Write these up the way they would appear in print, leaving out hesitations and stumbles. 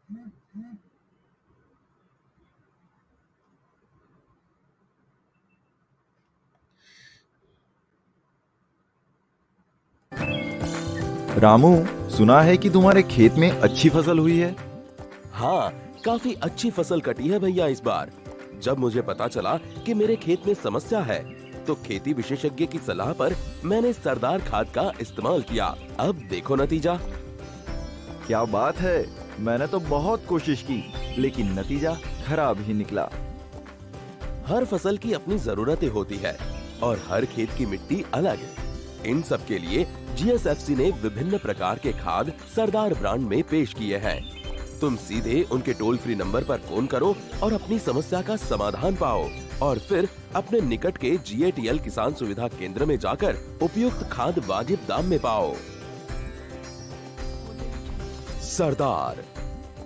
रामू, सुना है कि तुम्हारे खेत में अच्छी फसल हुई है। हाँ, काफी अच्छी फसल कटी है भैया इस बार। जब मुझे पता चला कि मेरे खेत में समस्या है, तो खेती विशेषज्ञ की सलाह पर मैंने सरदार खाद का इस्तेमाल किया। अब देखो नतीजा। क्या बात है, मैंने तो बहुत कोशिश की, लेकिन नतीजा खराब ही निकला। हर फसल की अपनी जरूरतें होती है और हर खेत की मिट्टी अलग। इन सब के लिए जीएसएफसी ने विभिन्न प्रकार के खाद सरदार ब्रांड में पेश किए हैं। तुम सीधे उनके टोल फ्री नंबर पर फोन करो और अपनी समस्या का समाधान पाओ, और फिर अपने निकट के जीएटीएल किसान सुविधा केंद्र में जाकर उपयुक्त खाद वाजिब दाम में पाओ। सरदार,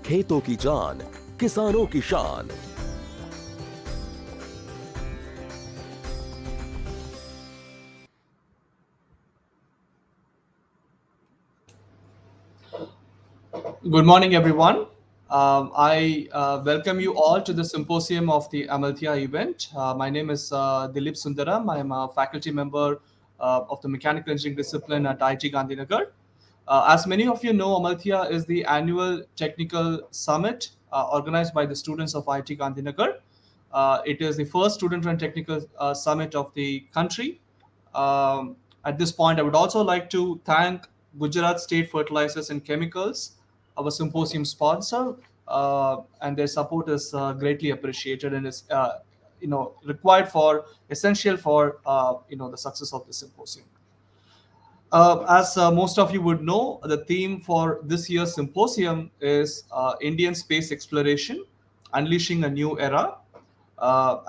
खेतों की जान, किसानों की शान। Good morning, everyone. I welcome you all to the symposium of the Amalthea event. My name is Dilip Sundaram. I am a faculty member of the mechanical engineering discipline at IIT Gandhinagar. As many of you know, Amalthea is the annual technical summit organized by the students of IIT Gandhinagar. It is the first student-run technical summit of the country. At this point, I would also like to thank Gujarat State Fertilizers and Chemicals, our symposium sponsor, and their support is greatly appreciated and is required for essential for the success of the symposium. As most of you would know, the theme for this year's symposium is Indian space exploration, unleashing a new era.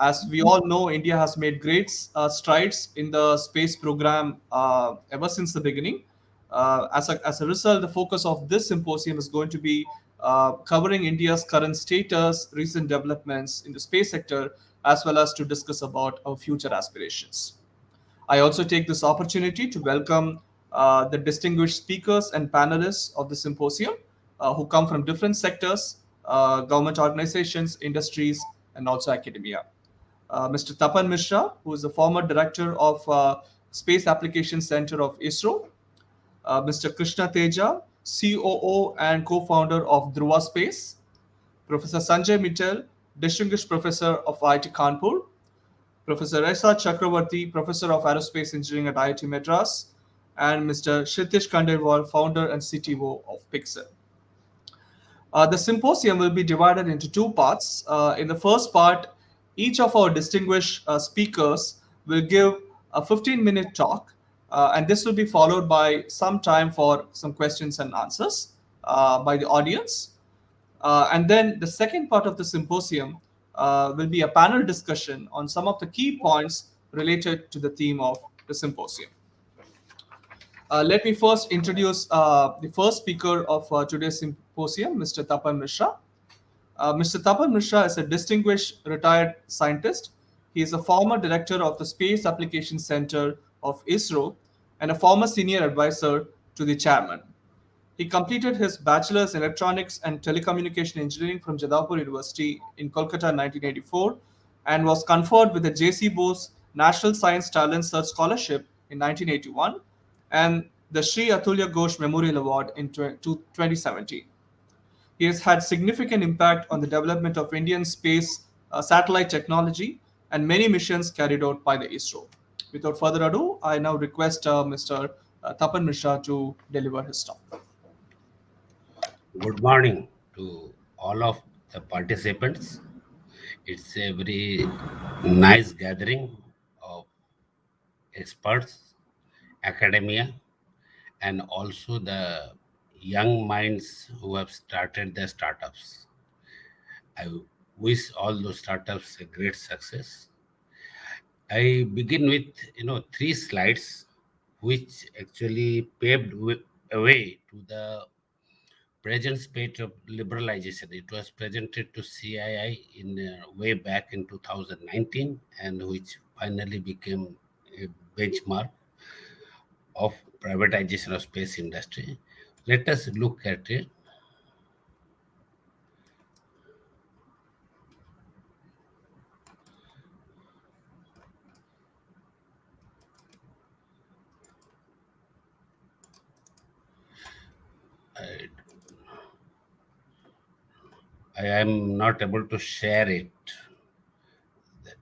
As we all know, India has made great strides in the space program ever since the beginning. As a result, the focus of this symposium is going to be covering India's current status, recent developments in the space sector, as well as to discuss about our future aspirations. I also take this opportunity to welcome the distinguished speakers and panelists of the symposium who come from different sectors, government organizations, industries, and also academia. Mr. Tapan Mishra, who is the former director of Space Application Center of ISRO, Mr. Krishna Teja, COO and co-founder of Dhruva Space, Professor Sanjay Mittal, distinguished professor of IIT Kanpur, Professor Esa Chakravarti, Professor of Aerospace Engineering at IIT Madras, and Mr. Kshitish Khandelwal, Founder and CTO of Pixel. The symposium will be divided into two parts. In the first part, each of our distinguished speakers will give a 15-minute talk, and this will be followed by some time for some questions and answers by the audience. And then the second part of the symposium will be a panel discussion on some of the key points related to the theme of the symposium. Let me first introduce the first speaker of today's symposium, Mr. Tapan Mishra. Mr. Tapan Mishra is a distinguished retired scientist. He is a former director of the Space Application Center of ISRO and a former senior advisor to the chairman. He completed his bachelor's in electronics and telecommunication engineering from Jadavpur University in Kolkata in 1984 and was conferred with the J.C. Bose National Science Talent Search Scholarship in 1981 and the Sri Atulya Ghosh Memorial Award in 2017. He has had significant impact on the development of Indian space satellite technology and many missions carried out by the ISRO. Without further ado, I now request Mr. Tapan Mishra to deliver his talk. Good morning to all of the participants. It's a very nice gathering of experts, academia, and also the young minds who have started their startups. I wish all those startups a great success. I begin with three slides which actually paved a way to the present state of liberalization. It was presented to CII in way back in 2019, and which finally became a benchmark of privatization of space industry. Let us look at it. I am not able to share it. That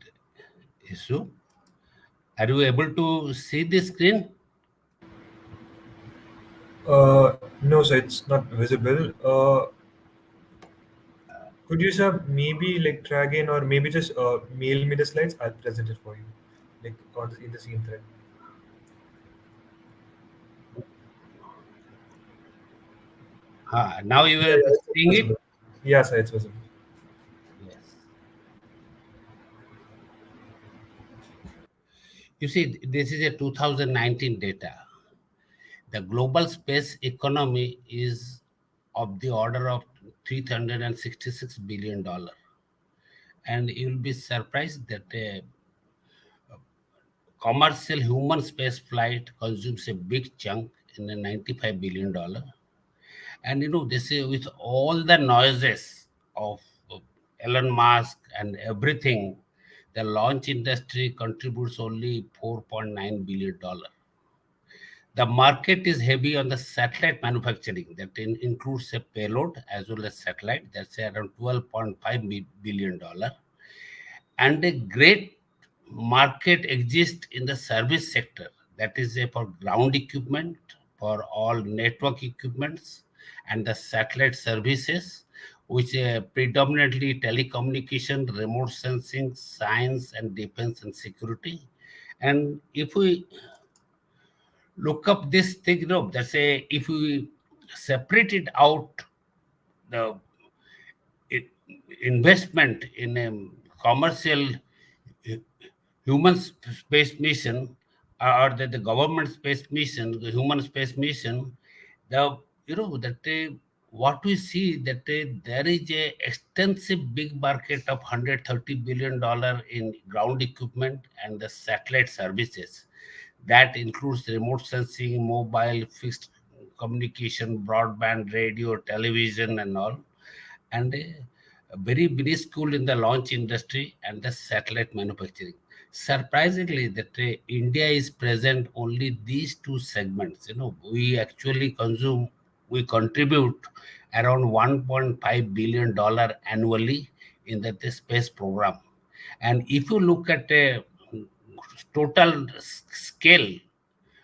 issue. Are you able to see the screen? No, sir, it's not visible. Could you, sir, maybe like drag in or maybe just mail me the slides? I'll present it for you, like in the same thread. Now you Yeah, are yeah, it's seeing it? visible. Yeah, sir, it's visible. Yes. You see, this is a 2019 data. The global space economy is of the order of $366 billion. And you'll be surprised that a commercial human space flight consumes a big chunk in a $95 billion. And this is with all the noises of Elon Musk and everything, the launch industry contributes only $4.9 billion. The market is heavy on the satellite manufacturing that includes a payload as well as satellite. That's around $12.5 billion. And a great market exists in the service sector, that is for ground equipment, for all network equipments, and the satellite services, which predominantly telecommunication, remote sensing, science, and defense and security. And if we look up this thing, that's a if we separate it out, the i- investment in a commercial human space mission, or the government space mission, the human space mission, the that what we see that there is a extensive big market of $130 billion in ground equipment and the satellite services. That includes remote sensing, mobile, fixed communication, broadband, radio, television, and all, and a very minuscule in the launch industry and the satellite manufacturing. Surprisingly, that India is present only these two segments. We actually we contribute around $1.5 billion annually in the space program. And if you look at a total scale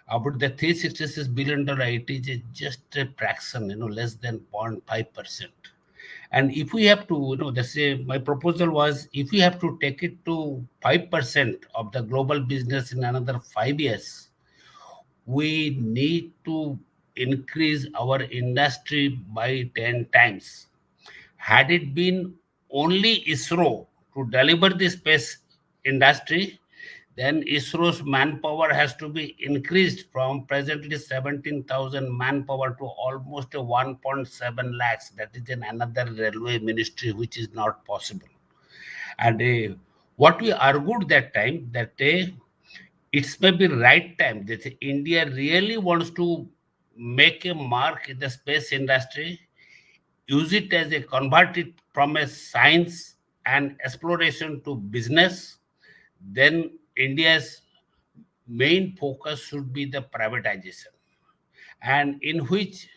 about the $366 billion, it is just a fraction, less than 0.5%. And if we have to, that's my proposal was, if we have to take it to 5% of the global business in another 5 years, we need to increase our industry by 10 times. Had it been only ISRO to deliver the space industry, then ISRO's manpower has to be increased from presently 17,000 manpower to almost 1.7 lakhs. That is in another railway ministry, which is not possible. And what we argued that time, that it's maybe right time that India really wants to make a mark in the space industry, use it as a convert it from a science and exploration to business, then India's main focus should be the privatization, and in which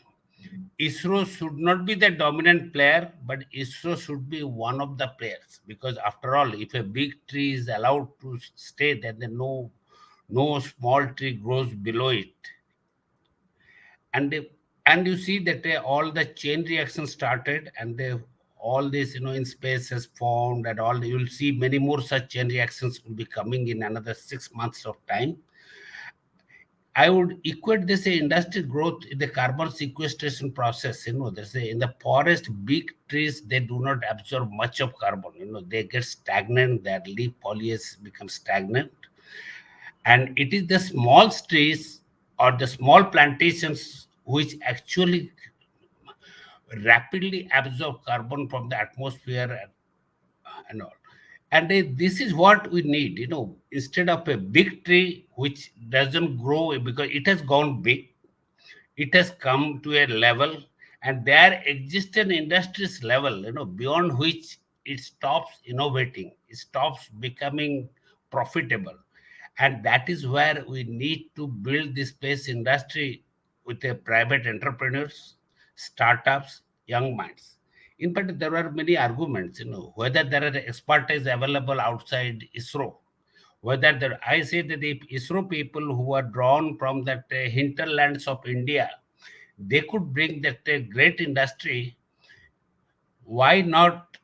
ISRO should not be the dominant player, but ISRO should be one of the players. Because after all, if a big tree is allowed to stay, then no small tree grows below it. And you see that all the chain reaction started, and all this in space has formed, and all you'll see many more such chain reactions will be coming in another 6 months of time. I would equate this industry growth in the carbon sequestration process. There's in the forest, big trees, they do not absorb much of carbon. They get stagnant, their leaf foliage becomes stagnant. And it is the small trees or the small plantations which actually rapidly absorb carbon from the atmosphere and all. And this is what we need, instead of a big tree which doesn't grow because it has gone big, it has come to a level, and there exists an industry's level, beyond which it stops innovating, it stops becoming profitable. And that is where we need to build the space industry with a private entrepreneurs, startups, young minds. In fact, there are many arguments, whether there are expertise available outside ISRO, whether there, I say that the ISRO people who are drawn from that hinterlands of India, they could bring that great industry. Why not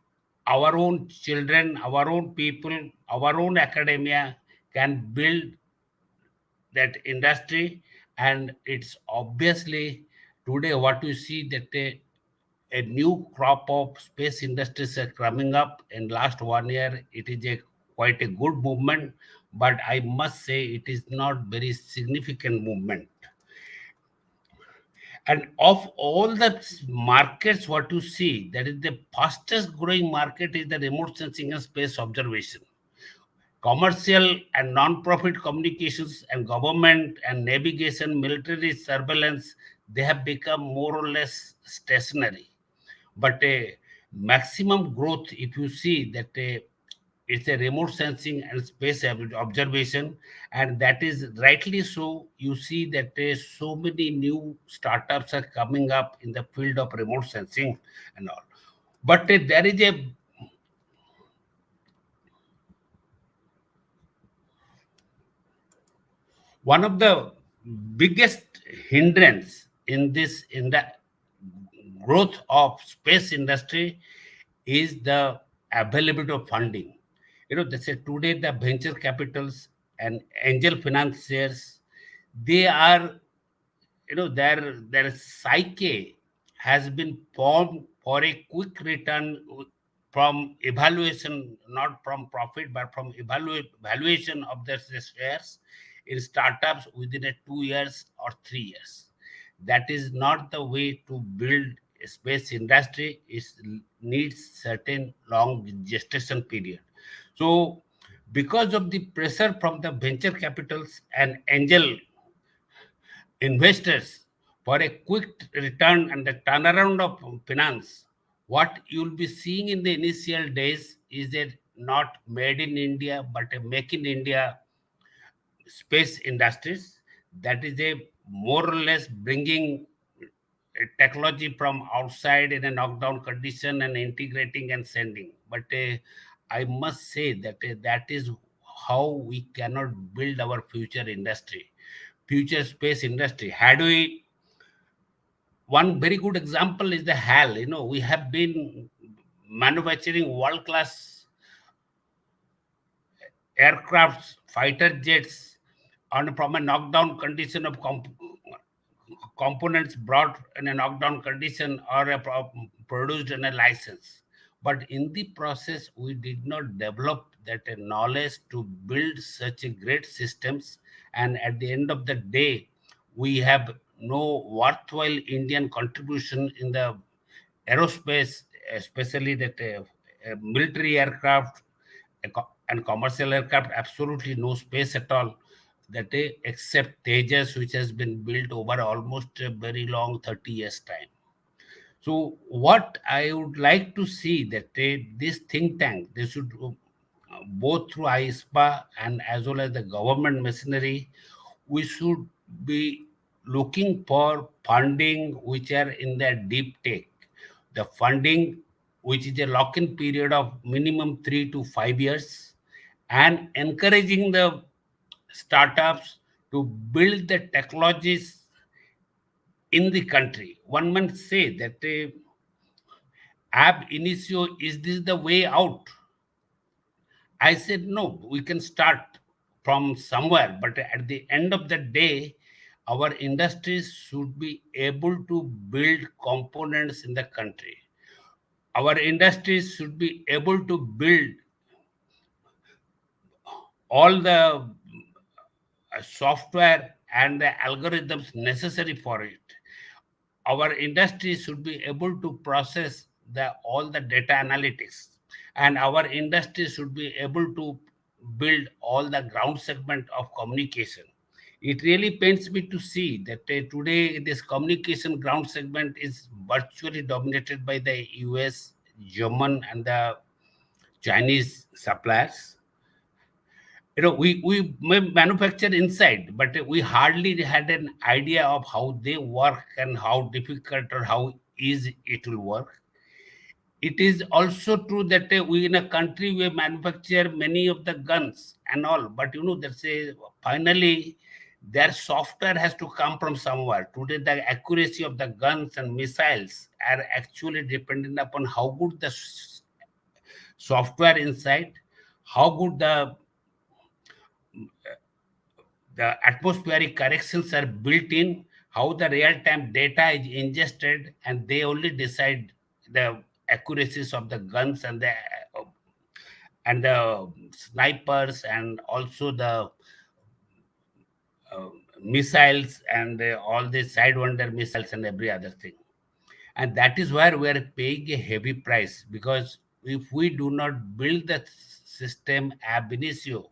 our own children, our own people, our own academia can build that industry? And it's obviously today what you see that a new crop of space industries are coming up in last 1 year. It is a quite a good movement, but I must say it is not very significant movement. And of all the markets, what you see, that is the fastest growing market is the remote sensing and space observation. Commercial and non-profit communications and government and navigation, military surveillance, they have become more or less stationary. But a maximum growth, if you see that it's a remote sensing and space observation, and that is rightly so. You see that so many new startups are coming up in the field of remote sensing and all. But there is a one of the biggest hindrance in this in the growth of space industry is the availability of funding. They say today the venture capitals and angel financiers, they are, their psyche has been formed for a quick return from evaluation, not from profit, but from valuation of their shares in startups within a 2 years or 3 years. That is not the way to build a space industry. It needs certain long gestation period. So because of the pressure from the venture capitals and angel investors for a quick return and the turnaround of finance, what you'll be seeing in the initial days is a not made in India, but a make in India space industries. That is a more or less bringing technology from outside in a knockdown condition and integrating and sending. But I must say that that is how we cannot build our future industry, future space industry. Had we, one very good example is the HAL. We have been manufacturing world class aircrafts, fighter jets, on from a knockdown condition of components brought in a knockdown condition or produced in a license. But in the process, we did not develop that knowledge to build such a great systems. And at the end of the day, we have no worthwhile Indian contribution in the aerospace, especially that military aircraft and commercial aircraft, absolutely no space at all. That except Tejas, which has been built over almost a very long 30 years time. So what I would like to see that this think tank, they should both through ISPA and as well as the government machinery, we should be looking for funding which are in the deep tech. The funding which is a lock-in period of minimum 3 to 5 years, and encouraging the startups to build the technologies in the country. One might say that ab initio, is this the way out? I said, no, we can start from somewhere, but at the end of the day, our industries should be able to build components in the country. Our industries should be able to build all the software and the algorithms necessary for it. Our industry should be able to process all the data analytics, and our industry should be able to build all the ground segment of communication. It really pains me to see that today this communication ground segment is virtually dominated by the US, German, and the Chinese suppliers. We may manufacture inside, but we hardly had an idea of how they work and how difficult or how easy it will work. it is also true that we in a country we manufacture many of the guns and all, but there's a finally their software has to come from somewhere. Today, the accuracy of the guns and missiles are actually dependent upon how good the software inside, how good the atmospheric corrections are built in, how the real-time data is ingested, and they only decide the accuracies of the guns and the snipers and also the uh, missiles and all the sidewinder missiles and every other thing. And that is where we are paying a heavy price, because if we do not build the system ab initio,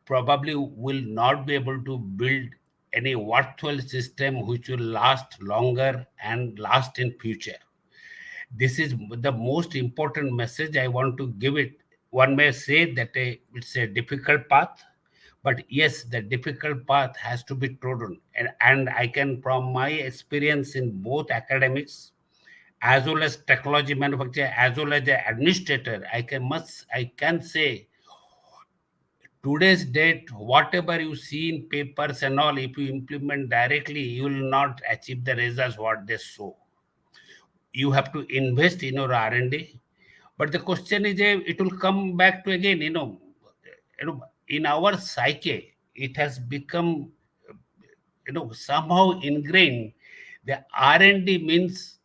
probably will not be able to build any virtual system which will last longer and last in future. This is the most important message I want to give it. One may say that it's a difficult path, but yes, the difficult path has to be trodden. And I can, from my experience in both academics as well as technology manufacturer as well as the administrator, I can say today's date, whatever you see in papers and all, if you implement directly, you will not achieve the results what they show. You have to invest in your R&D. But the question is, it will come back to again, in our psyche, it has become, somehow ingrained. The R&D means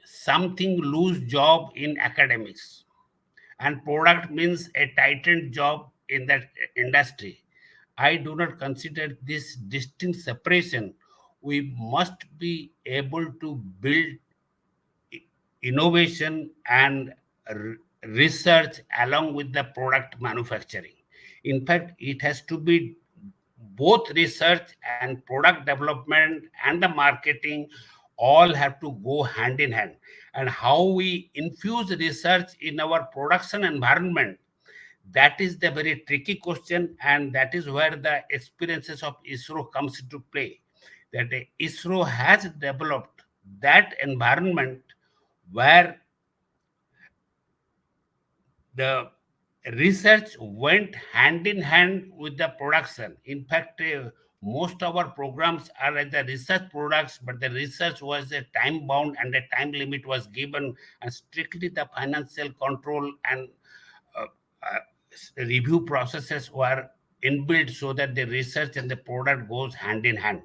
something loose job in academics, and product means a tightened job in that industry. I do not consider this distinct separation. We must be able to build innovation and research along with the product manufacturing. In fact, it has to be both research and product development and the marketing all have to go hand in hand. And how we infuse research in our production environment, that is the very tricky question, and that is where the experiences of ISRO comes into play. That ISRO has developed that environment where the research went hand in hand with the production. In fact, most of our programs are like the research products, but the research was a time bound and a time limit was given, and strictly the financial control and uh, uh, review processes were inbuilt so that the research and the product goes hand in hand.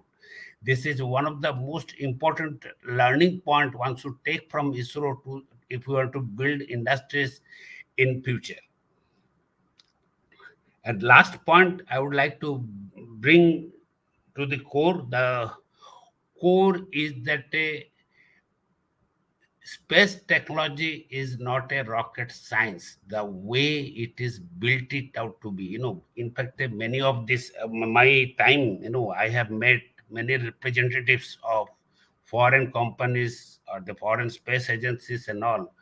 This is one of the most important learning point one should take from ISRO to if we want to build industries in future. And last point I would like to bring to the core. The core is that space technology is not a rocket science the way it is built it out to be. In fact, many of this, my time, I have met many representatives of foreign companies or the foreign space agencies and all.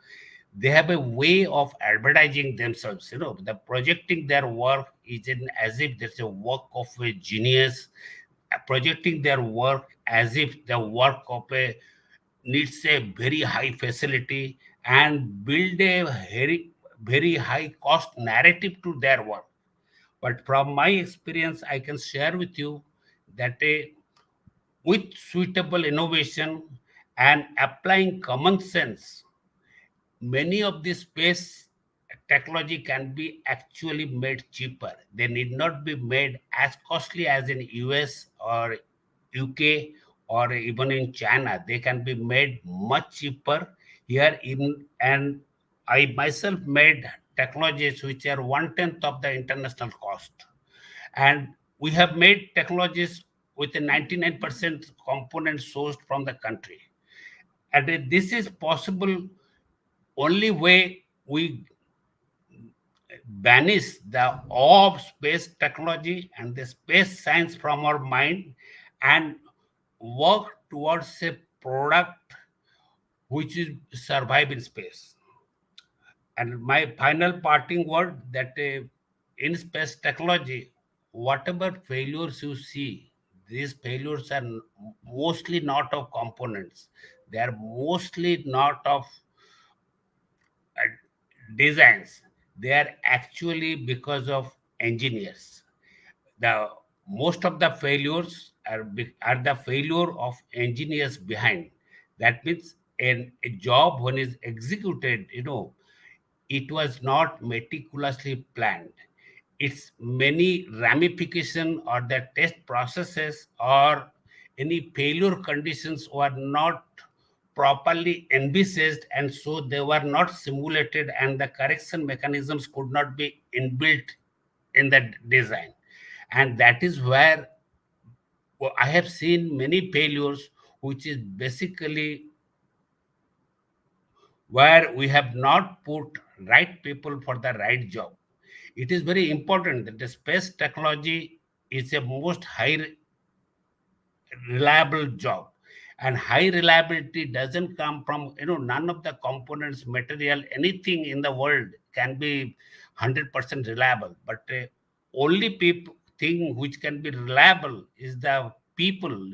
They have a way of advertising themselves. The projecting their work is in as if there's a work of a genius, projecting their work as if the work of a needs a very high facility and build a very high cost narrative to their work. But from my experience, I can share with you that with suitable innovation and applying common sense, many of these space technology can be actually made cheaper. They need not be made as costly as in US or UK or even in China. They can be made much cheaper here. Even and I myself made technologies which are one tenth of the international cost, and we have made technologies with a 99% components sourced from the country. And this is possible only way we banish the awe of space technology and the space science from our mind and work towards a product which is survive in space. And my final parting word that in space technology, whatever failures you see, these failures are mostly not of components. They are mostly not of designs, they are actually because of engineers. The most of the failures are the failure of engineers behind. That means a job when is executed, it was not meticulously planned. Its many ramification or the test processes or any failure conditions were not properly envisaged, and so they were not simulated, and the correction mechanisms could not be inbuilt in the design. And that is where I have seen many failures, which is basically where we have not put right people for the right job. It is very important that the space technology is a most high reliable job, and high reliability doesn't come from, none of the components, material, anything in the world can be 100% reliable, but only people thing which can be reliable is the people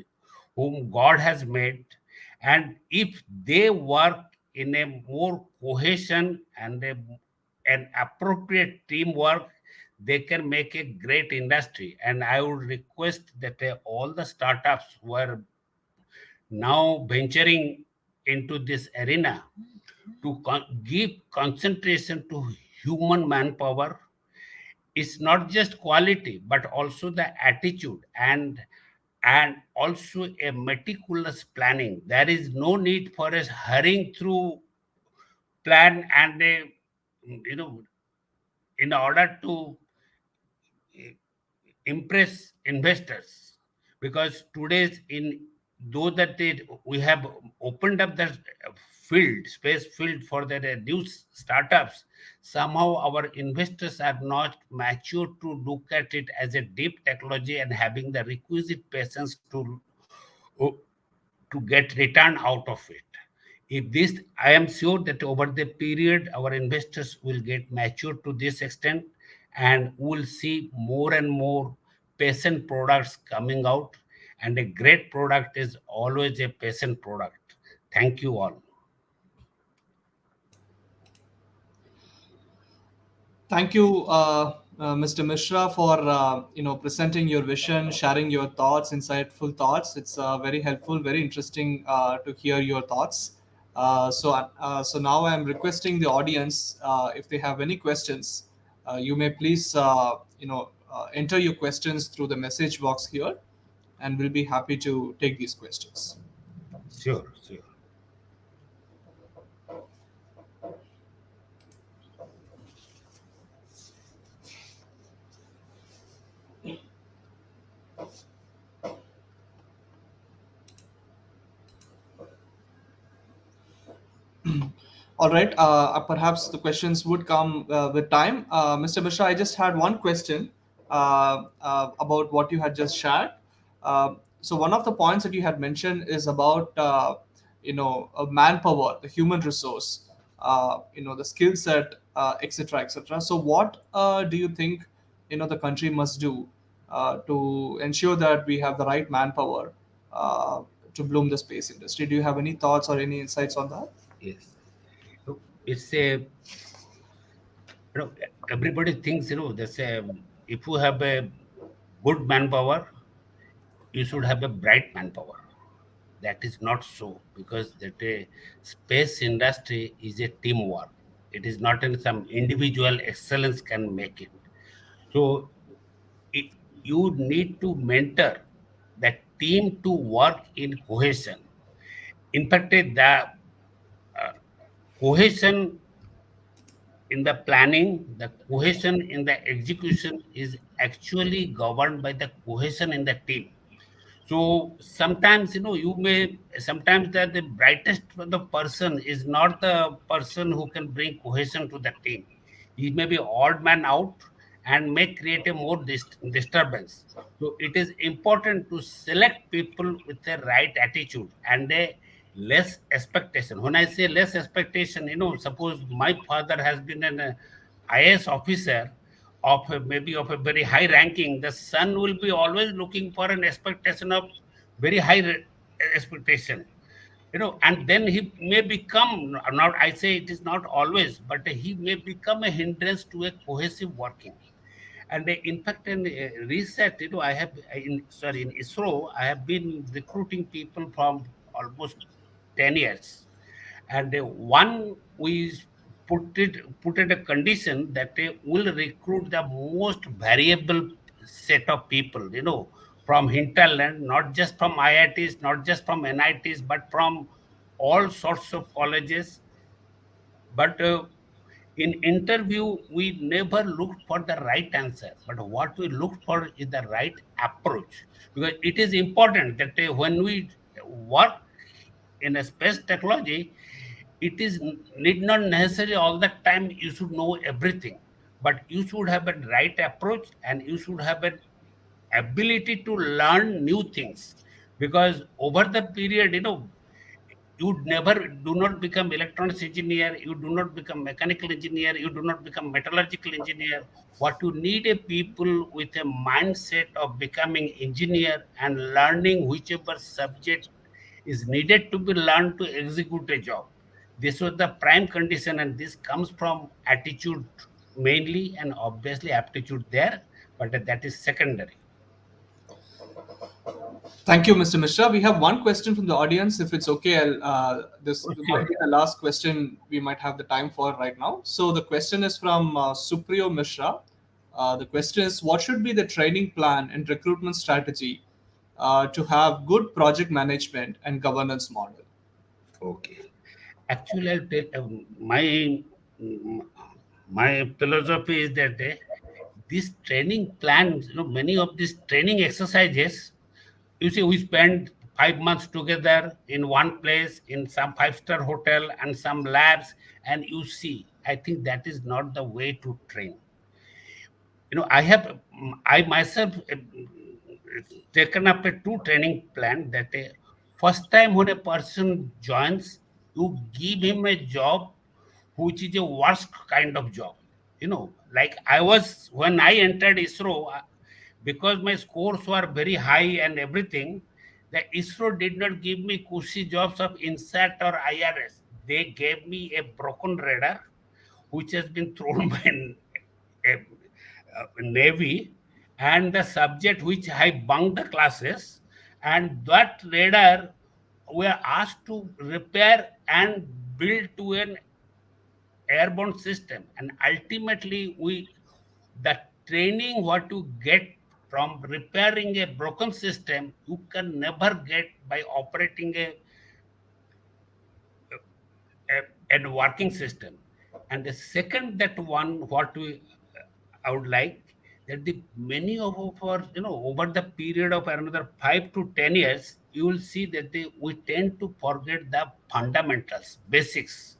whom God has made. And if they work in a more cohesion and an appropriate teamwork, they can make a great industry. And I would request that all the startups who are now venturing into this arena to give concentration to human manpower. It's not just quality but also the attitude, and also a meticulous planning. There is no need for us hurrying through plan and you know in order to impress investors, because today's in though that we have opened up the space field for the new startups, somehow our investors are not mature to look at it as a deep technology and having the requisite patience to get return out of it. If this, I am sure that over the period, our investors will get mature to this extent, and we'll see more and more patient products coming out. And a great product is always a patient product. Thank you all. Thank you, Mr. Mishra, for presenting your vision, sharing your thoughts, insightful thoughts. It's very helpful, very interesting to hear your thoughts. So now I'm requesting the audience, if they have any questions, you may please enter your questions through the message box here, and we'll be happy to take these questions. Sure, sure. All right. Perhaps the questions would come with time. Mr. Mishra, I just had one question about what you had just shared. So one of the points that you had mentioned is about manpower, the human resource, the skill set, etc., etc. So what do you think the country must do to ensure that we have the right manpower uh, to bloom the space industry? Do you have any thoughts or any insights on that? Yes. So it's a, everybody thinks, there's a, if you have a good manpower, you should have a bright manpower. That is not so, because that space industry is a teamwork. It is not in some individual excellence can make it. So it, you need to mentor that team to work in cohesion. In fact, the cohesion in the planning, the cohesion in the execution is actually governed by the cohesion in the team. So sometimes, you may sometimes that the brightest of the person is not the person who can bring cohesion to the team. He may be odd man out and may create a more disturbance. So it is important to select people with the right attitude and a less expectation. When I say less expectation, suppose my father has been an IAS officer of maybe of a very high ranking, the son will be always looking for an expectation of very high expectation. And then he may become, not, I say it is not always, but he may become a hindrance to a cohesive working. And in fact, in research, I have in ISRO, I have been recruiting people from almost 10 years. And one, we put it a condition that they will recruit the most variable set of people, from hinterland, not just from IITs, not just from NITs, but from all sorts of colleges. But in interview, we never looked for the right answer, but what we looked for is the right approach, because it is important that when we work in a space technology, it is need not necessarily all the time you should know everything, but you should have a right approach, and you should have an ability to learn new things. Because over the period, you never do not become electronics engineer, you do not become mechanical engineer, you do not become metallurgical engineer. What you need a people with a mindset of becoming engineer and learning whichever subject is needed to be learned to execute a job. This was the prime condition, and this comes from attitude mainly, and obviously aptitude there, but that is secondary. Thank you, Mr. Mishra. We have one question from the audience. If it's okay, this Oh, might sure. be the last question we might have the time for right now. So the question is from Supriyo Mishra. The question is, what should be the training plan and recruitment strategy to have good project management and governance model? Okay. Actually, I'll tell my philosophy is that these training plans, many of these training exercises, you see, we spend 5 months together in one place in some five-star hotel and some labs, and you see, I think that is not the way to train. I myself taken up a two training plan that first time when a person joins, you give him a job which is a worst kind of job. Like I was when I entered ISRO, because my scores were very high and everything, the ISRO did not give me cushy jobs of INSAT or IRS. They gave me a broken radar, which has been thrown by Navy, and the subject which I bunked the classes, and that radar we are asked to repair and build to an airborne system. And ultimately, the training what you get from repairing a broken system, you can never get by operating a working system. And the second that one, what I would like that the many of our, over the period of another 5 to 10 years, you will see that we tend to forget the fundamentals, basics,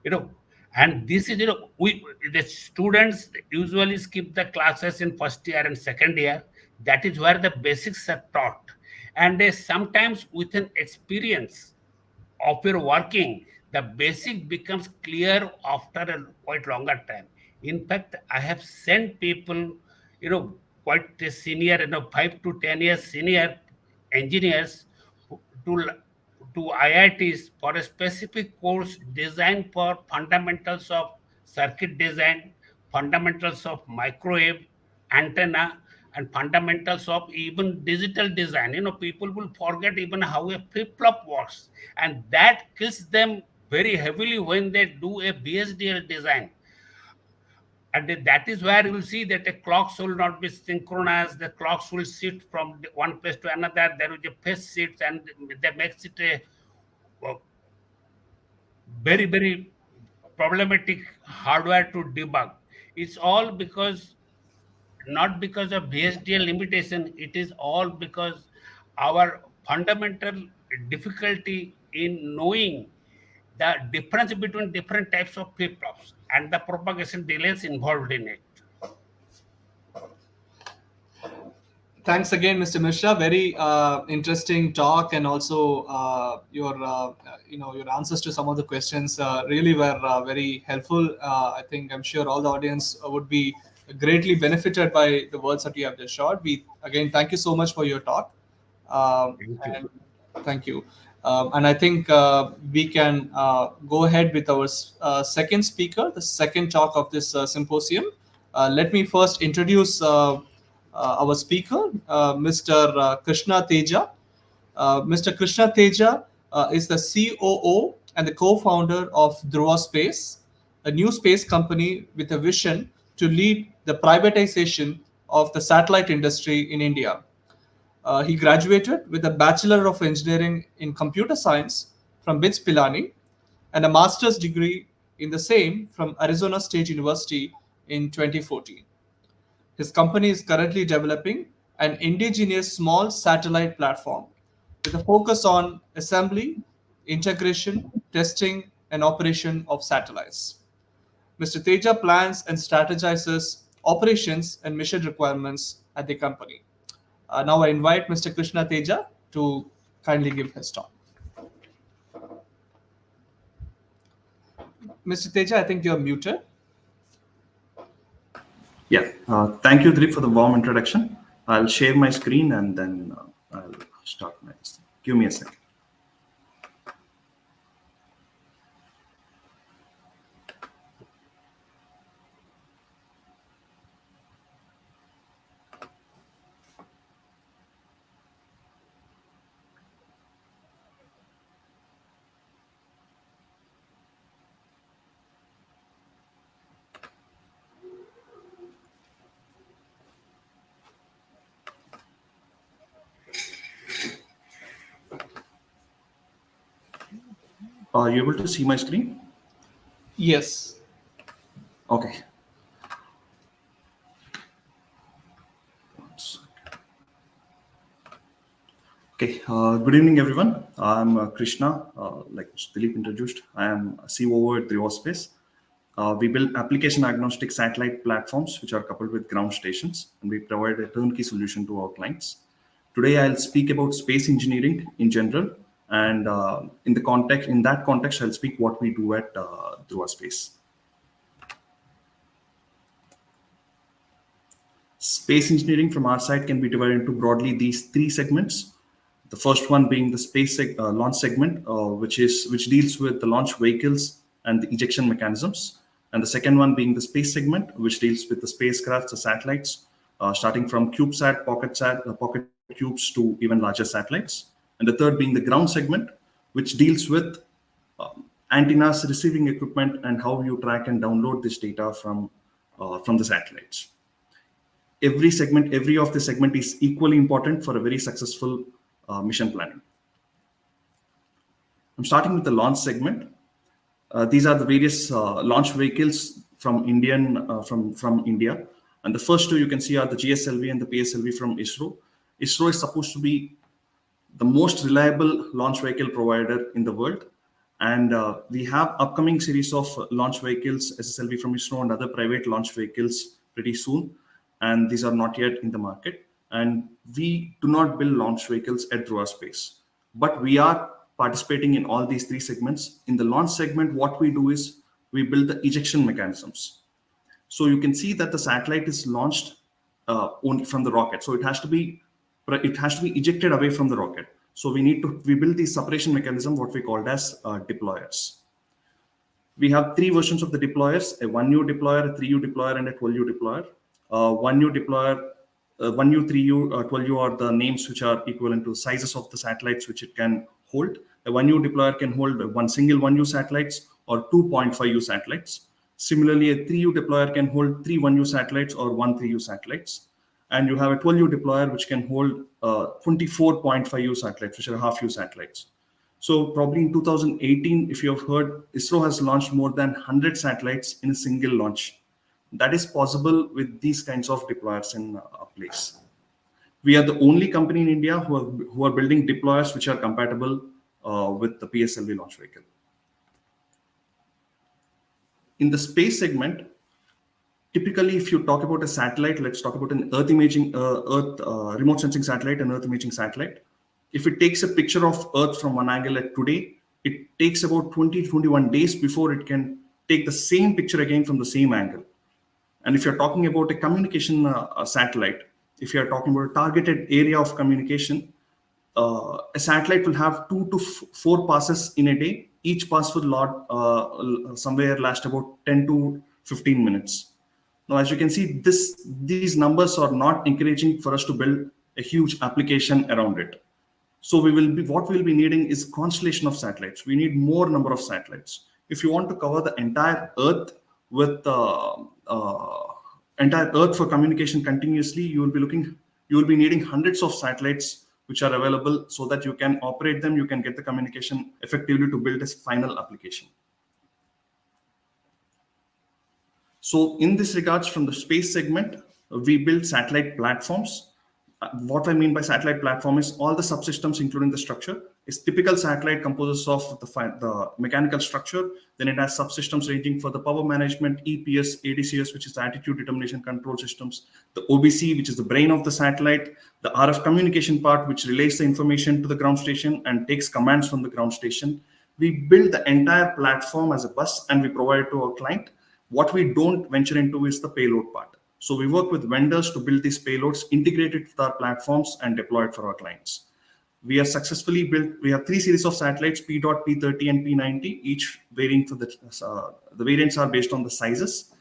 you know. And this is, we the students usually skip the classes in first year and second year. That is where the basics are taught, and sometimes with an experience of your working, the basic becomes clear after a quite longer time. In fact, I have sent people, quite a senior, 5 to 10 years senior engineers to IITs for a specific course designed for fundamentals of circuit design, fundamentals of microwave antenna, and fundamentals of even digital design. People will forget even how a flip flop works, and that kills them very heavily when they do a BSDL design. And that is where you will see that the clocks will not be synchronized, the clocks will shift from one place to another, there is a phase shift, and that makes it a very, very problematic hardware to debug. It's all because, not because of BSDL limitation, it is all because our fundamental difficulty in knowing the difference between different types of flip-flops and the propagation delays involved in it. Thanks again, Mr. Mishra. Very interesting talk, and also your answers to some of the questions really were very helpful. I think I'm sure all the audience would be greatly benefited by the words that you have just shared. We again thank you so much for your talk, Thank you. and thank you. And I think we can go ahead with our second speaker, the second talk of this symposium. Let me first introduce our speaker, Mr. Krishna Teja. Mr. Krishna Teja is the COO and the co-founder of Dhruva Space, a new space company with a vision to lead the privatization of the satellite industry in India. He graduated with a Bachelor of Engineering in Computer Science from BITS Pilani and a master's degree in the same from Arizona State University in 2014. His company is currently developing an indigenous small satellite platform with a focus on assembly, integration, testing, and operation of satellites. Mr. Teja plans and strategizes operations and mission requirements at the company. Now I invite Mr. Krishna Teja to kindly give his talk. Mr. Teja, I think you're muted. Yeah, thank you, Dilip, for the warm introduction. I'll share my screen and then I'll start my. Give me a second. Are you able to see my screen? Yes. Okay. Okay, good evening, everyone. I'm Krishna, like Dilip introduced. I am COO at Dhruva Space. We build application agnostic satellite platforms which are coupled with ground stations, and we provide a turnkey solution to our clients. Today, I'll speak about space engineering in general, and in that context, I'll speak what we do at Dhruva Space. Space engineering from our side can be divided into broadly these three segments. The first one being the launch segment, which deals with the launch vehicles and the ejection mechanisms, and the second one being the space segment, which deals with the spacecrafts, the satellites, starting from CubeSat, pocket cubes to even larger satellites, and the third being the ground segment, which deals with antennas, receiving equipment, and how you track and download this data from the satellites. Every of the segment is equally important for a very successful mission planning. I'm starting with the launch segment. These are the various launch vehicles from India, and the first two you can see are the GSLV and the PSLV from ISRO. ISRO is supposed to be the most reliable launch vehicle provider in the world, and we have upcoming series of launch vehicles, SSLV from ISRO and other private launch vehicles pretty soon, and these are not yet in the market. And we do not build launch vehicles at Dhruva Space, but we are participating in all these three segments. In the launch segment, what we do is we build the ejection mechanisms. So you can see that the satellite is launched only from the rocket, so it has to be ejected away from the rocket. So we build the separation mechanism, what we called as deployers. We have three versions of the deployers: a 1U deployer, a 3U deployer, and a 12U deployer. 1U deployer, 1U, 3U, 12U are the names which are equivalent to sizes of the satellites which it can hold. A 1U deployer can hold one single 1U satellites or 2.5U satellites. Similarly, a 3U deployer can hold 3 1U satellites or 1 3U satellites. And you have a 12U deployer which can hold 24.5U satellites, which are half U satellites. So probably in 2018, if you have heard, ISRO has launched more than 100 satellites in a single launch. That is possible with these kinds of deployers in place. We are the only company in India who are building deployers which are compatible with the PSLV launch vehicle. In the space segment, typically, if you talk about a satellite, let's talk about an remote sensing satellite, an Earth imaging satellite. If it takes a picture of Earth from one angle at today, it takes about 20 to 21 days before it can take the same picture again from the same angle. And if you're talking about a communication satellite, if you're talking about a targeted area of communication, a satellite will have 2 to 4 passes in a day. Each pass will somewhere last about 10 to 15 minutes. Now, as you can see, these numbers are not encouraging for us to build a huge application around it. So what we'll be needing is constellation of satellites. We need more number of satellites. If you want to cover the entire Earth with entire Earth for communication continuously, you will be needing hundreds of satellites which are available so that you can operate them, you can get the communication effectively to build this final application. So in this regards, from the space segment, we build satellite platforms. What I mean by satellite platform is all the subsystems, including the structure. A typical satellite composes of the mechanical structure. Then it has subsystems ranging for the power management, EPS, ADCS, which is the attitude determination control systems, the OBC, which is the brain of the satellite, the RF communication part, which relays the information to the ground station and takes commands from the ground station. We build the entire platform as a bus and we provide it to our client. What we don't venture into is the payload part. So we work with vendors to build these payloads, integrate it with our platforms, and deploy it for our clients. We have successfully built. We have 3 series of satellites: P. P30, and P90. Each varying for the variants are based on the sizes.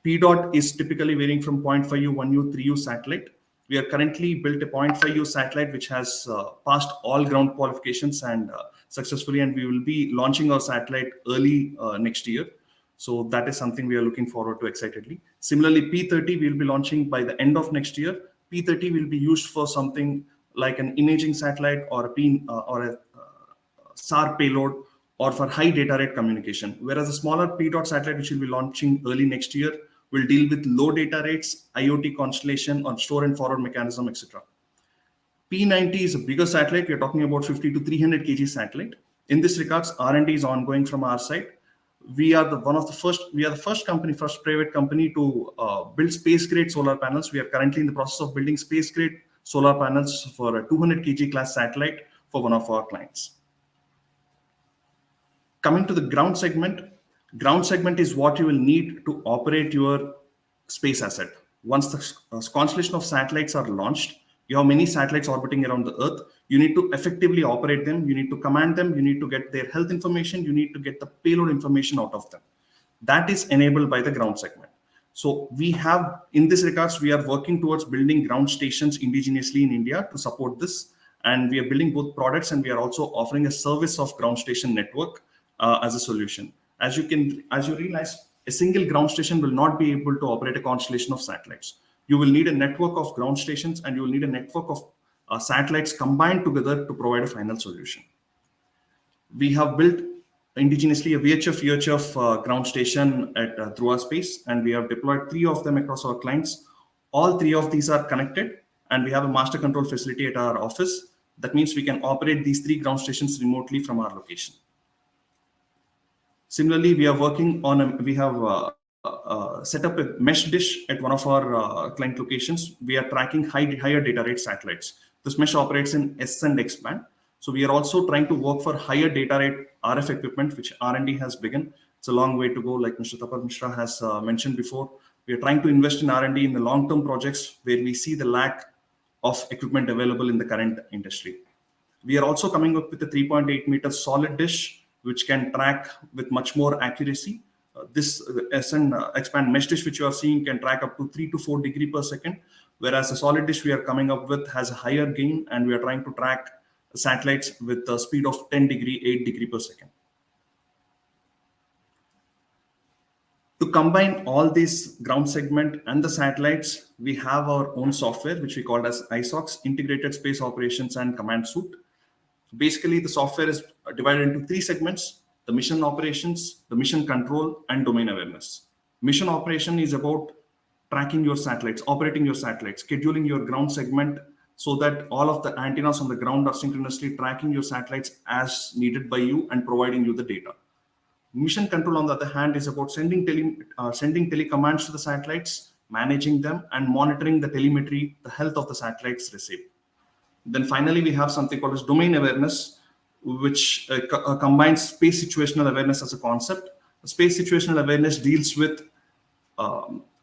P. is typically varying from 0.5U, 1U, 3U satellite. We are currently built a 0.5U satellite which has passed all ground qualifications and successfully, and we will be launching our satellite early next year. So that is something we are looking forward to excitedly. Similarly, P30 we will be launching by the end of next year. P30 will be used for something like an imaging satellite or a SAR payload or for high data rate communication. Whereas the smaller P. satellite, which will be launching early next year, will deal with low data rates, IoT constellation, or store and forward mechanism, etc. P90 is a bigger satellite. We are talking about 50 to 300 kg satellite. In this regards, R&D is ongoing from our side. We are the first private company to build space grade solar panels. We are currently in the process of building space grade solar panels for a 200 kg class satellite for one of our clients. Coming to the ground segment is what you will need to operate your space asset. Once the constellation of satellites are launched, you have many satellites orbiting around the Earth. You need to effectively operate them. You need to command them. You need to get their health information. You need to get the payload information out of them. That is enabled by the ground segment. So we have, in this regards, we are working towards building ground stations indigenously in India to support this. And we are building both products and we are also offering a service of ground station network as a solution. As you realize, a single ground station will not be able to operate a constellation of satellites. You will need a network of ground stations and you will need a network of satellites combined together to provide a final solution. We have built indigenously a VHF ground station at Dhruva Space, and we have deployed 3 of them across our clients. All 3 of these are connected, and we have a master control facility at our office. That means we can operate these 3 ground stations remotely from our location. Similarly, we are working on we have set up a mesh dish at one of our client locations. We are tracking higher data rate satellites. This mesh operates in S and X band. So we are also trying to work for higher data rate RF equipment, which R&D has begun. It's a long way to go, like Mr. Tapar Mishra has mentioned before. We are trying to invest in R&D in the long-term projects where we see the lack of equipment available in the current industry. We are also coming up with a 3.8 meter solid dish, which can track with much more accuracy. This SN expand mesh dish, which you are seeing, can track up to 3 to 4 degree per second, whereas the solid dish we are coming up with has a higher gain, and we are trying to track satellites with a speed of 10 degree, 8 degree per second. To combine all these ground segment and the satellites, we have our own software, which we call as ISOCS, Integrated Space Operations and Command Suite. Basically, the software is divided into 3 segments: the mission operations, the mission control, and domain awareness. Mission operation is about tracking your satellites, operating your satellites, scheduling your ground segment so that all of the antennas on the ground are synchronously tracking your satellites as needed by you and providing you the data. Mission control, on the other hand, is about sending telecommands to the satellites, managing them, and monitoring the telemetry, the health of the satellites received. Then finally, we have something called as domain awareness, which combines space situational awareness as a concept. Space situational awareness deals with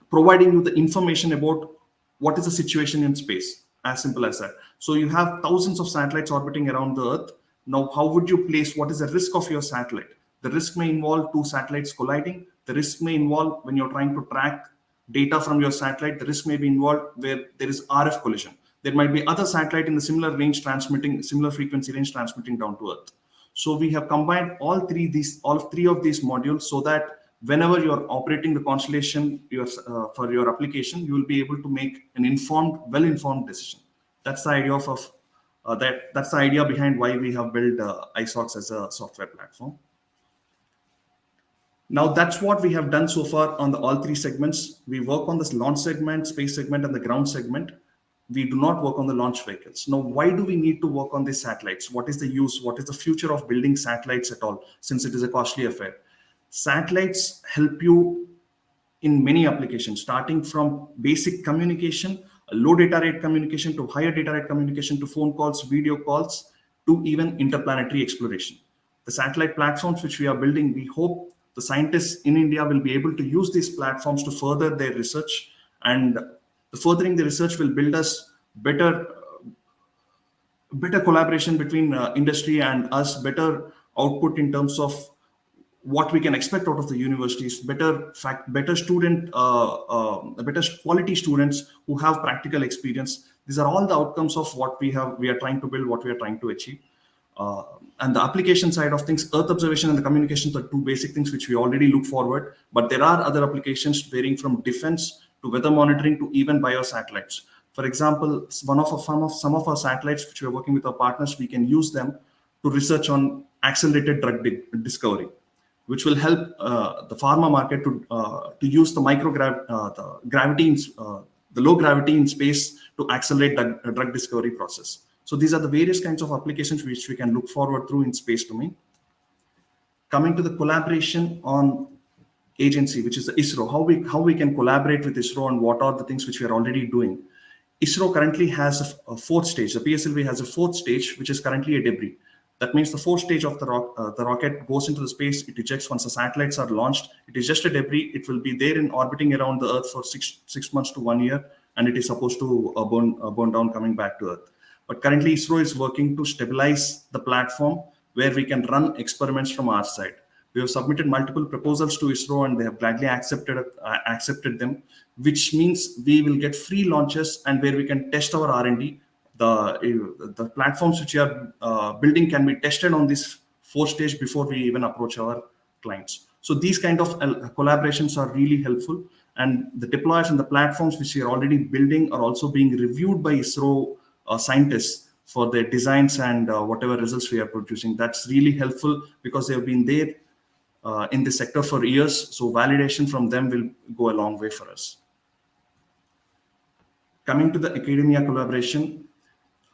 providing you the information about what is the situation in space. as simple as that. So you have thousands of satellites orbiting around the Earth. Now, how would you place, what is the risk of your satellite? The risk may involve two satellites colliding. The risk may involve when you're trying to track data from your satellite. The risk may be involved where there is RF collision. There might be other satellite in the similar range transmitting, similar frequency range transmitting down to Earth. So we have combined all three of these modules so that whenever you're operating the constellation for your application, you will be able to make an well-informed decision. That's the idea of that's the idea behind why we have built iSOX as a software platform. Now that's what we have done so far on all three segments. We work on this launch segment, space segment, and the ground segment. We do not work on the launch vehicles. Now, why do we need to work on these satellites? What is the use? What is the future of building satellites at all, since it is a costly affair? Satellites help you in many applications, starting from basic communication, low data rate communication, to higher data rate communication, to phone calls, video calls, to even interplanetary exploration. The satellite platforms which we are building, we hope the scientists in India will be able to use these platforms to further their research, and the furthering the research will build us better collaboration between industry and us, better output in terms of what we can expect out of the universities, better quality students who have practical experience. These are all the outcomes of what we are trying to build, what we are trying to achieve. And the application side of things, Earth observation and the communications are two basic things which we already look forward, but there are other applications varying from defense to weather monitoring to even biosatellites. For example, some of our satellites which we are working with our partners, we can use them to research on accelerated drug discovery, which will help the pharma market to use the the low gravity in space to accelerate the drug discovery process. So these are the various kinds of applications which we can look forward through in space domain. Coming to the collaboration on agency, which is the ISRO, how we can collaborate with ISRO and what are the things which we are already doing. ISRO currently has a fourth stage. The PSLV has a fourth stage, which is currently a debris. That means the fourth stage of the rocket goes into the space. It ejects once the satellites are launched. It is just a debris. It will be there in orbiting around the Earth for six months to 1 year, and it is supposed to burn down coming back to Earth. But currently, ISRO is working to stabilize the platform where we can run experiments from our side. We have submitted multiple proposals to ISRO, and they have gladly accepted them, which means we will get free launches and where we can test our R&D. The platforms which we are building can be tested on this fourth stage before we even approach our clients. So these kind of collaborations are really helpful, and the deploys and the platforms which we are already building are also being reviewed by ISRO scientists for their designs and whatever results we are producing. That's really helpful because they have been there in the sector for years. So validation from them will go a long way for us. Coming to the academia collaboration,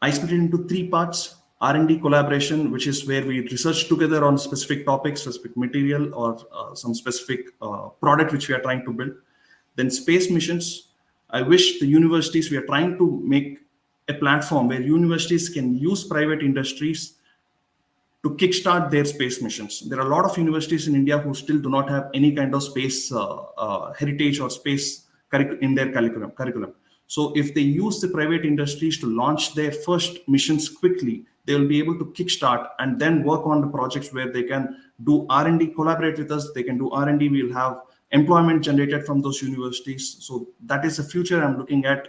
I split it into three parts. R&D collaboration, which is where we research together on specific topics, specific material, or some specific product which we are trying to build. Then space missions. I wish the universities, we are trying to make a platform where universities can use private industries to kickstart their space missions. There are a lot of universities in India who still do not have any kind of space heritage or space in their curriculum. So if they use the private industries to launch their first missions quickly, they will be able to kickstart and then work on the projects where they can do R&D, collaborate with us. They can do R&D. We'll have employment generated from those universities. So that is the future I'm looking at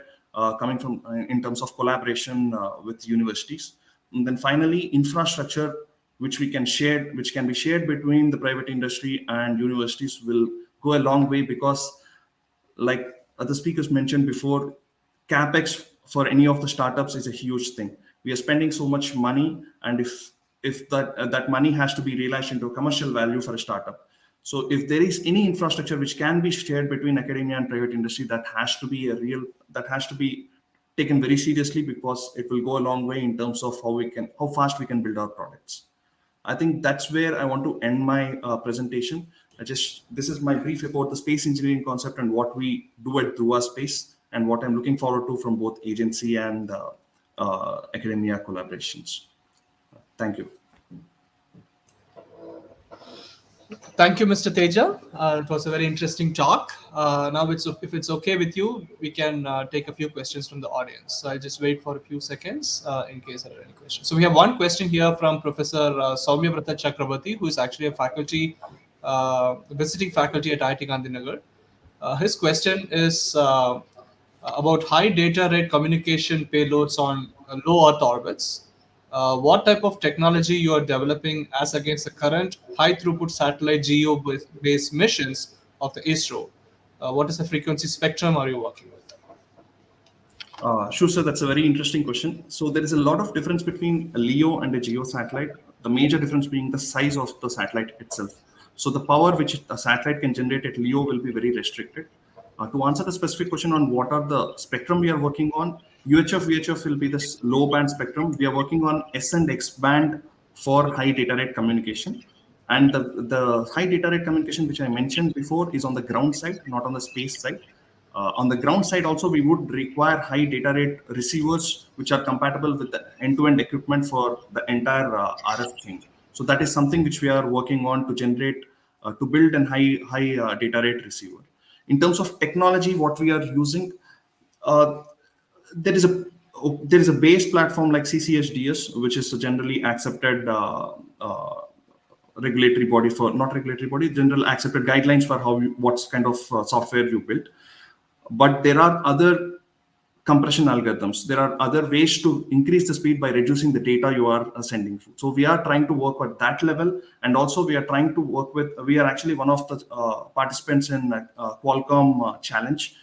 coming from in terms of collaboration with universities. And then finally, infrastructure, which can be shared between the private industry and universities, will go a long way because, like other speakers mentioned before, capex for any of the startups is a huge thing. We are spending so much money, and if that money has to be realized into a commercial value for a startup. So if there is any infrastructure which can be shared between academia and private industry, that has to be taken very seriously, because it will go a long way in terms of how fast we can build our products. I think that's where I want to end my presentation. This is my brief about the space engineering concept and what we do at Dhruva Space, and what I'm looking forward to from both agency and academia collaborations. Thank you. Thank you, Mr. Teja. It was a very interesting talk. Now, if it's okay with you, we can take a few questions from the audience. So I'll just wait for a few seconds in case there are any questions. So we have one question here from Professor Soumya Vrata Chakrabarti, who is actually a visiting faculty at IIT Gandhinagar. His question is about high data rate communication payloads on low Earth orbits. What type of technology you are developing as against the current high throughput satellite geo-based missions of the ISRO? What is the frequency spectrum are you working with? Sure, sir. That's a very interesting question. So there is a lot of difference between a LEO and a GEO satellite. The major difference being the size of the satellite itself. So the power which a satellite can generate at LEO will be very restricted. To answer the specific question on what are the spectrum we are working on, UHF, VHF will be this low band spectrum. We are working on S and X band for high data rate communication. And the high data rate communication, which I mentioned before, is on the ground side, not on the space side. On the ground side, also, we would require high data rate receivers, which are compatible with the end-to-end equipment for the entire RF thing. So that is something which we are working on to generate, to build an high data rate receiver. In terms of technology, what we are using, uh, there is a base platform like CCHDS, which is a generally accepted regulatory body for not regulatory body, general accepted guidelines for how what kind of software you build. But there are other compression algorithms. There are other ways to increase the speed by reducing the data you are sending through. So we are trying to work at that level, and also we are trying to work with. We are actually one of the participants in Qualcomm challenge.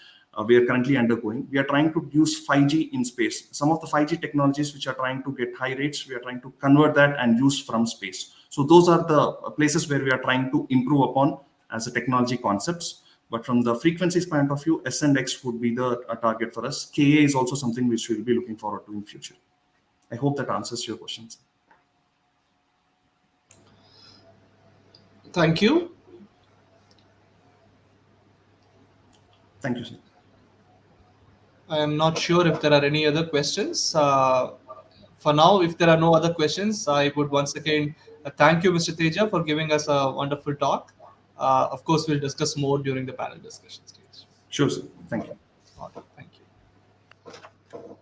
We are currently undergoing. We are trying to use 5G in space. Some of the 5G technologies which are trying to get high rates, we are trying to convert that and use from space. So those are the places where we are trying to improve upon as a technology concepts. But from the frequencies point of view, S and X would be the target for us. KA is also something which we'll be looking forward to in future. I hope that answers your questions. Thank you. Thank you, sir. I am not sure if there are any other questions. For now, if there are no other questions, I would once again thank you, Mr. Teja, for giving us a wonderful talk. Of course, we'll discuss more during the panel discussion stage. Sure, sir. Thank you. All right, thank you.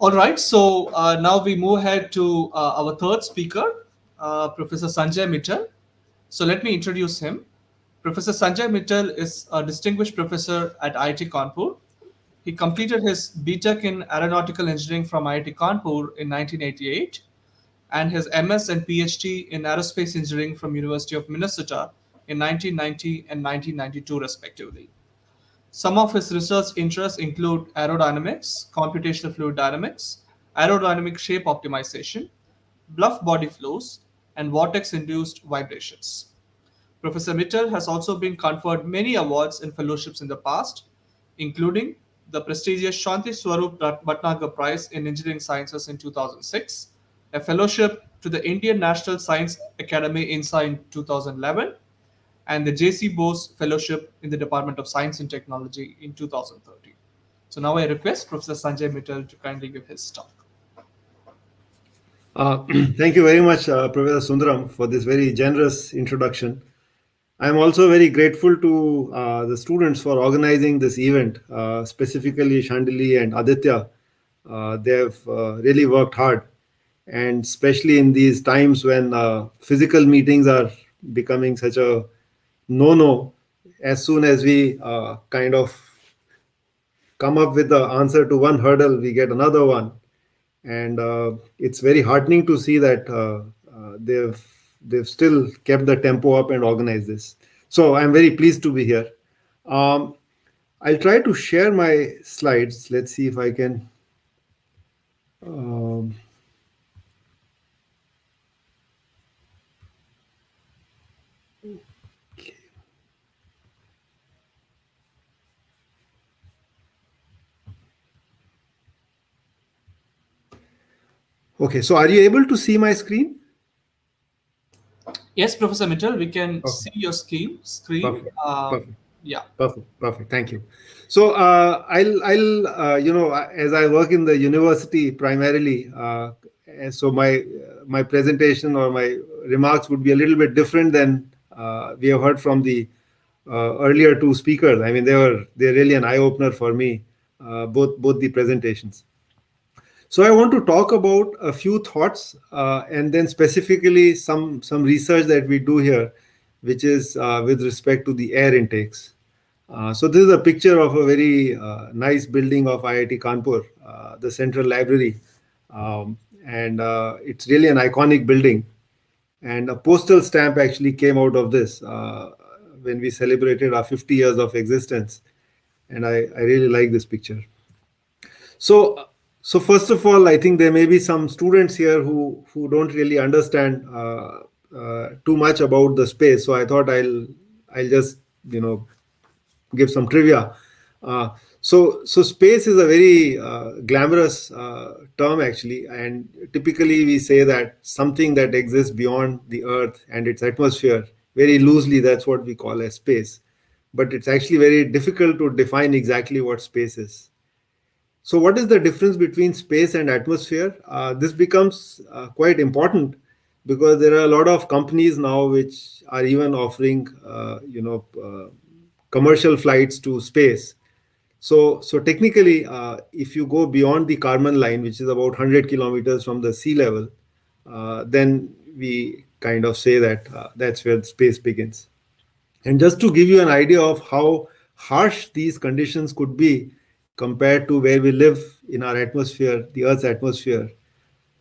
All right, so now we move ahead to our third speaker, Professor Sanjay Mittal. So let me introduce him. Professor Sanjay Mittal is a distinguished professor at IIT Kanpur. He completed his BTech in Aeronautical Engineering from IIT Kanpur in 1988 and his MS and PhD in Aerospace Engineering from University of Minnesota in 1990 and 1992 respectively. Some of his research interests include aerodynamics, computational fluid dynamics, aerodynamic shape optimization, bluff body flows, and vortex induced vibrations. Professor Mittal has also been conferred many awards and fellowships in the past, including the prestigious Shanti Swarup Bhatnagar Prize in Engineering Sciences in 2006, a fellowship to the Indian National Science Academy INSA in 2011, and the J.C. Bose Fellowship in the Department of Science and Technology in 2013. So now I request Professor Sanjay Mittal to kindly give his talk. Thank you very much, Professor Sundaram, for this very generous introduction. I'm also very grateful to the students for organizing this event, specifically Chandili and Aditya. They have really worked hard, and especially in these times when physical meetings are becoming such a no-no, as soon as we kind of come up with the answer to one hurdle, we get another one. And it's very heartening to see that they've still kept the tempo up and organized this. So I'm very pleased to be here. I'll try to share my slides. Let's see if I can. Okay, so are you able to see my screen? Yes, Professor Mittal, we can see your screen. Perfect. Perfect. Yeah. Perfect. Thank you. So I'll as I work in the university primarily, so my presentation or my remarks would be a little bit different than we have heard from the earlier two speakers. I mean, they're really an eye opener for me, both the presentations. So I want to talk about a few thoughts and then specifically some research that we do here, which is with respect to the air intakes. So this is a picture of a very nice building of IIT Kanpur, the Central Library, and it's really an iconic building. And a postal stamp actually came out of this when we celebrated our 50 years of existence, and I really like this picture. So, so first of all, I think there may be some students here who don't really understand too much about the space. So I thought I'll just give some trivia. So space is a very glamorous term actually, and typically we say that something that exists beyond the Earth and its atmosphere. Very loosely, that's what we call as space. But it's actually very difficult to define exactly what space is. So, what is the difference between space and atmosphere? This becomes quite important because there are a lot of companies now which are even offering, commercial flights to space. So technically, if you go beyond the Kármán line, which is about 100 kilometers from the sea level, then we kind of say that that's where space begins. And just to give you an idea of how harsh these conditions could be compared to where we live in our atmosphere, the Earth's atmosphere.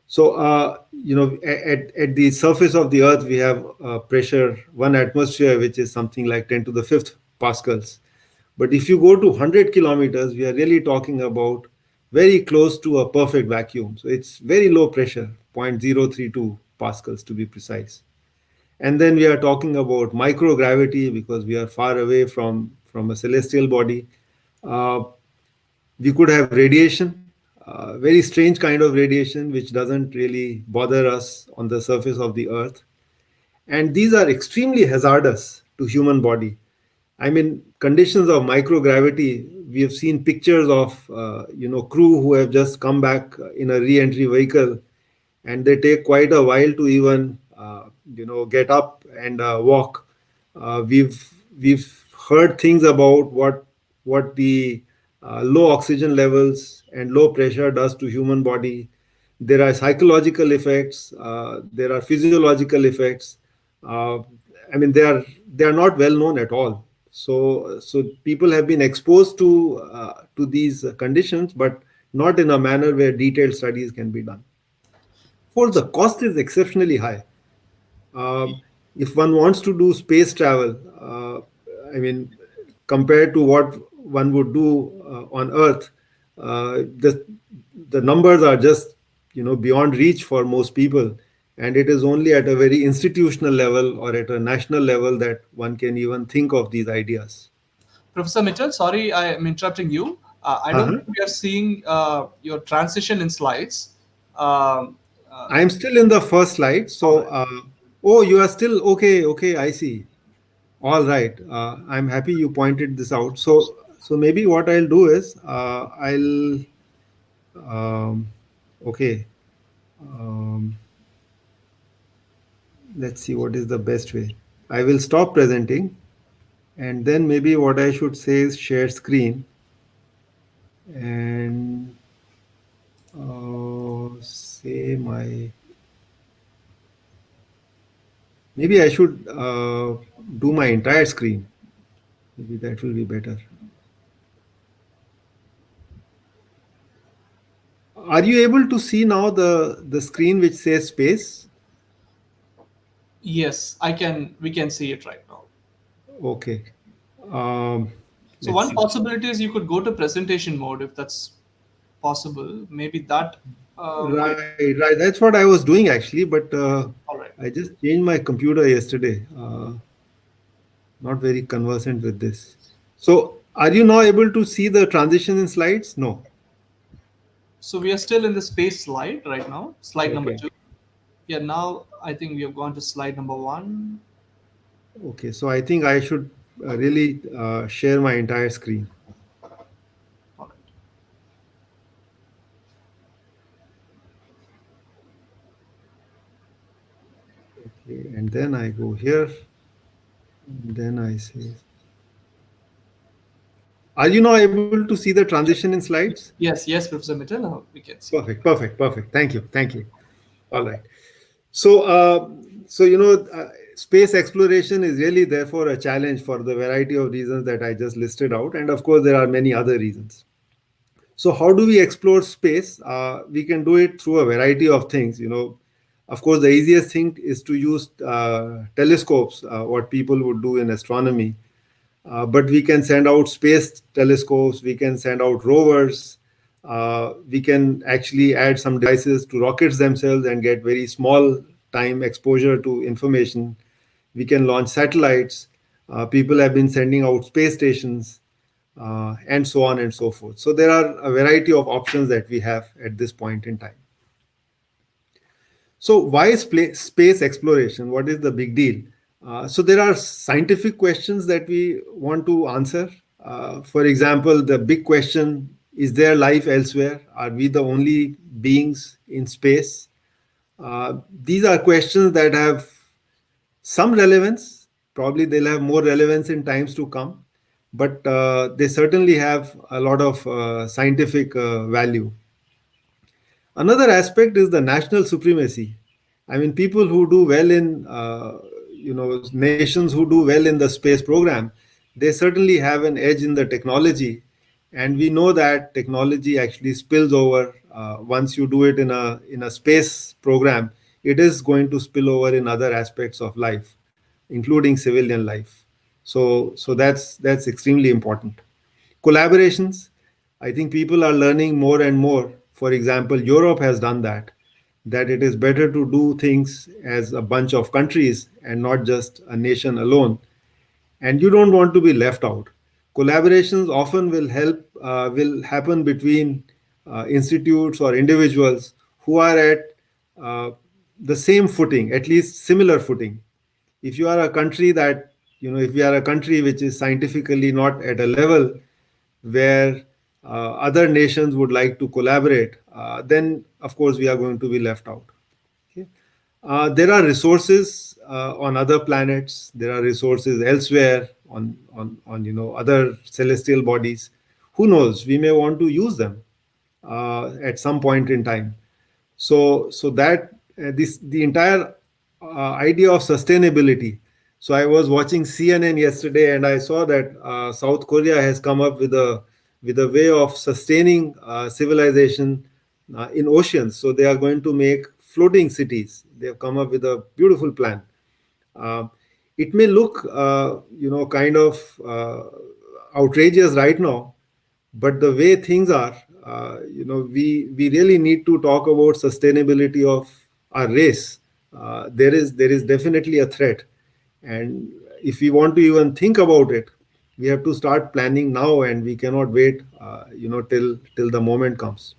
So, at the surface of the Earth, we have pressure, one atmosphere, which is something like 10 to the fifth pascals. But if you go to 100 kilometers, we are really talking about very close to a perfect vacuum. So it's very low pressure, 0.032 pascals to be precise. And then we are talking about microgravity because we are far away from a celestial body. Uh, we could have radiation, very strange kind of radiation, which doesn't really bother us on the surface of the Earth. And these are extremely hazardous to human body. I mean, conditions of microgravity. We have seen pictures of crew who have just come back in a re-entry vehicle, and they take quite a while to even get up and walk. We've heard things about what the low oxygen levels and low pressure does to human body. There are psychological effects. There are physiological effects. Uh, I mean, they are not well known at all. So people have been exposed to these conditions, but not in a manner where detailed studies can be done. For the cost is exceptionally high. If one wants to do space travel, I mean, compared to what one would do on Earth, the numbers are just beyond reach for most people, and it is only at a very institutional level or at a national level that one can even think of these ideas. Professor Mitchell, sorry I am interrupting you. I don't Uh-huh. think we are seeing your transition in slides. Um, uh, I am still in the first slide. all So, right. oh, you are still okay. Okay, I see. All right. I'm happy you pointed this out. So maybe what I'll do is I'll okay. Um, let's see what is the best way. I will stop presenting, and then maybe what I should say is share screen and say my. Maybe I should do my entire screen. Maybe that will be better. Are you able to see now the screen which says space? Yes, I can. We can see it right now. Okay. Um, So let's one see. possibility is you could go to presentation mode if that's possible. Maybe that might. Right. That's what I was doing actually, but All right. I just changed my computer yesterday. Not very conversant with this. So, are you now able to see the transition in slides? No. So we are still in the space slide right now. Slide number Okay. 2. Yeah. Now I think we have gone to slide number 1. Okay. So, I think I should really share my entire screen. All right. Okay. I go here, then I say, are you now able to see the transition in slides? Yes, yes, Professor Mittal. Now we can see. Perfect, perfect, perfect. Thank you, thank you. All right. So, space exploration is really therefore a challenge for the variety of reasons that I just listed out, and of course, there are many other reasons. So, how do we explore space? We can do it through a variety of things. Of course, the easiest thing is to use telescopes, what people would do in astronomy. But we can send out space telescopes, we can send out rovers, we can actually add some devices to rockets themselves and get very small time exposure to information. We can launch satellites. People have been sending out space stations, and so on and so forth. So there are a variety of options that we have at this point in time. So why space exploration? What is the big deal? So there are scientific questions that we want to answer. For example, the big question, is there life elsewhere? Are we the only beings in space? These are questions that have some relevance. Probably they'll have more relevance in times to come, but they certainly have a lot of scientific value. Another aspect is the national supremacy. I mean, people who do well in, nations who do well in the space program, they certainly have an edge in the technology. And we know that technology actually spills over. Once you do it in a space program, it is going to spill over in other aspects of life, including civilian life. So that's extremely important. Collaborations, I think people are learning more and more. For example, Europe has done that it is better to do things as a bunch of countries and not just a nation alone. And you don't want to be left out. Collaborations often will happen between institutes or individuals who are at uh, the same footing, at least similar footing. If you are a country that, if we are a country which is scientifically not at a level where other nations would like to collaborate, then of course we are going to be left out. Okay? There are resources on other planets. There are resources elsewhere on other celestial bodies. Who knows? We may want to use them at some point in time. So that this the entire idea of sustainability. So I was watching CNN yesterday, and I saw that South Korea has come up with a way of sustaining civilization in oceans. So they are going to make floating cities. They have come up with a beautiful plan. Uh, it may look, kind of outrageous right now, but the way things are, we really need to talk about sustainability of our race. There is definitely a threat, and if we want to even think about it, we have to start planning now, and we cannot wait, till the moment comes.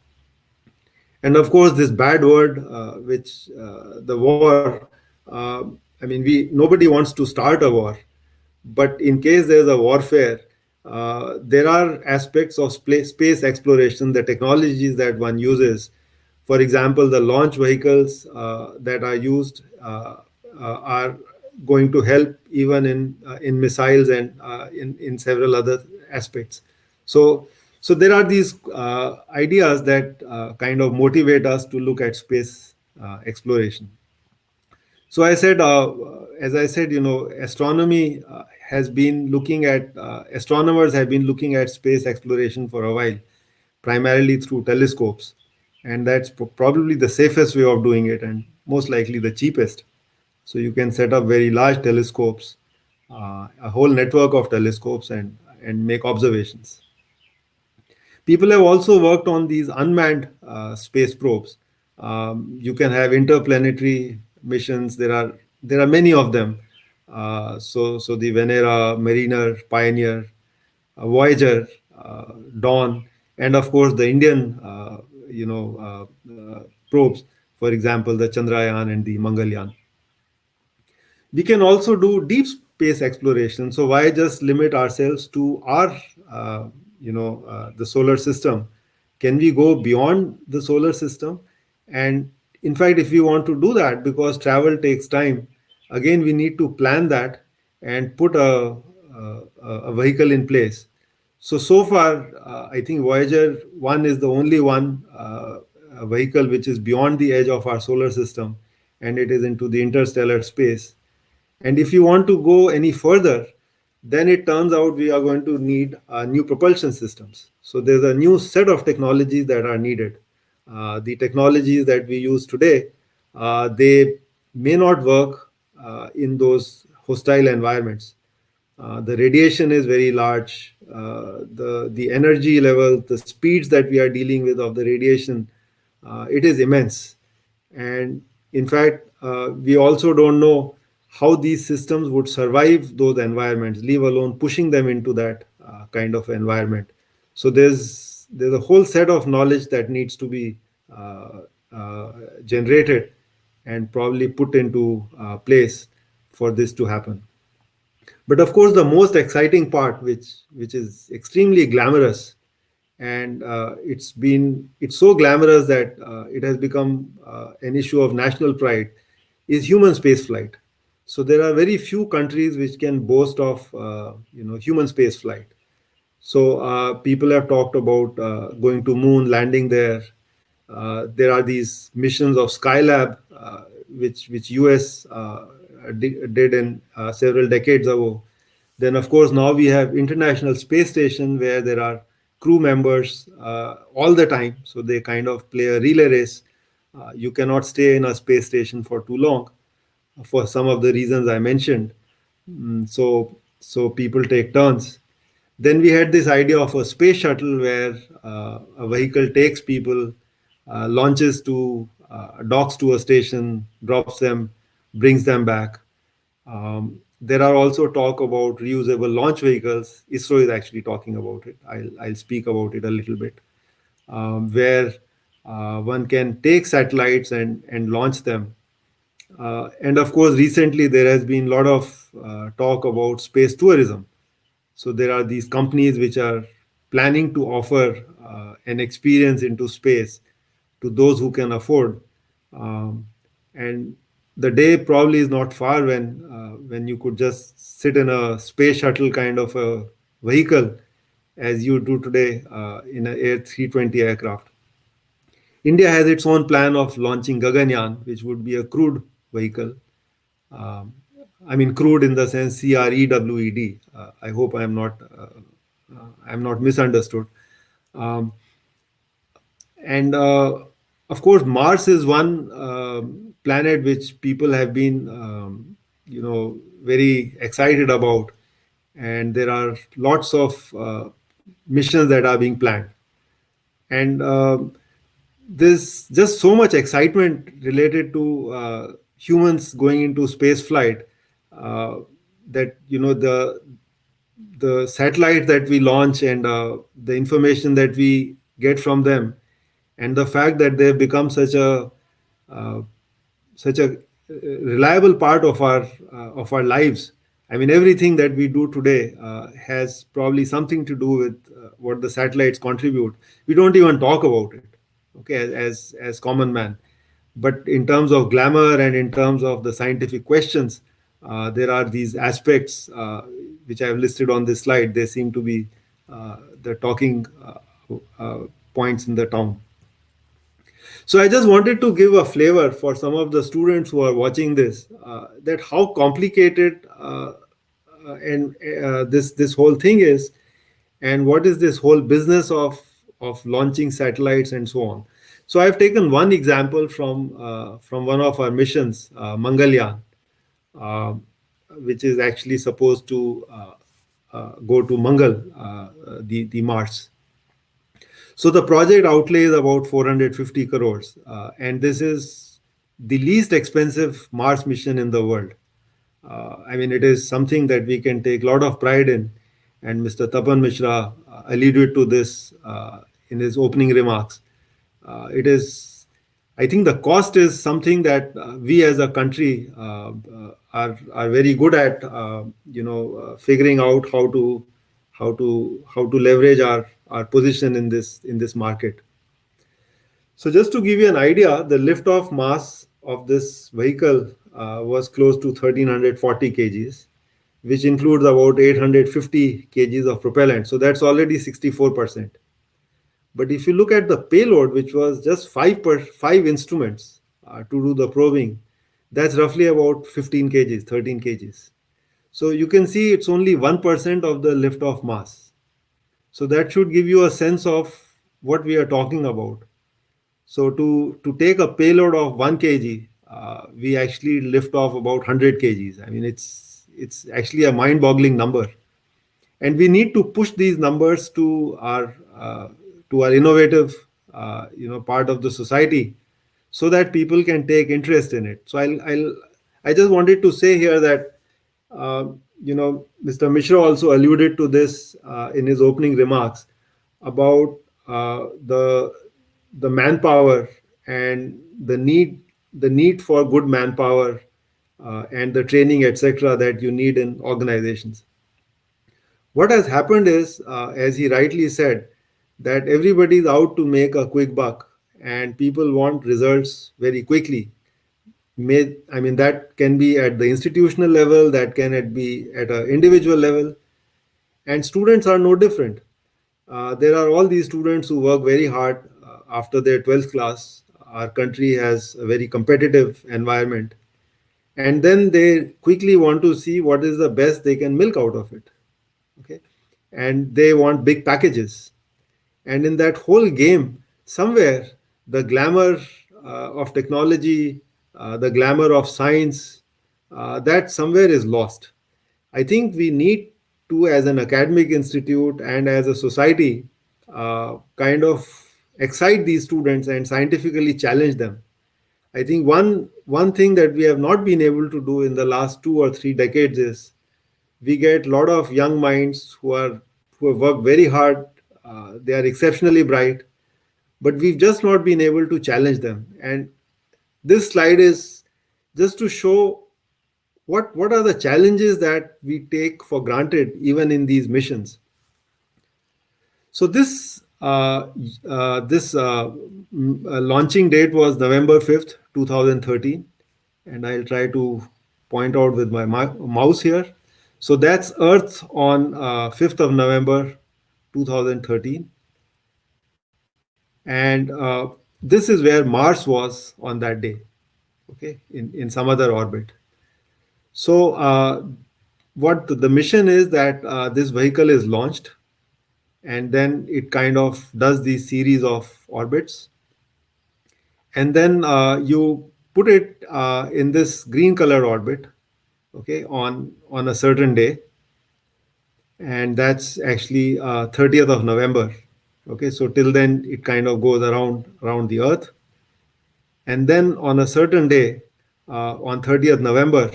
And of course, this bad word, which the war. I mean, we nobody wants to start a war, but in case there's a warfare, there are aspects of space exploration, the technologies that one uses. For example, the launch vehicles that are used are going to help even in missiles and in several other aspects. So there are these ideas that kind of motivate us to look at space exploration. So as I said, astronomy has been looking at astronomers have been looking at space exploration for a while, primarily through telescopes, and that's probably the safest way of doing it, and most likely the cheapest. So you can set up very large telescopes, a whole network of telescopes, and make observations. People have also worked on these unmanned space probes. You can have interplanetary missions. There are many of them. So the Venera, Mariner, Pioneer, Voyager, Dawn, and of course the Indian probes. For example, the Chandrayaan and the Mangalyaan. We can also do deep space exploration. So why just limit ourselves to our, the solar system? Can we go beyond the solar system? And in fact, if we want to do that, because travel takes time, again, we need to plan that and put a vehicle in place. So far, I think Voyager 1 is the only one a vehicle which is beyond the edge of our solar system, and it is into the interstellar space. And if you want to go any further, then it turns out we are going to need new propulsion systems. So there's a new set of technologies that are needed. The technologies that we use today, they may not work in those hostile environments. The radiation is very large. The energy level, the speeds that we are dealing with of the radiation, it is immense. And in fact, we also don't know how these systems would survive those environments, leave alone pushing them into that kind of environment. So there's a whole set of knowledge that needs to be uh, generated and probably put into place for this to happen. But of course, the most exciting part, which is extremely glamorous, and it's so glamorous that it has become an issue of national pride, is human space flight. So there are very few countries which can boast of human space flight. So people have talked about going to moon, landing there. There are these missions of Skylab, which US did in several decades ago. Then, of course, now we have International Space Station where there are crew members all the time. So they kind of play a relay race. You cannot stay in a space station for too long for some of the reasons I mentioned. So people take turns. Then we had this idea of a space shuttle where a vehicle takes people, launches to docks to a station, drops them, brings them back. There are also talk about reusable launch vehicles. ISRO is actually talking about it. I'll speak about it a little bit, where one can take satellites and launch them. And of course, recently there has been a lot of talk about space tourism. So there are these companies which are planning to offer an experience into space to those who can afford. And the day probably is not far when you could just sit in a space shuttle kind of a vehicle as you do today in an Air 320 aircraft. India has its own plan of launching Gaganyaan, which would be a crewed vehicle. Um, I mean, crude in the sense CREWED. I hope I'm not misunderstood. Um, and of course, Mars is one planet which people have been, very excited about, and there are lots of missions that are being planned. And there's just so much excitement related to humans going into space flight uh, that the satellites that we launch and the information that we get from them, and the fact that they've become uh, such a reliable part of our lives. I mean, everything that we do today has probably something to do with what the satellites contribute. We don't even talk about it, okay, as common man. But in terms of glamour and in terms of the scientific questions, there are these aspects which I have listed on this slide. They seem to be the talking points in the town. So I just wanted to give a flavor for some of the students who are watching this, that how complicated and this whole thing is, and what is this whole business of launching satellites and so on. So I've taken one example from one of our missions, Mangalyaan, uh, which is actually supposed to go to Mangal, the Mars. So the project outlay is about 450 crores, and this is the least expensive Mars mission in the world. I mean, it is something that we can take a lot of pride in, and Mr. Tapan Mishra alluded to this in his opening remarks. It is, I think, the cost is something that we as a country are very good at, figuring out how to leverage our position in this market. So just to give you an idea, the liftoff mass of this vehicle was close to 1340 kgs, which includes about 850 kgs of propellant. So that's already 64%. But if you look at the payload, which was just five instruments to do the probing, that's roughly about 15 kgs, 13 kgs. So you can see it's only 1% of the lift-off mass. So that should give you a sense of what we are talking about. So to take a payload of 1 kg, we actually lift off about 100 kgs. I mean, it's actually a mind-boggling number, and we need to push these numbers to our innovative part of the society, so that people can take interest in it. So I just wanted to say here that Mr. Mishra also alluded to this in his opening remarks about the manpower and the need for good manpower and the training, etc., that you need in organizations. What has happened is, as he rightly said, that everybody is out to make a quick buck, and people want results very quickly. I mean, that can be at the institutional level, that can be at an individual level, and students are no different. There are all these students who work very hard after their 12th class. Our country has a very competitive environment, and then they quickly want to see what is the best they can milk out of it. Okay, and they want big packages, and in that whole game, somewhere the glamour of technology, the glamour of science, that somewhere is lost. I think we need to, as an academic institute and as a society, kind of excite these students and scientifically challenge them. I think one thing that we have not been able to do in the last 2 or 3 decades is, we get a lot of young minds who have worked very hard. They are exceptionally bright, but we've just not been able to challenge them. And this slide is just to show what are the challenges that we take for granted even in these missions. So this launching date was November 5th, 2013, and I'll try to point out with my mouse here. So that's Earth on 5th of November 2013, and this is where Mars was on that day, okay, in some other orbit. So what the mission is, that this vehicle is launched, and then it kind of does these series of orbits, and then you put it in this green color orbit, okay, on a certain day, and that's actually 30th of November. Okay, so till then it kind of goes around the Earth, and then on a certain day, on 30th November,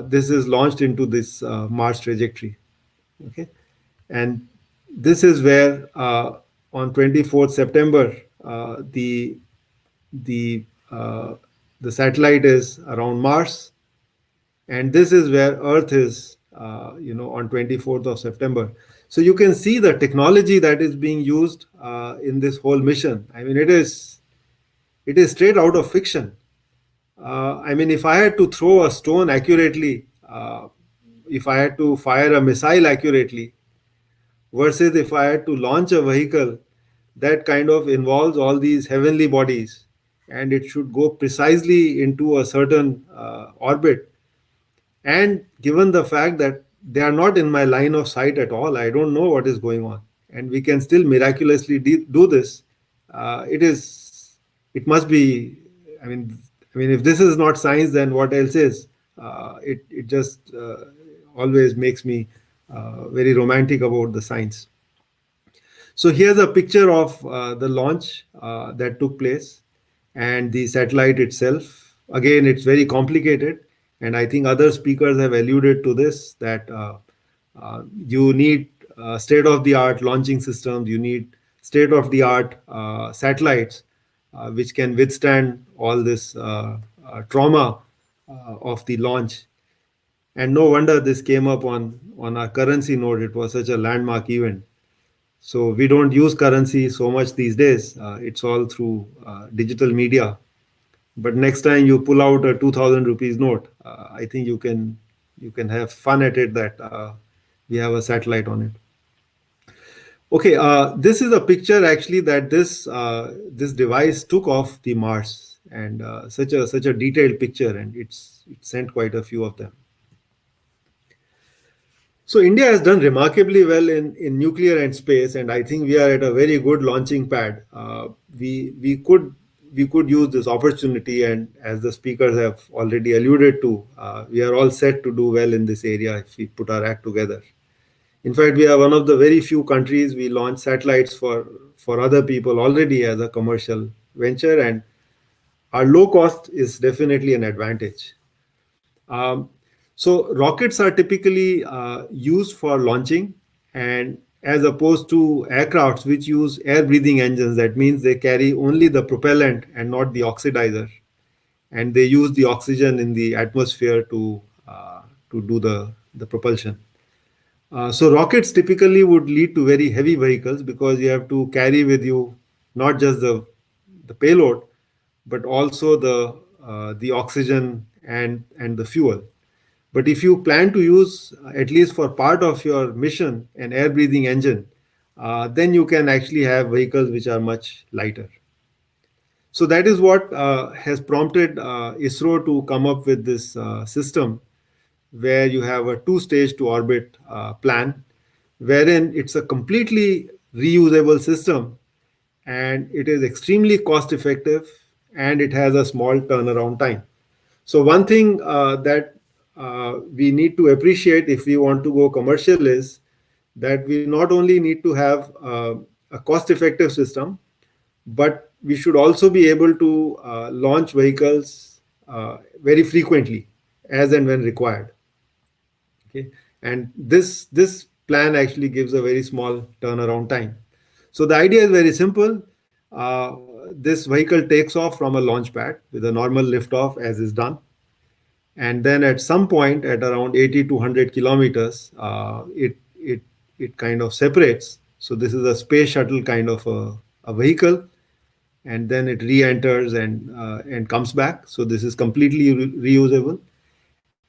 this is launched into this Mars trajectory. Okay, and this is where on 24th September, the uh, the satellite is around Mars, and this is where Earth is, on 24th of September. So you can see the technology that is being used in this whole mission. I mean, it is straight out of fiction. I mean, if I had to throw a stone accurately, if I had to fire a missile accurately, versus if I had to launch a vehicle that kind of involves all these heavenly bodies, and it should go precisely into a certain orbit. And given the fact that they are not in my line of sight at all, I don't know what is going on, and we can still miraculously do this. It must be. I mean, if this is not science, then what else is? It just always makes me very romantic about the science. So here's a picture of the launch that took place, and the satellite itself. Again, it's very complicated, and I think other speakers have alluded to this, that you need state-of-the-art launching systems, you need state-of-the-art satellites which can withstand all this trauma of the launch. And no wonder this came up on our currency note. It was such a landmark event. So we don't use currency so much these days. It's all through digital media. but next time you pull out a 2000 rupees note, I think you can have fun at it that we have a satellite on it. Okay, this is a picture actually that this device took of the Mars, and such a detailed picture, and it sent quite a few of them. So India has done remarkably well in nuclear and space, and I think we are at a very good launching pad. We could use this opportunity, and as the speakers have already alluded to, we are all set to do well in this area if we put our act together. In fact, we are one of the very few countries we launch satellites for other people already as a commercial venture, and our low cost is definitely an advantage. Um, so rockets are typically used for launching, and as opposed to aircrafts which use air breathing engines, that means they carry only the propellant and not the oxidizer, and they use the oxygen in the atmosphere to do the propulsion. So rockets typically would lead to very heavy vehicles because you have to carry with you not just the payload, but also the oxygen and the fuel. But if you plan to use, at least for part of your mission, an air breathing engine, then you can actually have vehicles which are much lighter. So that is what has prompted ISRO to come up with this system where you have a two-stage to orbit plan, wherein it's a completely reusable system, and it is extremely cost effective, and it has a small turnaround time. So one thing that we need to appreciate if we want to go commercial is that we not only need to have a cost effective system, but we should also be able to launch vehicles very frequently as and when required. Okay, and this plan actually gives a very small turnaround time. So the idea is very simple. This vehicle takes off from a launch pad with a normal liftoff as is done, and then at some point at around 80 to 100 kilometers, it kind of separates. So this is a space shuttle kind of a vehicle, and then it re-enters and comes back. So this is completely reusable,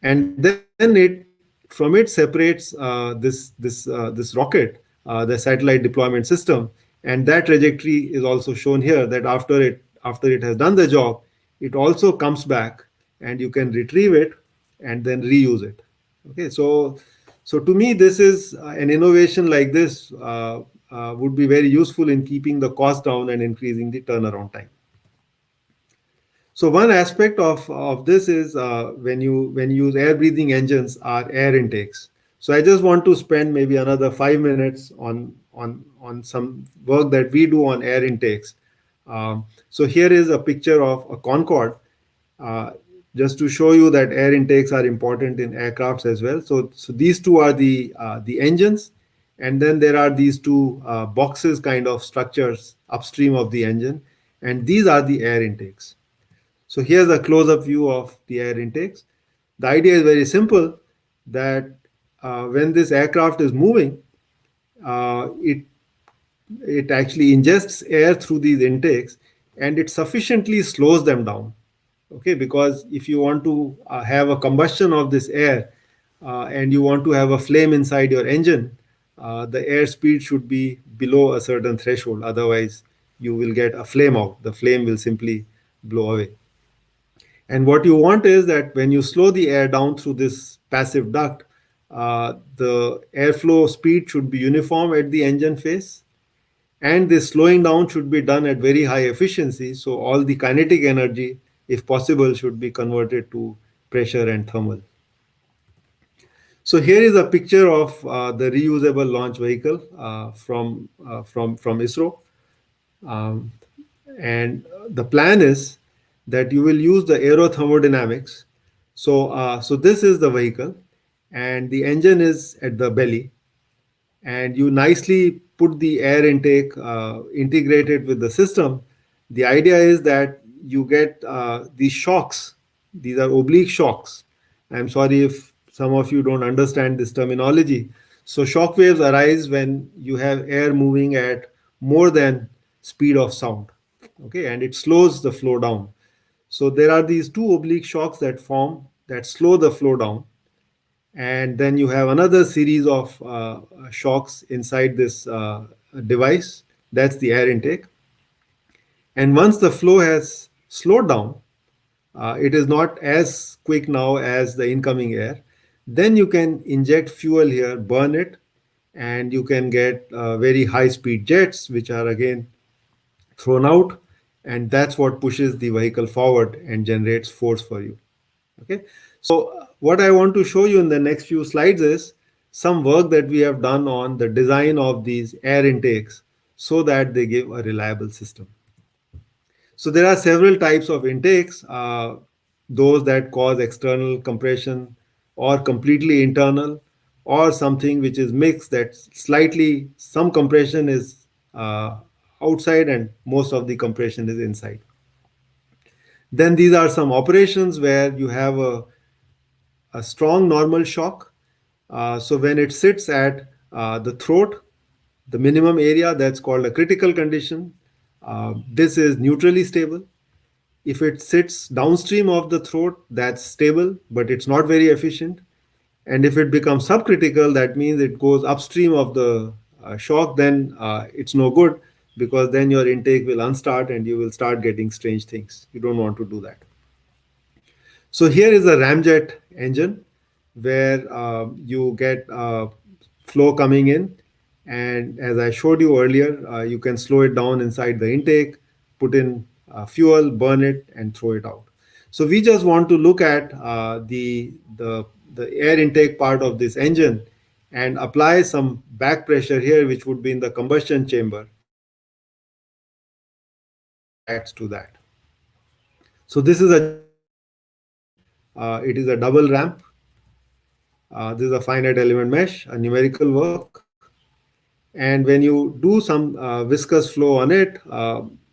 and then it from it separates this rocket, the satellite deployment system, and that trajectory is also shown here. That after it has done the job, it also comes back, and you can retrieve it and then reuse it. Okay, so to me, this is an innovation like this would be very useful in keeping the cost down and increasing the turnaround time. So one aspect of this is when you use air breathing engines are air intakes. So I just want to spend maybe another 5 minutes on some work that we do on air intakes. So here is a picture of a Concorde, uh, just to show you that air intakes are important in aircrafts as well. So these two are the engines, and then there are these two boxes kind of structures upstream of the engine, and these are the air intakes. So here's a close-up view of the air intakes. The idea is very simple, that when this aircraft is moving, it actually ingests air through these intakes, and it sufficiently slows them down. Okay, because if you want to have a combustion of this air, and you want to have a flame inside your engine, the air speed should be below a certain threshold. Otherwise, you will get a flame out. The flame will simply blow away. And what you want is that when you slow the air down through this passive duct, the airflow speed should be uniform at the engine face, and this slowing down should be done at very high efficiency. So all the kinetic energy, if possible, should be converted to pressure and thermal. So here is a picture of the reusable launch vehicle from ISRO. Um, and the plan is that you will use the aerothermodynamics. So this is the vehicle, and the engine is at the belly, and you nicely put the air intake integrated with the system. The idea is that you get these shocks. These are oblique shocks. I'm sorry if some of you don't understand this terminology. So shock waves arise when you have air moving at more than speed of sound. Okay, and it slows the flow down. So there are these two oblique shocks that form that slow the flow down, and then you have another series of shocks inside this device. That's the air intake. And once the flow has slowed down, it is not as quick now as the incoming air. Then you can inject fuel here, burn it, and you can get very high speed jets, which are again thrown out, and that's what pushes the vehicle forward and generates force for you. Okay, so what I want to show you in the next few slides is some work that we have done on the design of these air intakes so that they give a reliable system. So there are several types of intakes, those that cause external compression or completely internal, or something which is mixed, that slightly some compression is outside and most of the compression is inside. Then these are some operations where you have a strong normal shock. So when it sits at the throat, the minimum area, that's called a critical condition. This is neutrally stable. If it sits downstream of the throat, that's stable, but it's not very efficient. And if it becomes subcritical, that means it goes upstream of the shock, then it's no good, because then your intake will unstart and you will start getting strange things. You don't want to do that. So here is a ramjet engine where you get flow coming in, and as I showed you earlier, you can slow it down inside the intake, put in fuel, burn it, and throw it out. So we just want to look at the air intake part of this engine and apply some back pressure here, which would be in the combustion chamber, and see how the intake reacts to that. So this is a GSLV engine. It is a double ramp. This is a finite element mesh, a numerical work. And when you do some viscous flow on it,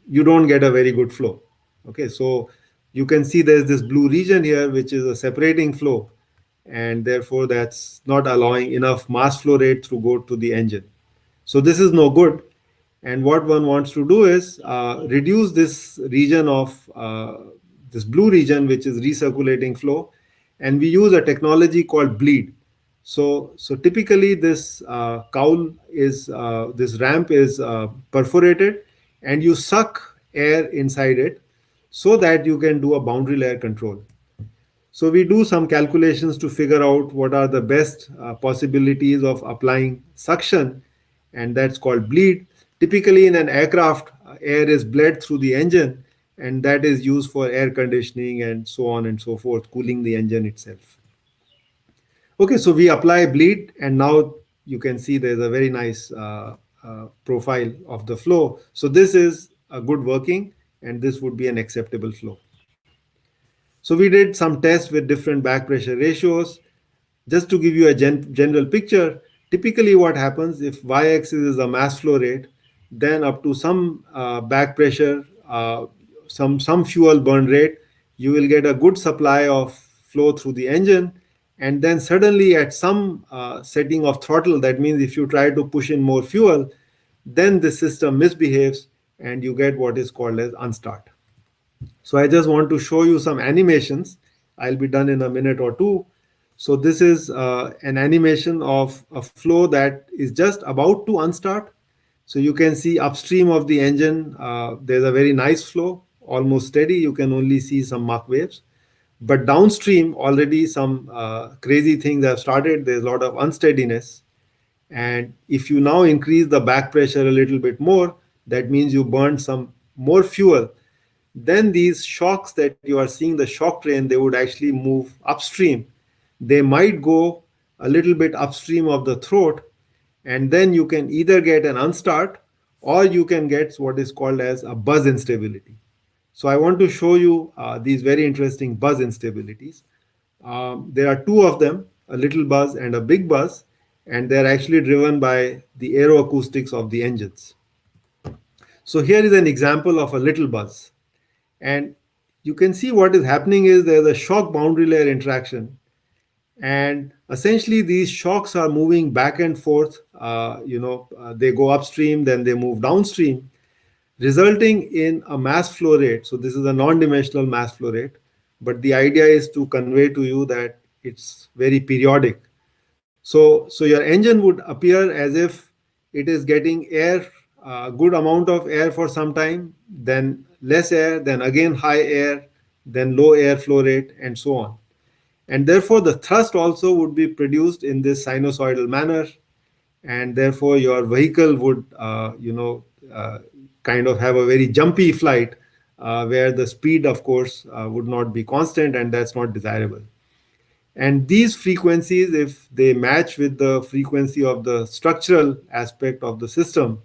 you don't get a very good flow. Okay, so you can see there's this blue region here, which is a separating flow, and therefore that's not allowing enough mass flow rate to go to the engine. So this is no good. And what one wants to do is reduce this region of this blue region, which is recirculating flow, and we use a technology called bleed. So typically this cowl is this ramp is perforated, and you suck air inside it so that you can do a boundary layer control. So we do some calculations to figure out what are the best possibilities of applying suction, and that's called bleed. Typically in an aircraft, air is bled through the engine, and that is used for air conditioning and so on and so forth, cooling the engine itself. Okay, so we apply bleed, and now you can see there's a very nice profile of the flow. So this is a good working, and this would be an acceptable flow. So we did some tests with different back pressure ratios. Just to give you a general picture, typically what happens if y-axis is a mass flow rate, then up to some back pressure, some fuel burn rate, you will get a good supply of flow through the engine. And then suddenly at some setting of throttle, that means if you try to push in more fuel, then the system misbehaves and you get what is called as unstart. So I just want to show you some animations. I'll be done in a minute or two. So this is an animation of a flow that is just about to unstart. So you can see upstream of the engine, there's a very nice flow, almost steady. You can only see some Mach waves. But downstream, already some crazy things have started. There's a lot of unsteadiness. And if you now increase the back pressure a little bit more, that means you burn some more fuel. Then these shocks that you are seeing, the shock train, they would actually move upstream. They might go a little bit upstream of the throat, and then you can either get an unstart or you can get what is called as a buzz instability. So I want to show you these very interesting buzz instabilities. There are two of them, a little buzz and a big buzz, and they're actually driven by the aeroacoustics of the engines. So here is an example of a little buzz. And you can see what is happening is there's a shock boundary layer interaction. And essentially these shocks are moving back and forth. They go upstream, then they move downstream. resulting in a mass flow rate. So this is a non-dimensional mass flow rate, but the idea is to convey to you that it's very periodic. So your engine would appear as if it is getting air, a good amount of air for some time, then less air, then again high air, then low air flow rate, and so on. And therefore, the thrust also would be produced in this sinusoidal manner, and therefore your vehicle would, kind of have a very jumpy flight, where the speed, of course, would not be constant, and that's not desirable. And these frequencies, if they match with the frequency of the structural aspect of the system,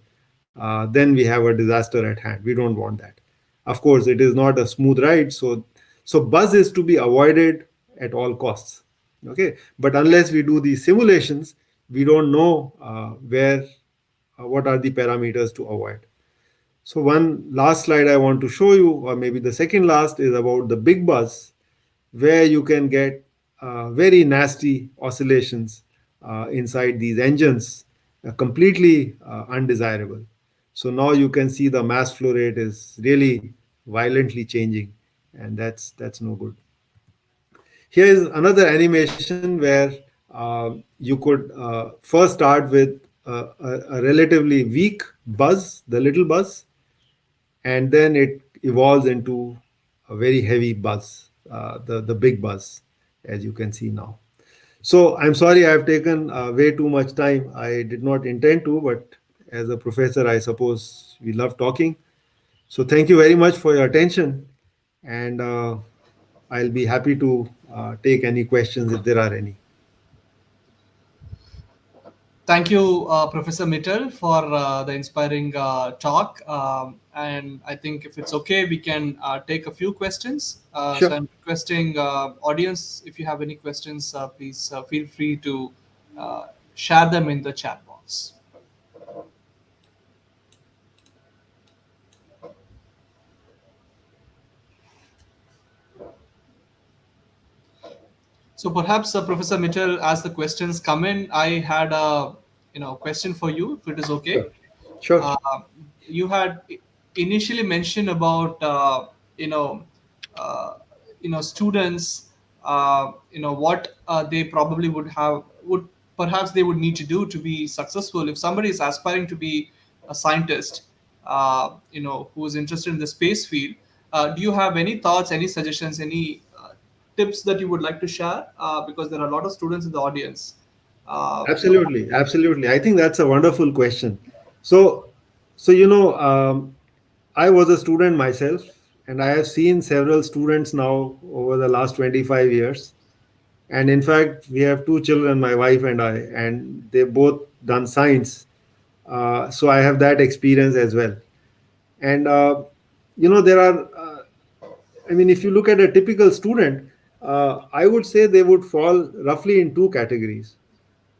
then we have a disaster at hand. We don't want that. Of course, it is not a smooth ride. So buzz is to be avoided at all costs. Okay, but unless we do these simulations, we don't know what are the parameters to avoid. So one last slide I want to show you, or maybe the second last, is about the big buzz, where you can get very nasty oscillations inside these engines, completely undesirable. So now you can see the mass flow rate is really violently changing, and that's no good. Here is another animation where you could first start with a relatively weak buzz, the little buzz, and then it evolves into a very heavy buzz, the big buzz, as you can see now. So I'm sorry I've taken way too much time. I did not intend to, but as a professor, I suppose we love talking. So thank you very much for your attention, and I'll be happy to take any questions if there are any. Thank you, Professor Mittal, for the inspiring talk. And I think if it's okay, we can take a few questions. So Sure. I'm requesting audience, if you have any questions, please feel free to uh, share them in the chat box. So perhaps, Professor Mitchell, as the questions come in, I had a question for you, if it is okay. Sure. Sure. Uh, you had initially mentioned about you know uh, students, what they probably would perhaps they would need to do to be successful if somebody is aspiring to be a scientist, who is interested in the space field. Do you have any thoughts, any suggestions, any tips that you would like to share, because there are a lot of students in the audience. Absolutely, absolutely. I think that's a wonderful question. So, I was a student myself, and I have seen several students now over the last 25 years. And in fact, we have two children, my wife and I, and they both done science. So I have that experience as well. And there are, I mean, if you look at a typical student, I would say they would fall roughly in two categories.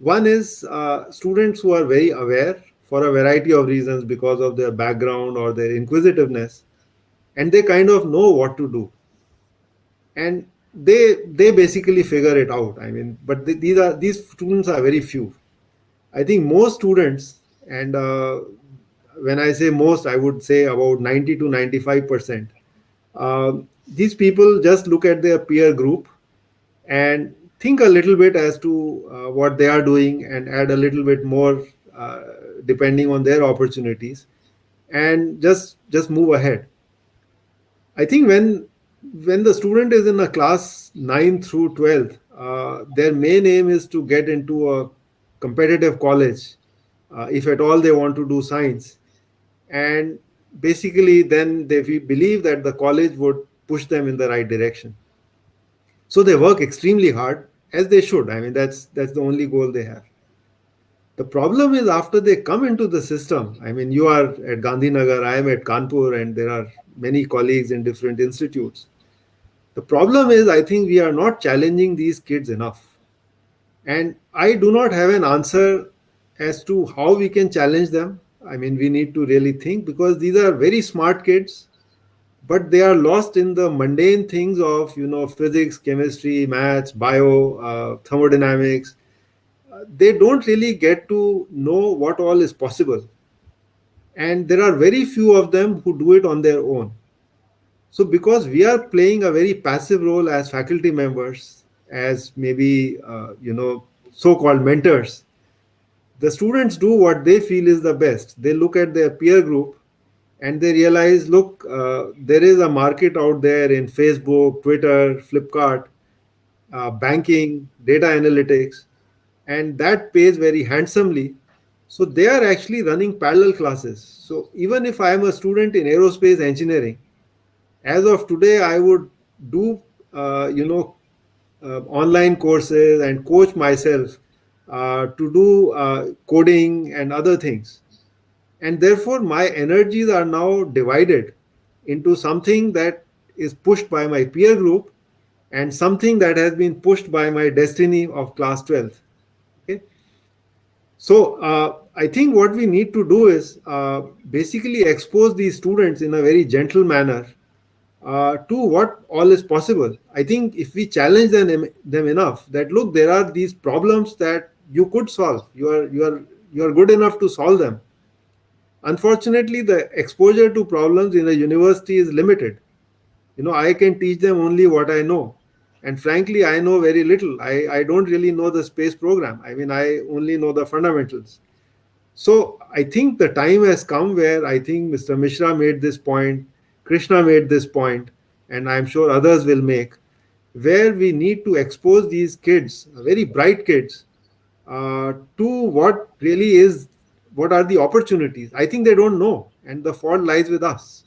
One is students who are very aware for a variety of reasons because of their background or their inquisitiveness, and they kind of know what to do, and they basically figure it out. I mean, but these students are very few. I think most students, and when I say most, I would say about 90 to 95%. These people just look at their peer group and think a little bit as to what they are doing and add a little bit more depending on their opportunities, and just move ahead. I think when the student is in a class 9 through 12th, their main aim is to get into a competitive college, if at all they want to do science. And basically, then they believe that the college would push them in the right direction. So they work extremely hard, as they should. I mean, that's the only goal they have. The problem is after they come into the system. I mean, you are at Gandhinagar, I am at Kanpur, and there are many colleagues in different institutes. The problem is, I think we are not challenging these kids enough. And I do not have an answer as to how we can challenge them. I mean, we need to really think, because these are very smart kids, but they are lost in the mundane things of physics, chemistry, maths, bio, thermodynamics. They don't really get to know what all is possible. and there are very few of them who do it on their own. So, because we are playing a very passive role as faculty members, as maybe so-called mentors, the students do what they feel is the best. They look at their peer group and they realize, look, there is a market out there in Facebook, Twitter, Flipkart, banking, data analytics, and that pays very handsomely. So they are actually running parallel classes. So even if I am a student in aerospace engineering, as of today, I would do online courses and coach myself to do coding and other things. And therefore, my energies are now divided into something that is pushed by my peer group and something that has been pushed by my destiny of class 12th. Okay. So I think what we need to do is basically expose these students in a very gentle manner to what all is possible. I think if we challenge them enough that look, there are these problems that you could solve. You are good enough to solve them. Unfortunately, the exposure to problems in a university is limited. I can teach them only what I know. And frankly, I know very little. I don't really know the space program. I mean, I only know the fundamentals. So I think the time has come where I think Mr. Mishra made this point, Krishna made this point, and I'm sure others will make, where we need to expose these kids, very bright kids, to what really is, what are the opportunities. I think they don't know, and the fault lies with us.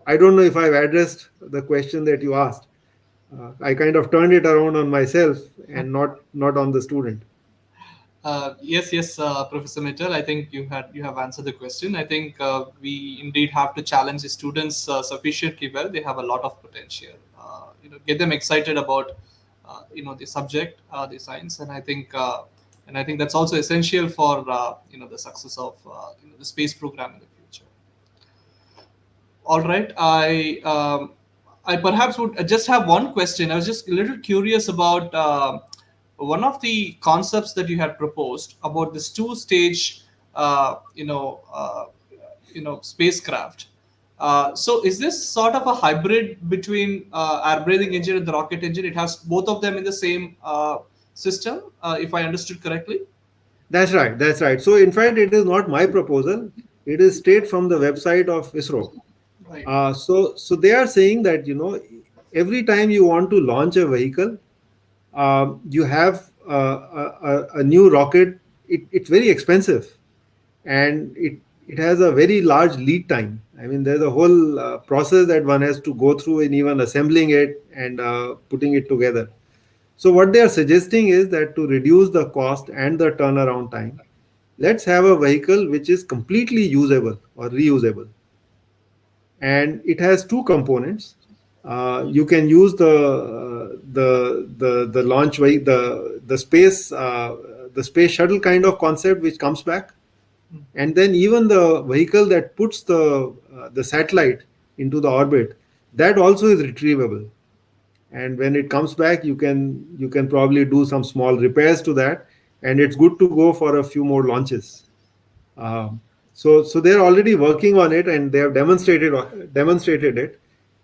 I don't know if I've addressed the question that you asked. I kind of turned it around on myself and not on the student. Yes, Professor Mittal. I think you have answered the question. I think we indeed have to challenge the students sufficiently well. They have a lot of potential. Get them excited about the subject, the science, and I think that's also essential for the success of the space program in the future. All right. I perhaps would just have one question. I was just a little curious about one of the concepts that you had proposed about this two-stage, spacecraft. So, is this sort of a hybrid between air-breathing engine and the rocket engine? It has both of them in the same system, if I understood correctly. That's right. That's right. So, in fact, it is not my proposal. It is straight from the website of ISRO. Right. So they are saying that every time you want to launch a vehicle, you have a new rocket. It's very expensive, and it has a very large lead time. I mean, there's a whole process that one has to go through in even assembling it and putting it together. So what they are suggesting is that to reduce the cost and the turnaround time, let's have a vehicle which is completely usable or reusable, and it has two components. You can use the launch vehicle, the space shuttle kind of concept which comes back, and then even the vehicle that puts the satellite into the orbit, that also is retrievable. And when it comes back, you can probably do some small repairs to that, and it's good to go for a few more launches. So they're already working on it, and they have demonstrated it.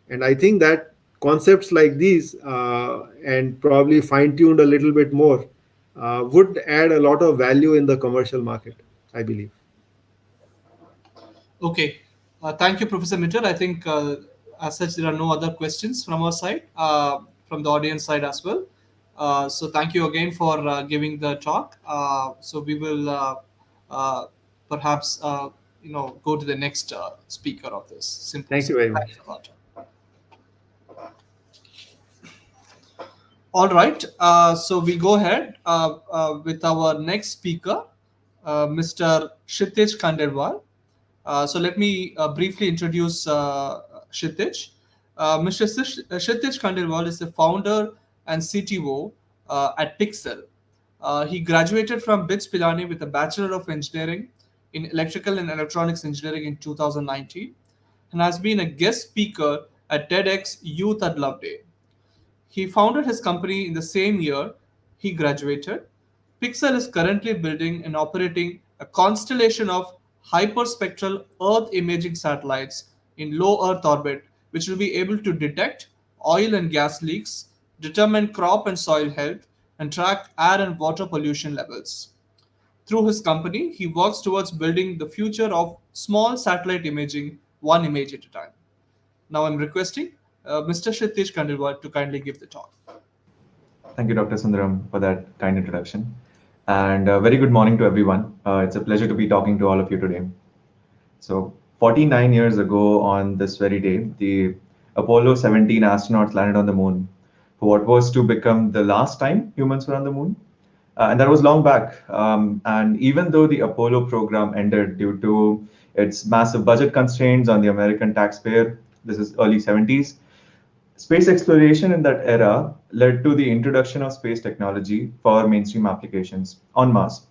And I think that concepts like these, and probably fine tuned a little bit more, would add a lot of value in the commercial market, I believe. Okay. Thank you, Professor Mitchell. I think, as such, there are no other questions from our side, from the audience side as well. So, thank you again for giving the talk. So, we will uh, perhaps go to the next speaker of this Thank you symposium. very Thanks much. a lot. All right. So we go ahead with our next speaker, Mr. Kshitij Khandelwal. So let me briefly introduce Kshitij. Mr. Kshitij Khandelwal is the founder and CTO at Pixel. He graduated from BITS Pilani with a Bachelor of Engineering in Electrical and Electronics Engineering in 2019 and has been a guest speaker at TEDx Youth at Love Day. He founded his company in the same year he graduated. Pixel is currently building and operating a constellation of hyperspectral Earth imaging satellites in low Earth orbit, which will be able to detect oil and gas leaks, determine crop and soil health, and track air and water pollution levels. Through his company, he works towards building the future of small satellite imaging, one image at a time. Now I'm requesting Mr. Shitish Khandelwal to kindly give the talk. Thank you, Dr. Sundaram, for that kind introduction. And very good morning to everyone. It's a pleasure to be talking to all of you today. So, 49 years ago, on this very day, the Apollo 17 astronauts landed on the moon for what was to become the last time humans were on the moon. And that was long back. And even though the Apollo program ended due to its massive budget constraints on the American taxpayer, this is early 70s, space exploration in that era led to the introduction of space technology for mainstream applications on Mars.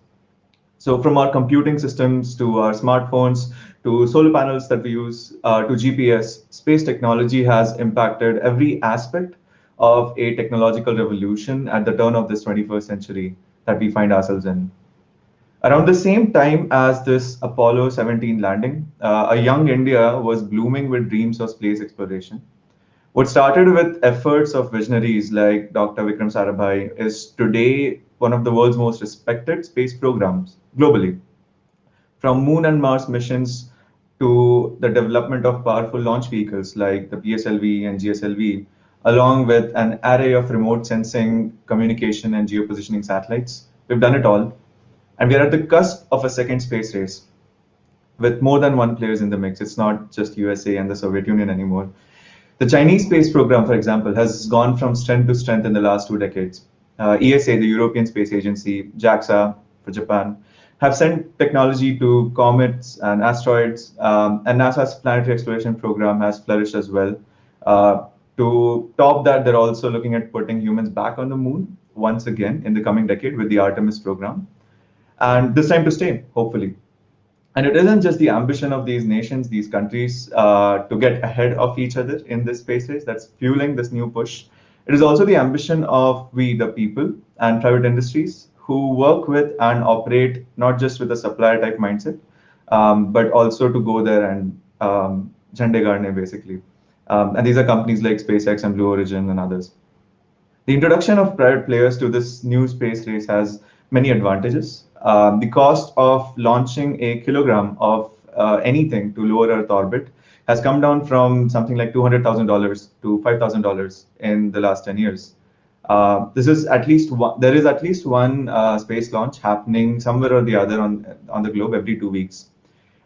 So, from our computing systems to our smartphones to solar panels that we use to GPS, space technology has impacted every aspect of a technological revolution at the turn of this 21st century that we find ourselves in. Around the same time as this Apollo 17 landing, a young India was blooming with dreams of space exploration. What started with efforts of visionaries like Dr. Vikram Sarabhai is today one of the world's most respected space programs globally. From Moon and Mars missions to the development of powerful launch vehicles like the PSLV and GSLV, along with an array of remote sensing, communication, and geopositioning satellites, we've done it all. And we are at the cusp of a second space race with more than one players in the mix. It's not just USA and the Soviet Union anymore. The Chinese space program, for example, has gone from strength to strength in the last 2 decades. ESA, the European Space Agency, JAXA for Japan, have sent technology to comets and asteroids, and NASA's planetary exploration program has flourished as well. To top that, they're also looking at putting humans back on the moon once again in the coming decade with the Artemis program, and this time to stay, hopefully. And it isn't just the ambition of these nations, these countries, to get ahead of each other in this space race that's fueling this new push. It is also the ambition of we, the people, and private industries who work with and operate not just with a supplier type mindset, but also to go there and Jhande garne basically. And these are companies like SpaceX and Blue Origin and others. The introduction of private players to this new space race has many advantages. The cost of launching a kilogram of anything to lower Earth orbit has come down from something like $200,000 to $5,000 in the last 10 years. This is at least one, there is at least one space launch happening somewhere or the other on the globe every 2 weeks.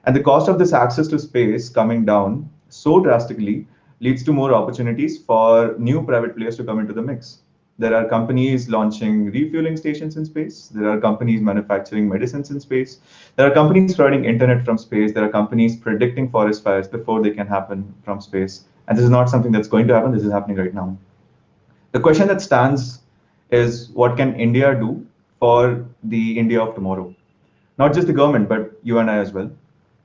And the cost of this access to space coming down so drastically leads to more opportunities for new private players to come into the mix. There are companies launching refueling stations in space. There are companies manufacturing medicines in space. There are companies providing internet from space. There are companies predicting forest fires before they can happen from space. And this is not something that's going to happen. This is happening right now. The question that stands is what can India do for the India of tomorrow? Not just the government, but you and I as well.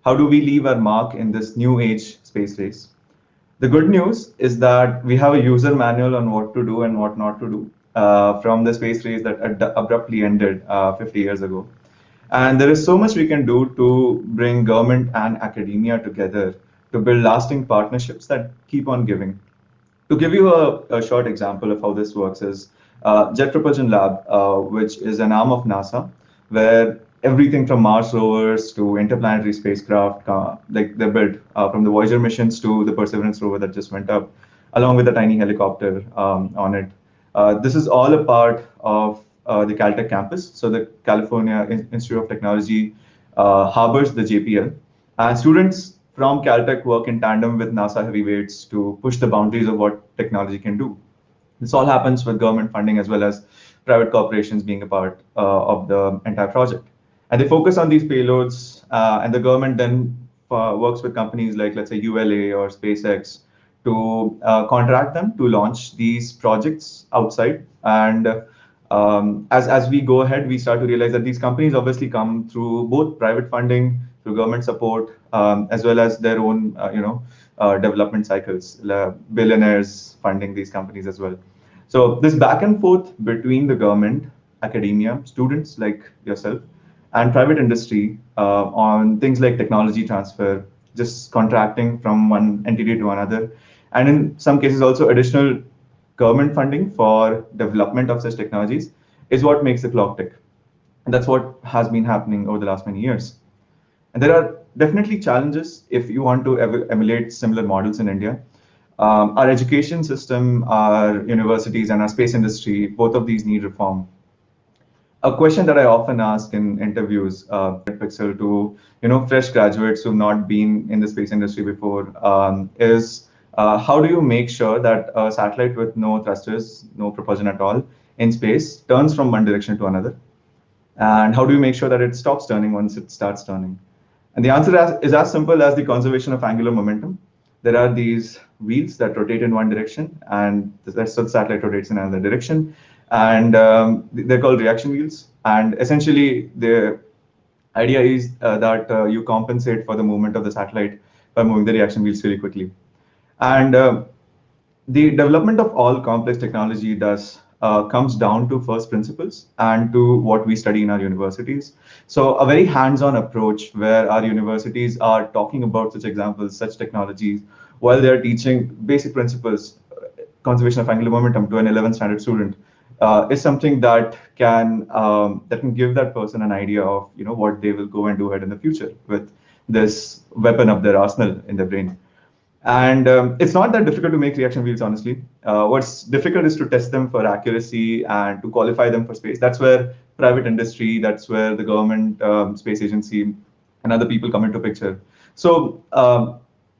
How do we leave our mark in this new age space race? The good news is that we have a user manual on what to do and what not to do from the space race that abruptly ended 50 years ago. And there is so much we can do to bring government and academia together to build lasting partnerships that keep on giving. To give you a short example of how this works is Jet Propulsion Lab, which is an arm of NASA, where everything from Mars rovers to interplanetary spacecraft, like they're built from the Voyager missions to the Perseverance rover that just went up, along with a tiny helicopter on it. This is all a part of the Caltech campus. So the California Institute of Technology harbors the JPL, and students from Caltech work in tandem with NASA heavyweights to push the boundaries of what technology can do. This all happens with government funding as well as private corporations being a part of the entire project. And they focus on these payloads, and the government then works with companies like, let's say, ULA or SpaceX to contract them to launch these projects outside. And as we go ahead, we start to realize that these companies obviously come through both private funding, through government support, as well as their own, development cycles. Billionaires funding these companies as well. So this back and forth between the government, academia, students like yourself, and private industry on things like technology transfer, just contracting from one entity to another, and in some cases also additional government funding for development of such technologies is what makes the clock tick. And that's what has been happening over the last many years. And there are definitely challenges if you want to emulate similar models in India. Our education system, our universities, and our space industry, both of these need reform. A question that I often ask in interviews at Pixel to fresh graduates who've not been in the space industry before is how do you make sure that a satellite with no thrusters, no propulsion at all in space turns from one direction to another? And how do you make sure that it stops turning once it starts turning? And the answer is as simple as the conservation of angular momentum. There are these wheels that rotate in one direction, and the rest of the satellite rotates in another direction. And they're called reaction wheels. And essentially, the idea is that you compensate for the movement of the satellite by moving the reaction wheels very quickly. And the development of all complex technology does comes down to first principles and to what we study in our universities. So a very hands-on approach where our universities are talking about such examples, such technologies, while they're teaching basic principles, conservation of angular momentum to an 11th standard student, is something that can give that person an idea of what they will go and do ahead in the future with this weapon of their arsenal in their brain. And it's not that difficult to make reaction wheels, honestly. What's difficult is to test them for accuracy and to qualify them for space. That's where private industry, that's where the government space agency and other people come into picture. So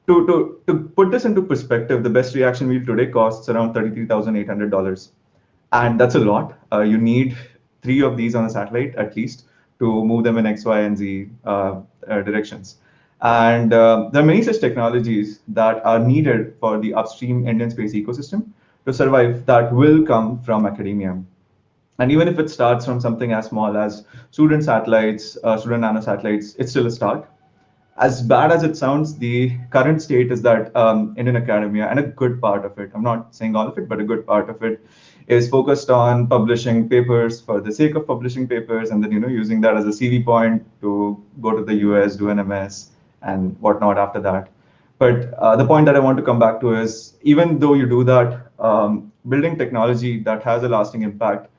to put this into perspective, the best reaction wheel today costs around $33,800. And that's a lot. You need three of these on a satellite at least to move them in X, Y, and Z directions. And there are many such technologies that are needed for the upstream Indian space ecosystem to survive that will come from academia. And even if it starts from something as small as student satellites, student nanosatellites, it's still a start. As bad as it sounds, the current state is that Indian academia, and a good part of it, I'm not saying all of it, but a good part of it, is focused on publishing papers for the sake of publishing papers, and then using that as a CV point to go to the US, do an MS, and whatnot after that. But the point that I want to come back to is, even though you do that, building technology that has a lasting impact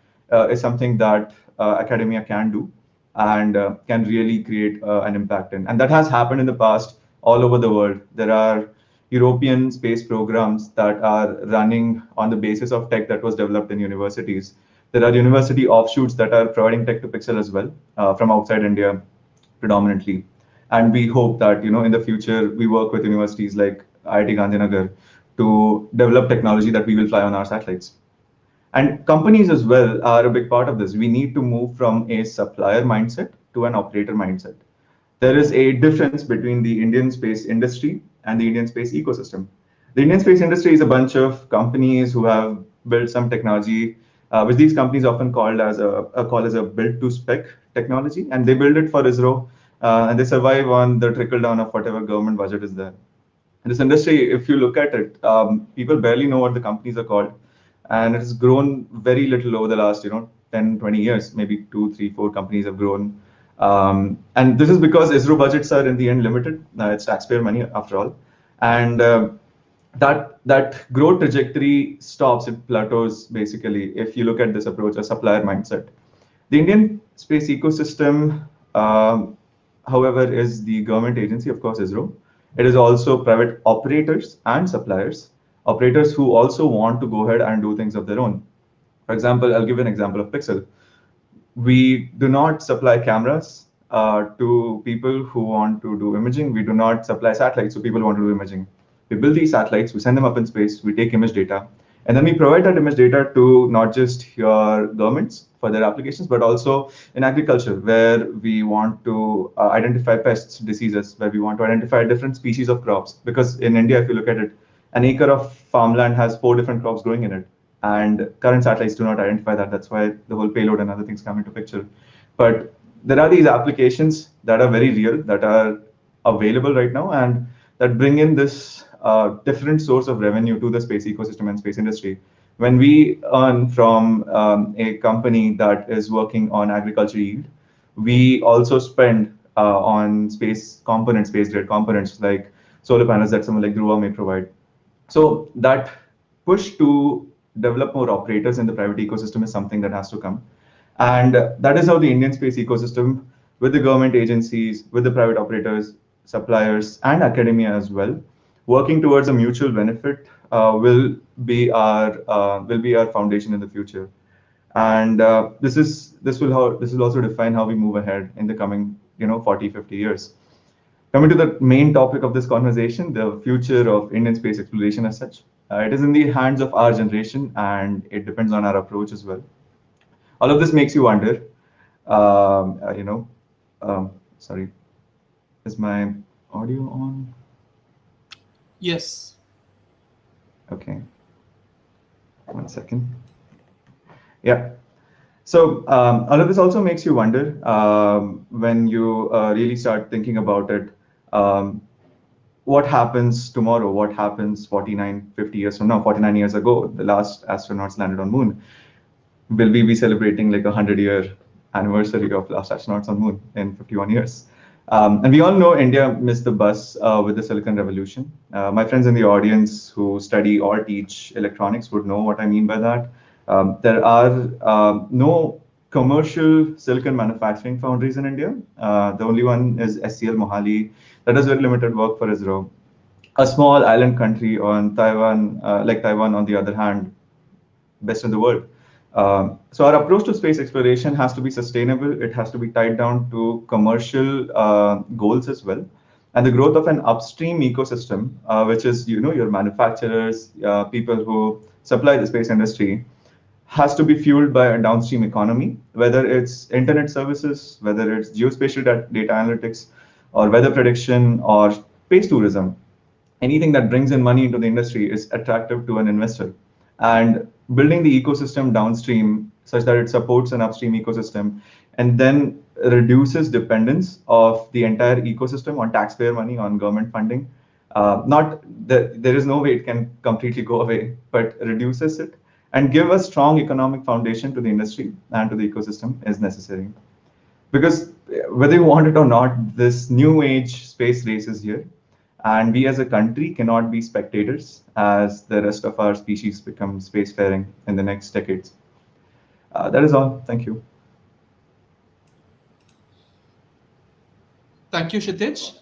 is something that academia can do and can really create an impact in. And that has happened in the past all over the world. There are European space programs that are running on the basis of tech that was developed in universities. There are university offshoots that are providing tech to Pixel as well from outside India predominantly. And we hope that in the future we work with universities like IIT Gandhinagar to develop technology that we will fly on our satellites. And companies as well are a big part of this. We need to move from a supplier mindset to an operator mindset. There is a difference between the Indian space industry and the Indian space ecosystem. The Indian space industry is a bunch of companies who have built some technology, which these companies often call as a build to spec technology, and they build it for ISRO, and they survive on the trickle down of whatever government budget is there. In this industry, if you look at it, people barely know what the companies are called, and it has grown very little over the last 10, 20 years. Maybe 2, 3, 4 companies have grown, and this is because ISRO budgets are in the end limited. It's taxpayer money after all, and that growth trajectory stops. It plateaus basically if you look at this approach, a supplier mindset. The Indian space ecosystem, however, is the government agency, of course, ISRO. It is also private operators and suppliers, operators who also want to go ahead and do things of their own. For example, I'll give you an example of Pixel. We do not supply cameras to people who want to do imaging. We do not supply satellites to people who want to do imaging. We build these satellites, we send them up in space, we take image data, and then we provide that image data to not just your governments for their applications, but also in agriculture, where we want to identify pests, diseases, where we want to identify different species of crops. Because in India, if you look at it, an acre of farmland has 4 different crops growing in it. And current satellites do not identify that. That's why the whole payload and other things come into picture. But there are these applications that are very real, that are available right now, and that bring in this different source of revenue to the space ecosystem and space industry. When we earn from a company that is working on agriculture yield, we also spend on space components, space grade components like solar panels that someone like Dhruva may provide. So that push to develop more operators in the private ecosystem is something that has to come. And that is how the Indian space ecosystem, with the government agencies, with the private operators, suppliers, and academia as well, working towards a mutual benefit, will be our foundation in the future. And this will also define how we move ahead in the coming 40-50 years. Coming to the main topic of this conversation, the future of Indian space exploration as such. It is in the hands of our generation, and it depends on our approach as well. All of this makes you wonder, um, uh, you know, sorry, is my audio on? Yes. Okay, 1 second. Yeah. So all of this also makes you wonder when you really start thinking about it. Um, what happens tomorrow? What happens 49, 50 years from now? 49 years ago, the last astronauts landed on Moon. Will we be celebrating like a 100-year anniversary of last astronauts on Moon in 51 years? And we all know India missed the bus with the Silicon Revolution. My friends in the audience who study or teach electronics would know what I mean by that. There are no commercial silicon manufacturing foundries in India. The only one is SCL Mohali that does very limited work for ISRO. A small island country on Taiwan, like Taiwan, on the other hand, best in the world. So our approach to space exploration has to be sustainable. It has to be tied down to commercial goals as well, and the growth of an upstream ecosystem, which is your manufacturers, people who supply the space industry, has to be fueled by a downstream economy, whether it's internet services, whether it's geospatial data analytics, or weather prediction, or space tourism. Anything that brings in money into the industry is attractive to an investor. And building the ecosystem downstream such that it supports an upstream ecosystem and then reduces dependence of the entire ecosystem on taxpayer money, on government funding. Not that there is no way it can completely go away, but reduces it and give a strong economic foundation to the industry and to the ecosystem is necessary. Because whether you want it or not, this new age space race is here. And we as a country cannot be spectators as the rest of our species become spacefaring in the next decades. That is all. Thank you. Thank you, Kshitij.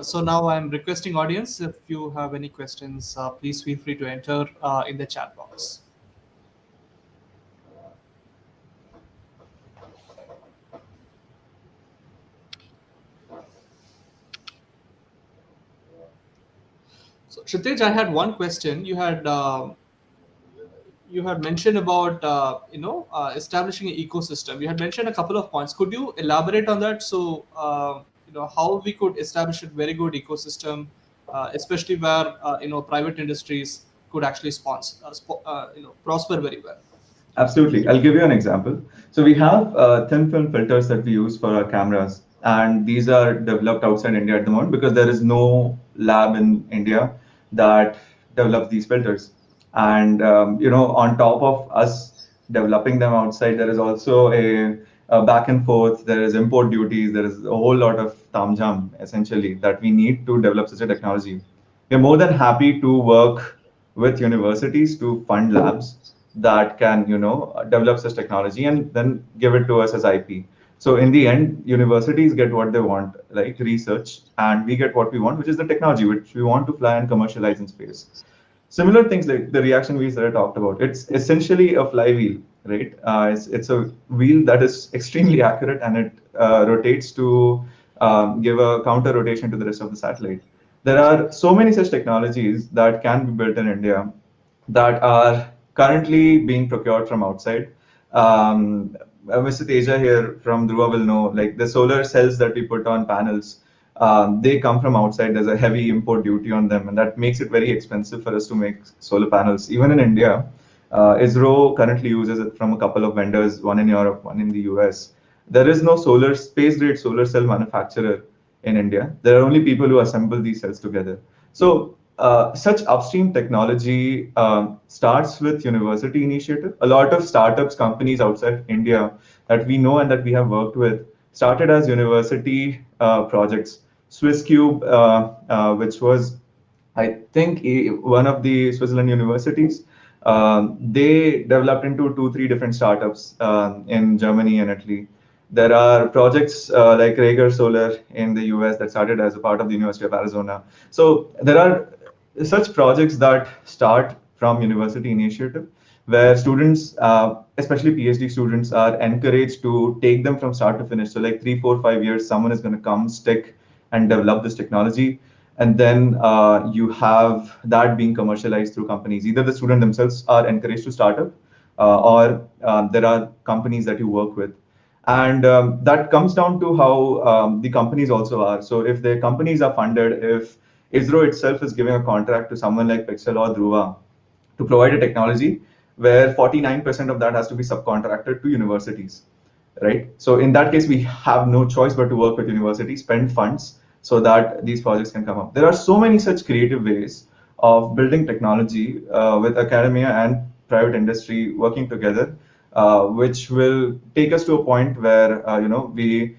So now I'm requesting audience, if you have any questions, please feel free to enter in the chat box. So Kshitij, I had one question. You had mentioned about establishing an ecosystem. You had mentioned a couple of points. Could you elaborate on that? So how we could establish a very good ecosystem, especially where private industries could actually sponsor, prosper very well. Absolutely. I'll give you an example. So we have thin film filters that we use for our cameras, and these are developed outside India at the moment because there is no lab in India that develops these filters. And on top of us developing them outside, there is also a back and forth. There is import duties. There is a whole lot of tamjam essentially that we need to develop such a technology. We're more than happy to work with universities to fund labs that can develop such technology and then give it to us as IP. So in the end, universities get what they want, like research, and we get what we want, which is the technology which we want to fly and commercialize in space. Similar things like the reaction wheels that I talked about. It's essentially a flywheel, right? It's a wheel that is extremely accurate and it rotates to give a counter rotation to the rest of the satellite. There are so many such technologies that can be built in India that are currently being procured from outside. Mr. Teja here from Dhruva will know, like the solar cells that we put on panels, they come from outside. There's a heavy import duty on them, and that makes it very expensive for us to make solar panels. Even in India, ISRO currently uses it from a couple of vendors, one in Europe, one in the US. There is no solar space grade solar cell manufacturer in India. There are only people who assemble these cells together. So such upstream technology starts with university initiative. A lot of startups, companies outside India that we know and that we have worked with started as university projects. Swiss Cube, which was, I think, one of the Switzerland universities, they developed into two, three different startups in Germany and Italy. There are projects like Rager Solar in the US that started as a part of the University of Arizona. So there are such projects that start from university initiative where students, especially PhD students, are encouraged to take them from start to finish. So like 3, 4, 5 years, someone is going to come, stick, and develop this technology, and then you have that being commercialized through companies. Either the student themselves are encouraged to start up, or there are companies that you work with. And that comes down to how the companies also are. So if the companies are funded, if ISRO itself is giving a contract to someone like Pixel or Dhruva to provide a technology where 49% of that has to be subcontracted to universities, right? So in that case, we have no choice but to work with universities, spend funds so that these projects can come up. There are so many such creative ways of building technology with academia and private industry working together, which will take us to a point where we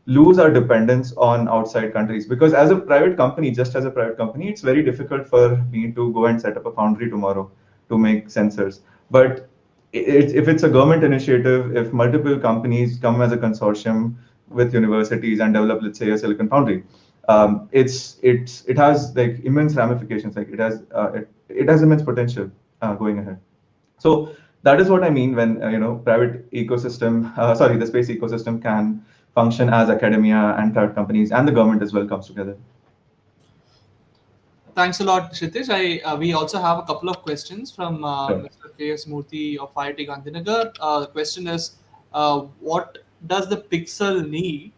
lose our dependence on outside countries. Because as a private company, just as a private company, it's very difficult for me to go and set up a foundry tomorrow to make sensors. But if it's a government initiative, if multiple companies come as a consortium with universities and develop, let's say, a silicon foundry, it has like immense ramifications. Like it has immense potential going ahead. So that is what I mean when private ecosystem, sorry, the space ecosystem can function as academia and private companies and the government as well comes together. Thanks a lot, Kshitij. We also have a couple of questions from Sure. Mr. K.S. Murthy of IIT Gandhinagar. The question is, what does the Pixel need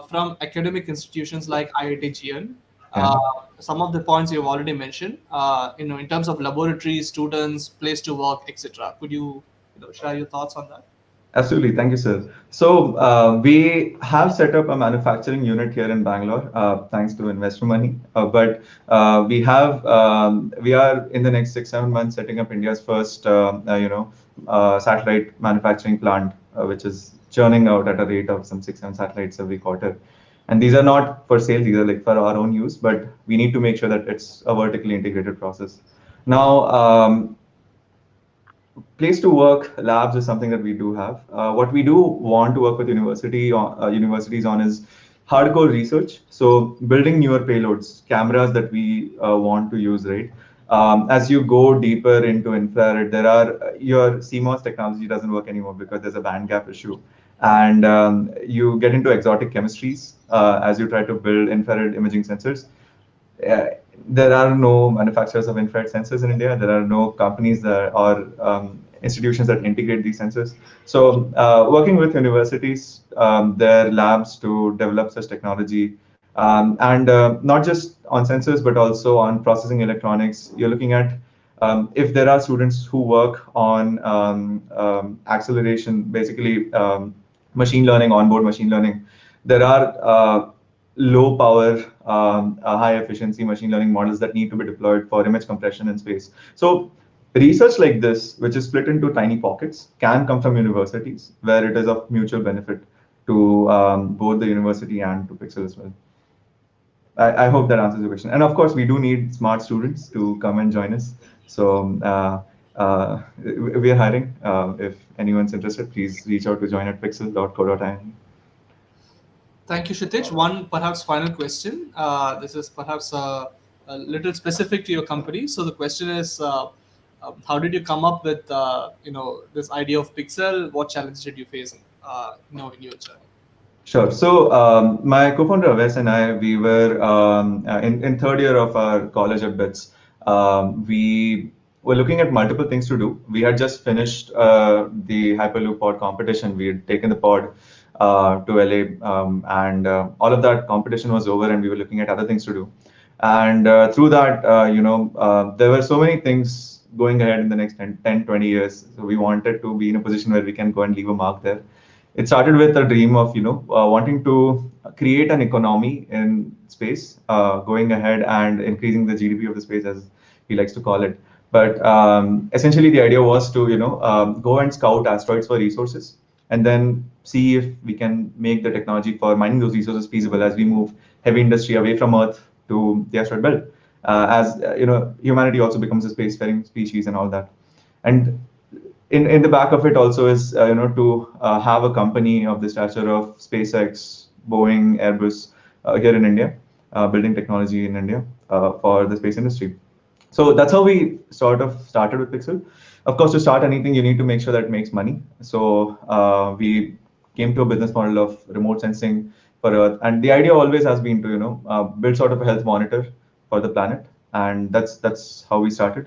from academic institutions like IIT GN? Yeah. Some of the points you've already mentioned, in terms of laboratories, students, place to work, etc. Could you share your thoughts on that? Absolutely. Thank you, sir. So we have set up a manufacturing unit here in Bangalore, thanks to investor money. But we are in the next 6, 7 months setting up India's first, satellite manufacturing plant, which is churning out at a rate of some 6, 7 satellites every quarter. And these are not for sale; these are like for our own use. But we need to make sure that it's a vertically integrated process. Now, place to work labs is something that we do have. What we do want to work with universities on is hardcore research. So building newer payloads, cameras that we want to use, right? As you go deeper into infrared, your CMOS technology doesn't work anymore because there's a band gap issue, and you get into exotic chemistries as you try to build infrared imaging sensors. uh, there are no manufacturers of infrared sensors in India. There are no companies or institutions that integrate these sensors. So, working with universities, their labs to develop such technology, and not just on sensors, but also on processing electronics. You're looking at if there are students who work on acceleration, basically machine learning, onboard machine learning. There are low power, high efficiency machine learning models that need to be deployed for image compression in space. So research like this, which is split into tiny pockets, can come from universities where it is of mutual benefit to both the university and to Pixel as well. I hope that answers your question. And of course, we do need smart students to come and join us. So we are hiring. If anyone's interested, please reach out to join at pixel.co.in. Thank you, Kshitij. One perhaps final question. This is perhaps a little specific to your company. So the question is, how did you come up with this idea of Pixel? What challenges did you face in your journey? Sure. So my co-founder Aves and I, we were in third year of our college at BITS. We were looking at multiple things to do. We had just finished the Hyperloop pod competition. We had taken the pod to LA, and all of that competition was over, and we were looking at other things to do. And through that, there were so many things going ahead in the next 10, 20 years. So we wanted to be in a position where we can go and leave a mark there. It started with a dream of wanting to create an economy in space, going ahead and increasing the GDP of the space, as he likes to call it. But essentially the idea was to go and scout asteroids for resources and then see if we can make the technology for mining those resources feasible as we move heavy industry away from Earth to the asteroid belt. Humanity also becomes a spacefaring species and all that. And in the back of it also is to have a company of the stature of SpaceX, Boeing, Airbus here in India, building technology in India for the space industry. So that's how we sort of started with Pixel. Of course, to start anything, you need to make sure that it makes money. So we came to a business model of remote sensing for Earth, and the idea always has been to build sort of a health monitor for the planet, and that's how we started.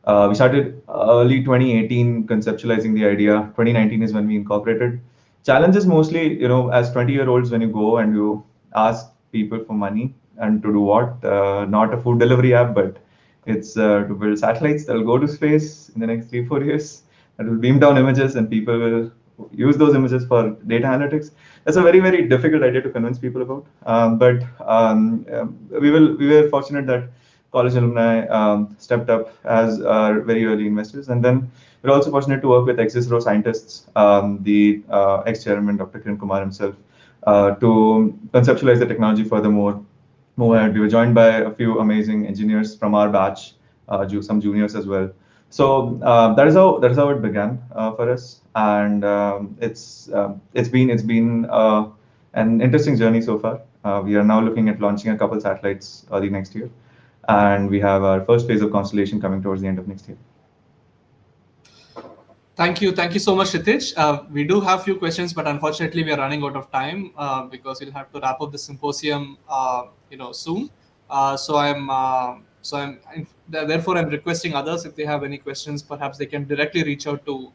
We started early 2018 conceptualizing the idea. 2019 is when we incorporated. Challenges mostly, as 20-year-olds, when you go and you ask people for money and to do what? Not a food delivery app, but it's to build satellites that will go to space in the next 3-4 years. That will beam down images and people will use those images for data analytics. That's a very, very difficult idea to convince people about. We were fortunate that college alumni stepped up as our very early investors. And then we're also fortunate to work with ex-ISRO scientists, the ex-chairman, Dr. Kiran Kumar himself, to conceptualize the technology furthermore. We were joined by a few amazing engineers from our batch, some juniors as well. So that is how it began for us, and it's been an interesting journey so far. We are now looking at launching a couple satellites early next year, and we have our first phase of constellation coming towards the end of next year. Thank you so much, Ritesh. We do have few questions, but unfortunately, we are running out of time because we'll have to wrap up the symposium, soon. Therefore, I'm requesting others if they have any questions, perhaps they can directly reach out to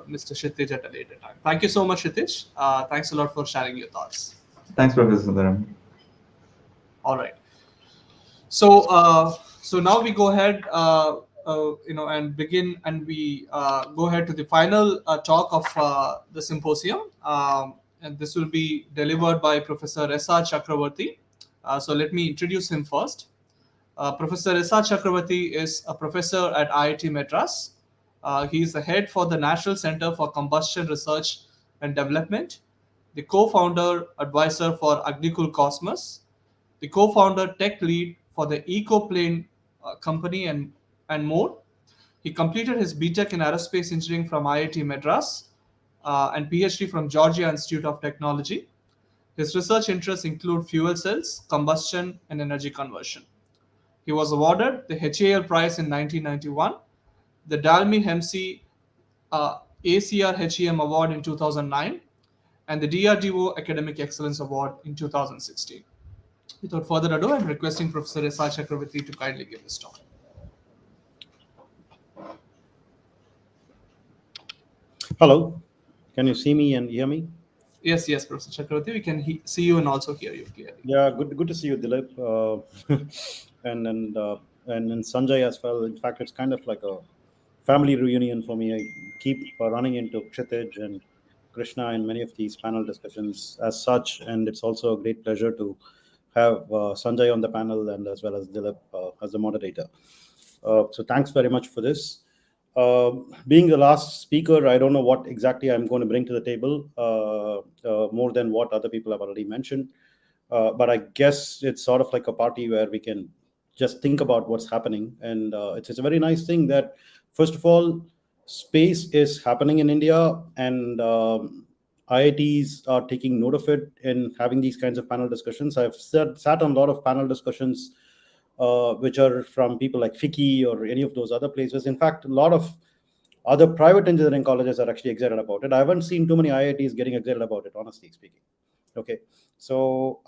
Mr. Kshitij at a later time. Thank you so much, Ritesh. Thanks a lot for sharing your thoughts. Thanks, Professor Sundaram. All right. So now we go ahead, and begin, and we go ahead to the final talk of the symposium, and this will be delivered by Professor S.R. Chakravarti. So let me introduce him first. Professor S.R. Chakravarti is a professor at IIT Madras. He is the head for the National Center for Combustion Research and Development, the co-founder advisor for Agnikul Cosmos, the co-founder tech lead for the EcoPlane company, and more. He completed his BTech in aerospace engineering from IIT Madras and PhD from Georgia Institute of Technology. His research interests include fuel cells, combustion, and energy conversion. He was awarded the HAL Prize in 1991, the Dalmi Hemsey ACR HEM Award in 2009, and the DRDO Academic Excellence Award in 2016. Without further ado, I'm requesting Professor S.R. Chakravarti to kindly give his talk. Hello, can you see me and hear me? Yes, Professor Chakravarti, we can see you and also hear you clearly. Yeah, good to see you, Dilip, and Sanjay as well. In fact, it's kind of like a family reunion for me. I keep running into Kshitij and Krishna in many of these panel discussions as such, and it's also a great pleasure to have Sanjay on the panel and as well as Dilip as the moderator. So thanks very much for this. Being the last speaker, I don't know what exactly I'm going to bring to the table, more than what other people have already mentioned. But I guess it's sort of like a party where we can just think about what's happening. And it's a very nice thing that, first of all, space is happening in India, and IITs are taking note of it and having these kinds of panel discussions. I've sat on a lot of panel discussions which are from people like FICCI or any of those other places. In fact, a lot of other private engineering colleges are actually excited about it. I haven't seen too many IITs getting excited about it, honestly speaking. Okay, so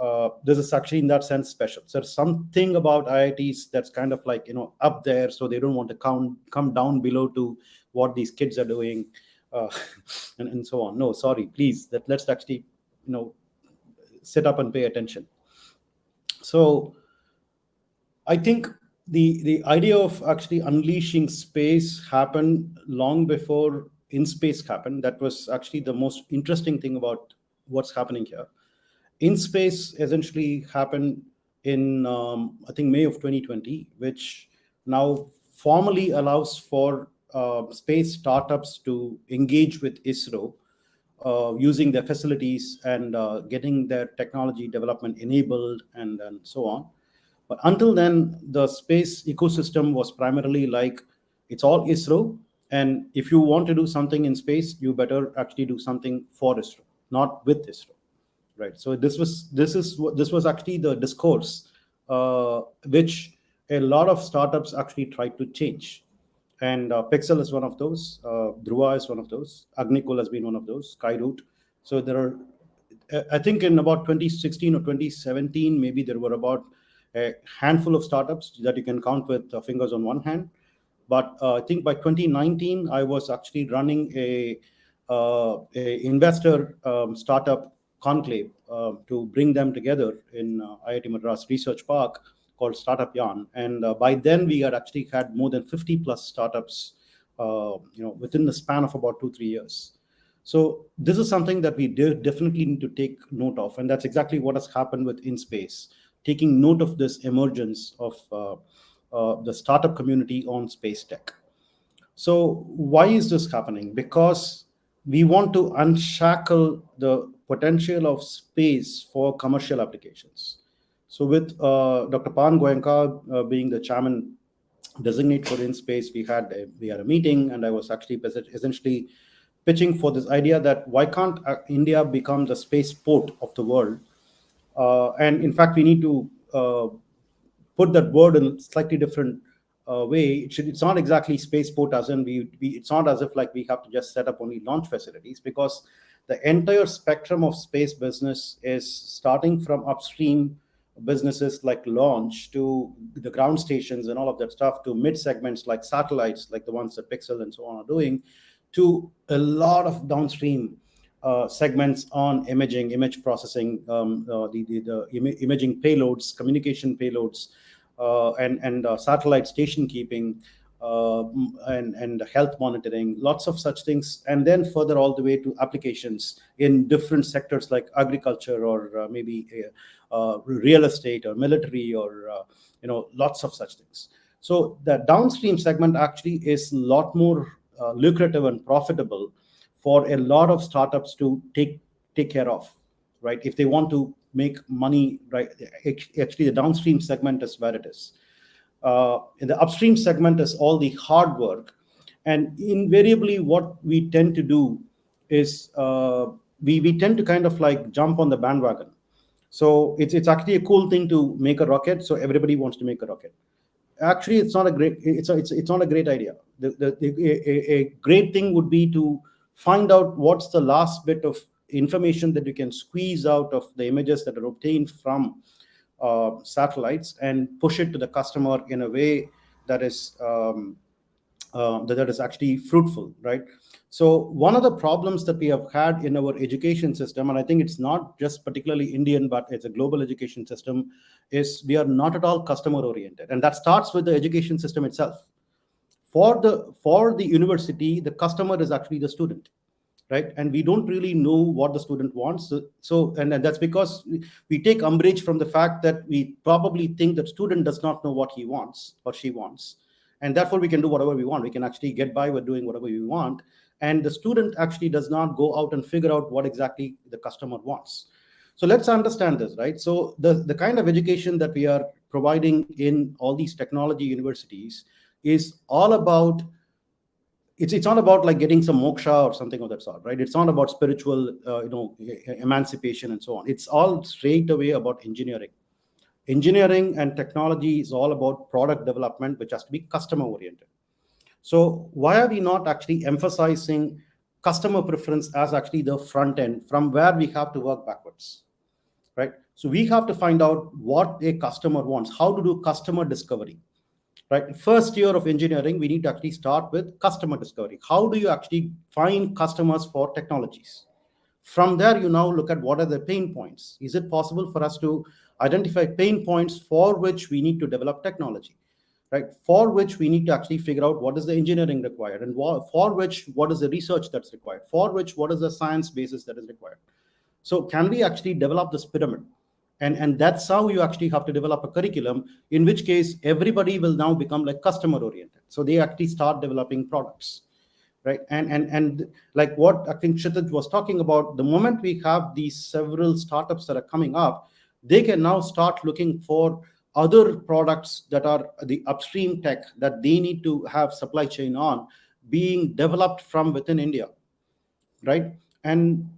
this is actually in that sense special. So there's something about IITs that's kind of like, up there, so they don't want to come down below to what these kids are doing, and so on. No, sorry, please, let's actually, sit up and pay attention. So I think the idea of actually unleashing space happened long before in space happened. That was actually the most interesting thing about what's happening here. In space essentially happened in I think May of 2020, which now formally allows for space startups to engage with ISRO using their facilities and getting their technology development enabled and so on. But until then, the space ecosystem was primarily like it's all ISRO, and if you want to do something in space, you better actually do something for ISRO, not with ISRO, right? So this was actually the discourse which a lot of startups actually tried to change. And Pixel is one of those. Dhruva is one of those. Agnikul has been one of those. Skyroot. So there are, I think, in about 2016 or 2017, maybe there were about a handful of startups that you can count with fingers on one hand. But I think by 2019, I was actually running a investor startup conclave to bring them together in IIT Madras Research Park called Startup Yarn. And by then, we had actually had more than 50 plus startups, within the span of about 2-3 years. So this is something that we definitely need to take note of, and that's exactly what has happened with InSpace, taking note of this emergence of the startup community on space tech. So why is this happening? Because we want to unshackle the potential of space for commercial applications. So with Dr. Pan Goenka being the chairman designate for InSpace, we had a meeting, and I was actually essentially pitching for this idea that why can't India become the space port of the world? And in fact, we need to put that word in a slightly different way. It's not exactly spaceport as in it's not as if like we have to just set up only launch facilities, because the entire spectrum of space business is starting from upstream businesses like launch to the ground stations and all of that stuff, to mid segments like satellites, like the ones that Pixel and so on are doing, to a lot of downstream segments on image processing, the imaging payloads, communication payloads, and satellite station keeping, and health monitoring, lots of such things, and then further all the way to applications in different sectors like agriculture or maybe real estate or military or lots of such things. So the downstream segment actually is a lot more lucrative and profitable for a lot of startups to take care of, right? If they want to make money, right? Actually, the downstream segment is where it is. In the upstream segment is all the hard work, and invariably, what we tend to do is we tend to kind of like jump on the bandwagon. So it's actually a cool thing to make a rocket, so everybody wants to make a rocket. Actually, it's not a great idea. A great thing would be to find out what's the last bit of information that you can squeeze out of the images that are obtained from satellites and push it to the customer in a way that is actually fruitful, right? So one of the problems that we have had in our education system, and I think it's not just particularly Indian, but it's a global education system, is we are not at all customer oriented, and that starts with the education system itself. For the university, the customer is actually the student, right? And we don't really know what the student wants. So and that's because we take umbrage from the fact that we probably think that student does not know what he wants or she wants, and therefore we can do whatever we want. We can actually get by with doing whatever we want, and the student actually does not go out and figure out what exactly the customer wants. So let's understand this, right? So the kind of education that we are providing in all these technology universities is all about, it's not about like getting some moksha or something of that sort, right? It's not about spiritual emancipation and so on. It's all straight away about engineering. Engineering and technology is all about product development, which has to be customer oriented. So why are we not actually emphasizing customer preference as actually the front end from where we have to work backwards, right? So we have to find out what a customer wants, how to do customer discovery, right? First year of engineering, we need to actually start with customer discovery. How do you actually find customers for technologies? From there, you now look at what are the pain points. Is it possible for us to identify pain points for which we need to develop technology, right? For which we need to actually figure out what is the engineering required, and for which, what is the research that's required, for which, what is the science basis that is required. So can we actually develop this pyramid? And that's how you actually have to develop a curriculum, in which case everybody will now become like customer oriented. So they actually start developing products. right? And like what I think Kshitij was talking about, the moment we have these several startups that are coming up, they can now start looking for other products that are the upstream tech that they need to have supply chain on being developed from within India, right? And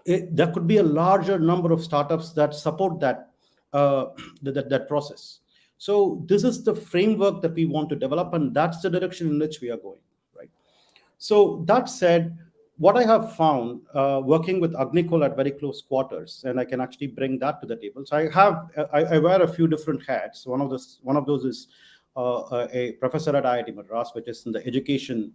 there could be a larger number of startups that support that that process. So this is the framework that we want to develop, and that's the direction in which we are going, right? So that said, what I have found working with Agnikol at very close quarters, and I can actually bring that to the table. So I wear a few different hats. One of those is a professor at IIT Madras, which is in the education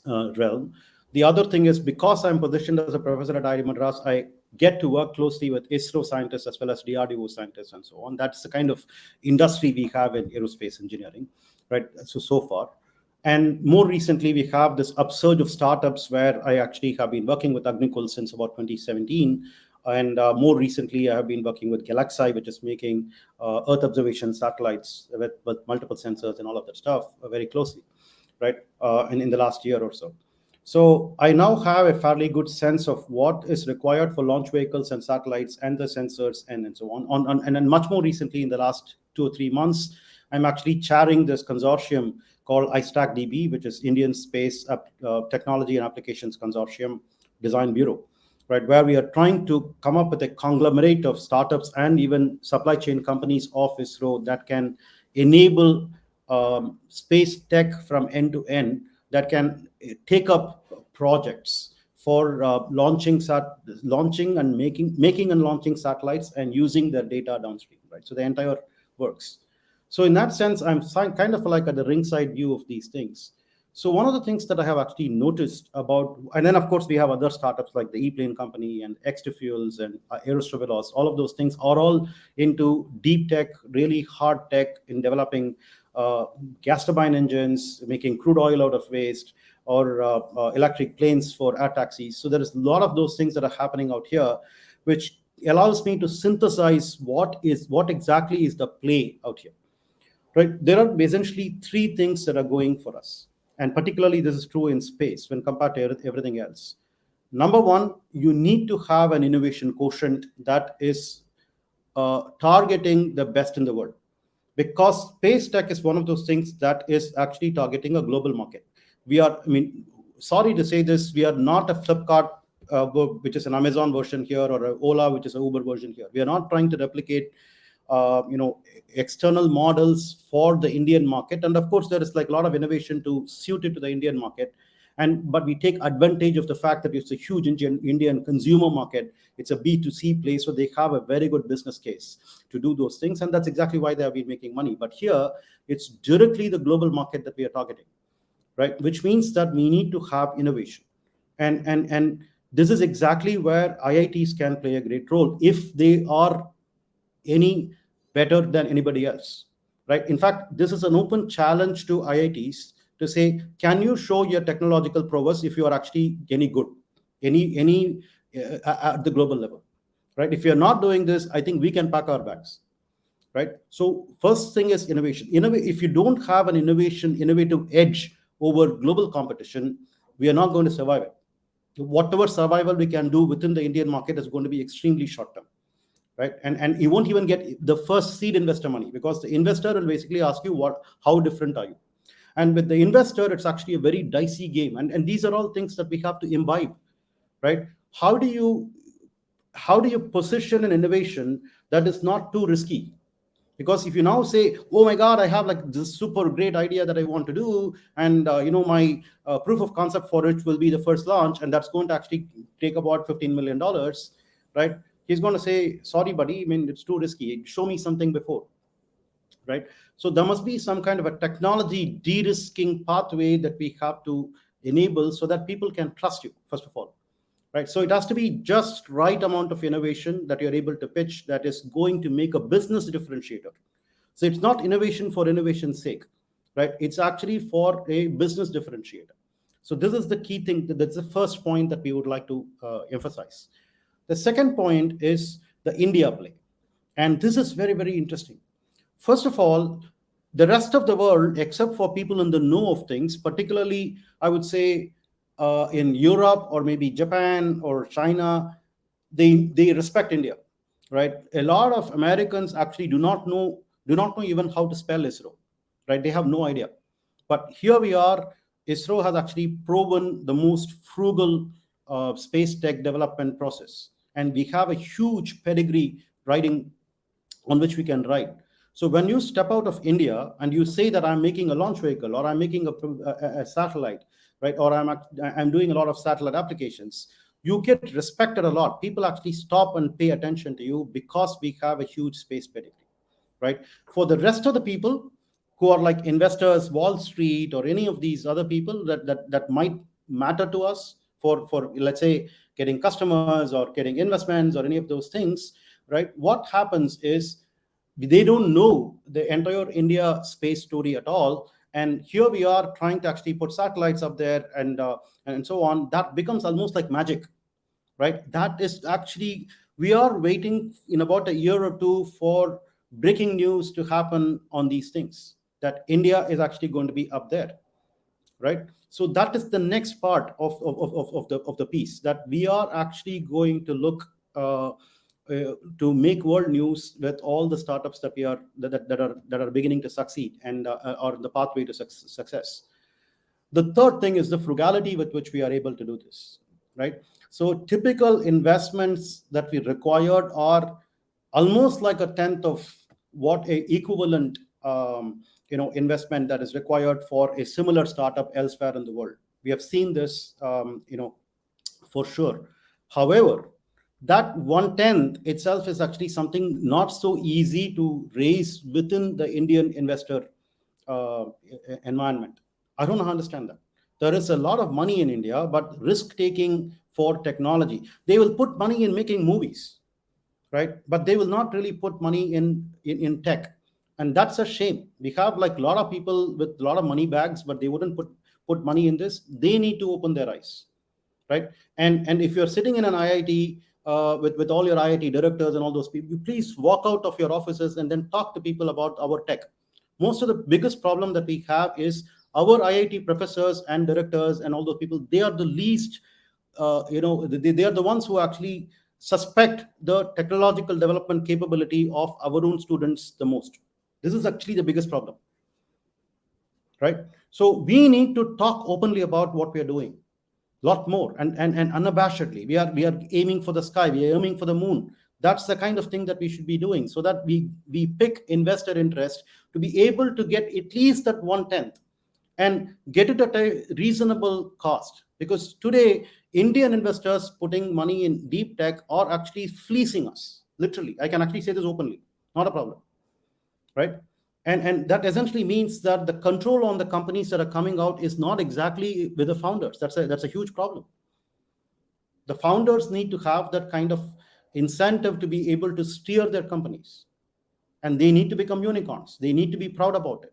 realm. The other thing is, because I'm positioned as a professor at IIT Madras, I get to work closely with ISRO scientists as well as DRDO scientists and so on. That's the kind of industry we have in aerospace engineering, right? So far. And more recently, we have this upsurge of startups where I actually have been working with Agnikul since about 2017. And more recently, I have been working with Galaxy, which is making Earth observation satellites with multiple sensors and all of that stuff very closely, right? In the last year or so. So I now have a fairly good sense of what is required for launch vehicles and satellites and the sensors and so on. And then much more recently, in the last 2 or 3 months, I'm actually chairing this consortium called ISTAC-DB, which is Indian Space Technology and Applications Consortium Design Bureau, right, where we are trying to come up with a conglomerate of startups and even supply chain companies of ISRO that can enable space tech from end to end, that can take up projects for launching and making and launching satellites and using their data downstream, right? So the entire works. So in that sense, I'm kind of like at the ringside view of these things. So one of the things that I have actually noticed about, and then of course we have other startups like the E-Plane Company and X2Fuels and Aerostravelos, all of those things are all into deep tech, really hard tech in developing gas turbine engines, making crude oil out of waste, or electric planes for air taxis. So there is a lot of those things that are happening out here, which allows me to synthesize what exactly is the play out here. Right? There are essentially 3 things that are going for us. And particularly this is true in space when compared to everything else. Number one, you need to have an innovation quotient that is targeting the best in the world. Because space tech is one of those things that is actually targeting a global market. Sorry to say this, we are not a Flipkart, which is an Amazon version here, or an Ola, which is an Uber version here. We are not trying to replicate external models for the Indian market. And of course, there is like a lot of innovation to suit it to the Indian market. But we take advantage of the fact that it's a huge Indian consumer market. It's a B2C place, so they have a very good business case to do those things. And that's exactly why they have been making money. But here, it's directly the global market that we are targeting, right? Which means that we need to have innovation. And this is exactly where IITs can play a great role if they are any better than anybody else, right? In fact, this is an open challenge to IITs to say, can you show your technological prowess if you are actually any good, any at the global level, right? If you're not doing this, I think we can pack our bags, right? So first thing is innovation. If you don't have an innovative edge over global competition, we are not going to survive it. Whatever survival we can do within the Indian market is going to be extremely short term, right? And you won't even get the first seed investor money, because the investor will basically ask you how different are you? And with the investor, it's actually a very dicey game. And these are all things that we have to imbibe, right? How do you position an innovation that is not too risky? Because if you now say, oh my God, I have like this super great idea that I want to do, and my proof of concept for it will be the first launch, and that's going to actually take about $15 million, right? He's going to say, sorry, buddy, it's too risky. Show me something before, right? So there must be some kind of a technology de-risking pathway that we have to enable so that people can trust you, first of all, right? So it has to be just right amount of innovation that you're able to pitch that is going to make a business differentiator. So it's not innovation for innovation's sake, right? It's actually for a business differentiator. So this is the key thing. That's the first point that we would like to emphasize. The second point is the India play. And this is very, very interesting. First of all, The rest of the world, except for people in the know of things, particularly, I would say, in Europe or maybe Japan or China, they respect India, right? A lot of Americans actually do not know even how to spell ISRO, right? They have no idea. But here we are. ISRO has actually proven the most frugal space tech development process, and we have a huge pedigree riding on which we can ride. So when you step out of India and you say that I'm making a launch vehicle, or I'm making a satellite, right, or I'm doing a lot of satellite applications, you get respected a lot. People actually stop and pay attention to you because we have a huge space pedigree, right? For the rest of the people who are like investors, Wall Street, or any of these other people that might matter to us for let's say getting customers or getting investments or any of those things, right? What happens is they don't know the entire India space story at all. And here we are trying to actually put satellites up there and so on. That becomes almost like magic, right? That is actually, we are waiting in about a year or two for breaking news to happen on these things, that India is actually going to be up there, right? So that is the next part of the piece, that we are actually going to look to make world news with all the startups that we are that are beginning to succeed and are the pathway to success. The third thing is the frugality with which we are able to do this, right? So typical investments that we required are almost like a tenth of what a equivalent investment that is required for a similar startup elsewhere in the world. We have seen this, for sure. However, that one tenth itself is actually something not so easy to raise within the Indian investor uh, environment. I don't understand that. There is a lot of money in India, but risk taking for technology. They will put money in making movies, right? But they will not really put money in tech, and that's a shame. We have like a lot of people with a lot of money bags, but they wouldn't put money in this. They need to open their eyes, right? And if you're sitting in an IIT with all your IIT directors and all those people, you please walk out of your offices and then talk to people about our tech. Most of the biggest problem that we have is our IIT professors and directors and all those people. They are the least, they are the ones who actually suspect the technological development capability of our own students the most. This is actually the biggest problem, right? So we need to talk openly about what we are doing, lot more, and unabashedly. We are aiming for the sky, we are aiming for the moon. That's the kind of thing that we should be doing, so that we pick investor interest to be able to get at least that one tenth and get it at a reasonable cost. Because today Indian investors putting money in deep tech are actually fleecing us, literally. I can actually say this openly, not a problem, right? And that essentially means that the control on the companies that are coming out is not exactly with the founders. That's a huge problem. The founders need to have that kind of incentive to be able to steer their companies, and they need to become unicorns. They need to be proud about it,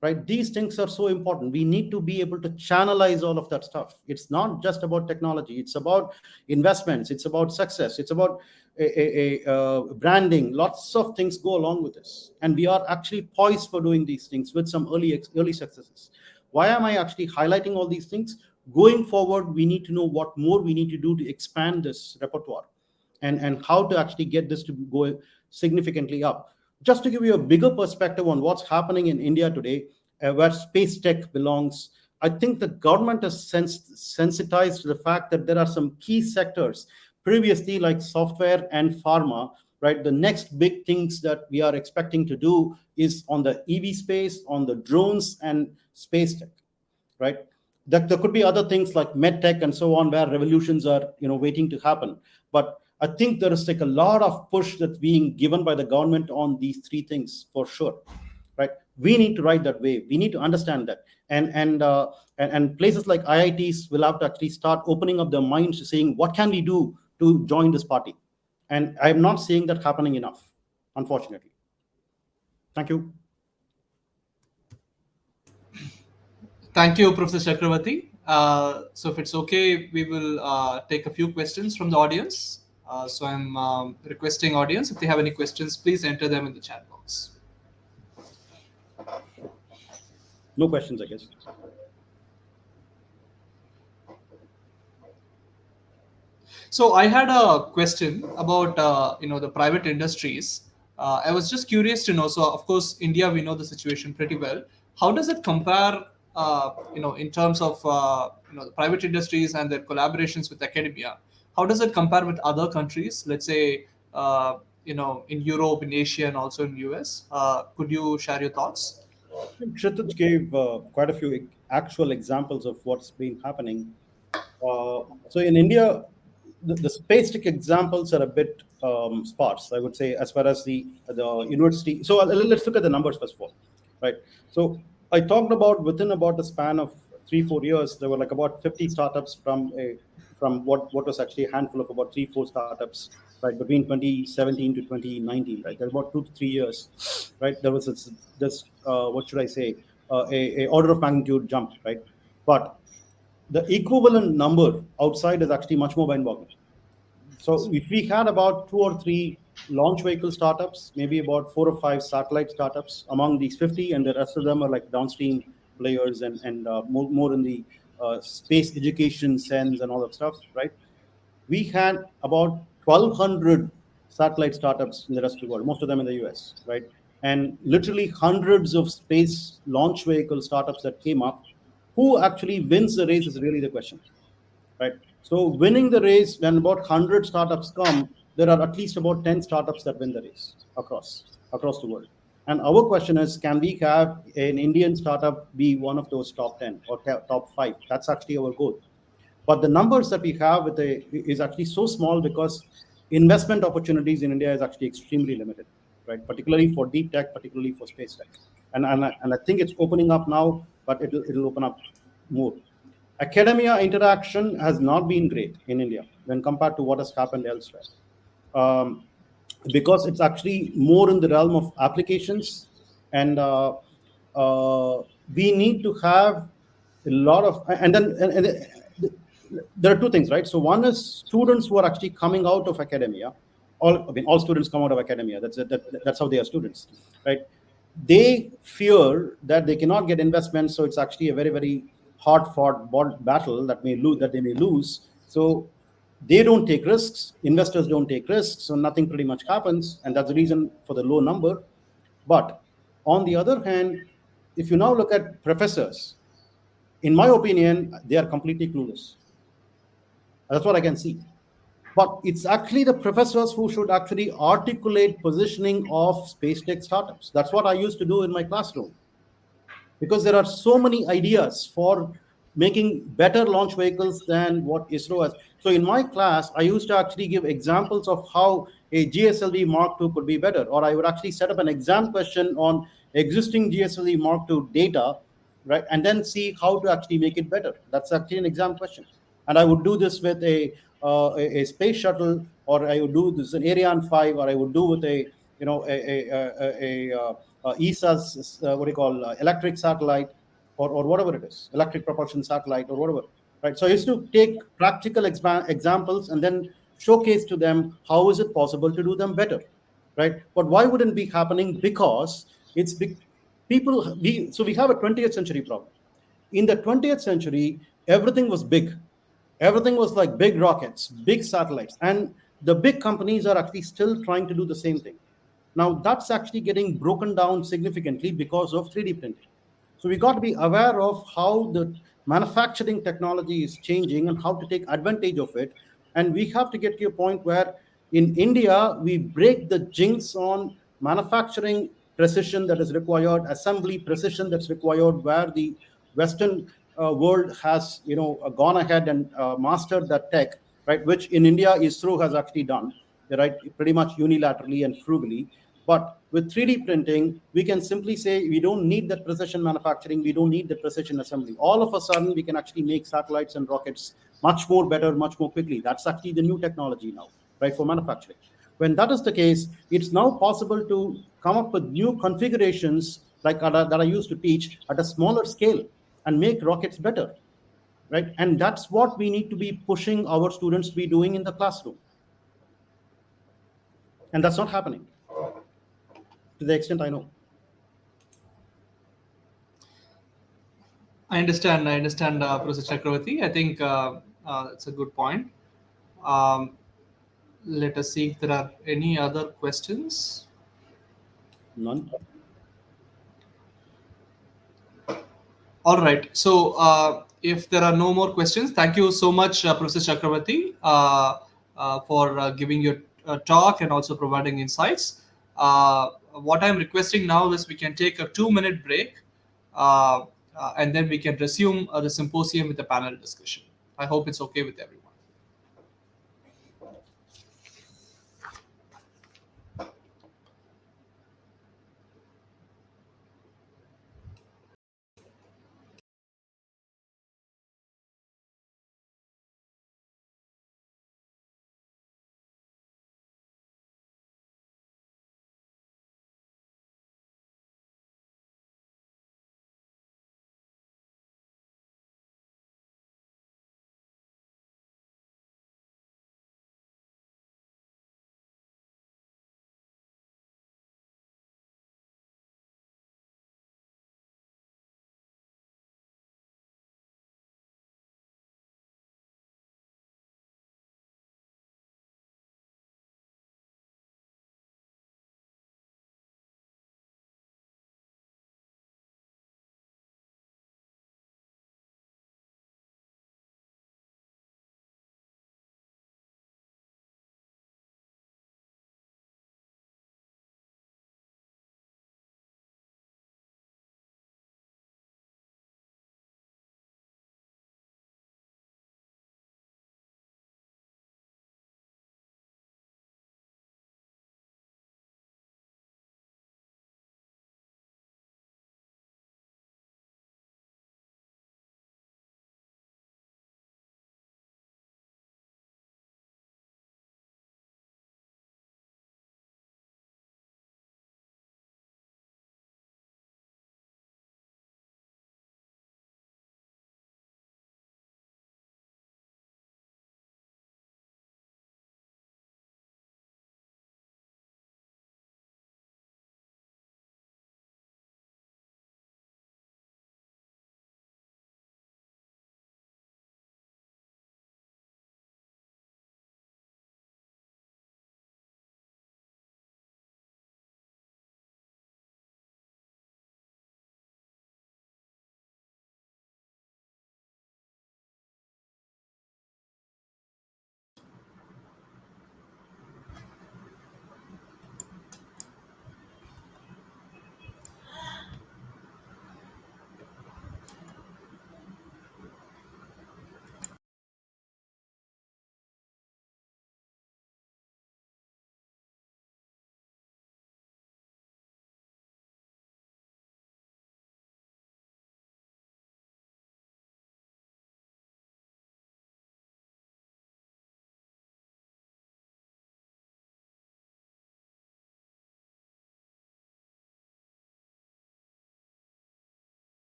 right? These things are so important. We need to be able to channelize all of that stuff. It's not just about technology, it's about investments, it's about success, it's about branding. Lots of things go along with this, and we are actually poised for doing these things with some early successes. Why am I actually highlighting all these things? Going forward, we need to know what more we need to do to expand this repertoire, and how to actually get this to go significantly up. Just to give you a bigger perspective on what's happening in India today, where space tech belongs, I think the government has sensitized to the fact that there are some key sectors previously, like software and pharma, right? The next big things that we are expecting to do is on the EV space, on the drones and space tech, right? That there could be other things like med tech and so on, where revolutions are waiting to happen. But I think there is like a lot of push that's being given by the government on these three things for sure, right? We need to ride that wave. We need to understand that, and places like IITs will have to actually start opening up their minds to saying, what can we do to join this party? And I'm not seeing that happening enough, unfortunately. Thank you. Thank you, Professor Chakravarti. So, if it's okay, we will take a few questions from the audience. So, I'm requesting audience, if they have any questions, please enter them in the chat box. No questions, I guess. So I had a question about the private industries. I was just curious to know. So of course, India, we know the situation pretty well. How does it compare? In terms of the private industries and their collaborations with academia. How does it compare with other countries? Let's say in Europe, in Asia, and also in US. Could you share your thoughts? Kshitij gave quite a few actual examples of what's been happening. So in India, the space tech examples are a bit sparse, I would say, as far as the university. So let's look at the numbers first of all, right? So I talked about within about the span of 3-4 years, there were like about 50 startups from what was actually a handful of about 3-4 startups, right, between 2017 to 2019, right? There were about 2 to 3 years, right? There was this what should I say, a order of magnitude jump, right? But the equivalent number outside is actually much more mind-boggling. So if we had about 2 or 3 launch vehicle startups, maybe about 4 or 5 satellite startups among these 50, and the rest of them are like downstream players and more in the space education sense and all that stuff, right? We had about 1,200 satellite startups in the rest of the world, most of them in the US, right? And literally hundreds of space launch vehicle startups that came up. Who actually wins the race is really the question, right? So winning the race, when about 100 startups come, there are at least about 10 startups that win the race across the world. And our question is, can we have an Indian startup be one of those top 10 or top 5? That's actually our goal. But the numbers that we have is actually so small because investment opportunities in India is actually extremely limited, right? Particularly for deep tech, particularly for space tech. And I think it's opening up now, but it'll open up more. Academia interaction has not been great in India when compared to what has happened elsewhere. Um, because it's actually more in the realm of applications, and we need to have a lot of, and there are two things, right? So one is students who are actually coming out of academia. All students come out of academia. That's how they are students, right? They fear that they cannot get investment, so it's actually a very, very hard fought battle that they may lose. So they don't take risks. Investors don't take risks, so nothing pretty much happens, and that's the reason for the low number. But on the other hand, if you now look at professors, in my opinion, they are completely clueless. That's what I can see. But it's actually the professors who should actually articulate positioning of space tech startups. That's what I used to do in my classroom, because there are so many ideas for making better launch vehicles than what ISRO has. So in my class, I used to actually give examples of how a GSLV Mark II could be better, or I would actually set up an exam question on existing GSLV Mark II data, right, and then see how to actually make it better. That's actually an exam question. And I would do this with a space shuttle, or I would do this in Ariane 5, or I would do with ESA's what do you call electric satellite, or whatever it is, electric propulsion satellite or whatever, right? So I used to take practical examples and then showcase to them how is it possible to do them better, right? But why wouldn't it be happening? Because it's big. We have a 20th century problem. In the 20th century, everything was big. Everything was like big rockets, big satellites, and the big companies are actually still trying to do the same thing. Now that's actually getting broken down significantly because of 3D printing. So we got to be aware of how the manufacturing technology is changing and how to take advantage of it. And we have to get to a point where in India, we break the jinx on manufacturing precision that is required, assembly precision that's required, where the Western world has gone ahead and mastered that tech, right? Which in India, ISRO has actually done, right, pretty much unilaterally and frugally. But with 3D printing, we can simply say we don't need that precision manufacturing, we don't need the precision assembly. All of a sudden, we can actually make satellites and rockets much more better, much more quickly. That's actually the new technology now, right, for manufacturing. When that is the case, it's now possible to come up with new configurations like that I used to teach at a smaller scale and make rockets better, right? And that's what we need to be pushing our students to be doing in the classroom. And that's not happening to the extent I know. I understand, Professor Chakravarti. I think it's a good point. Um, Let us see if there are any other questions. None. All right. So, if there are no more questions, thank you so much, Professor Chakravarti, for giving your talk and also providing insights. What I'm requesting now is we can take a 2 minute break, uh, and then we can resume the symposium with the panel discussion. I hope it's okay with everyone.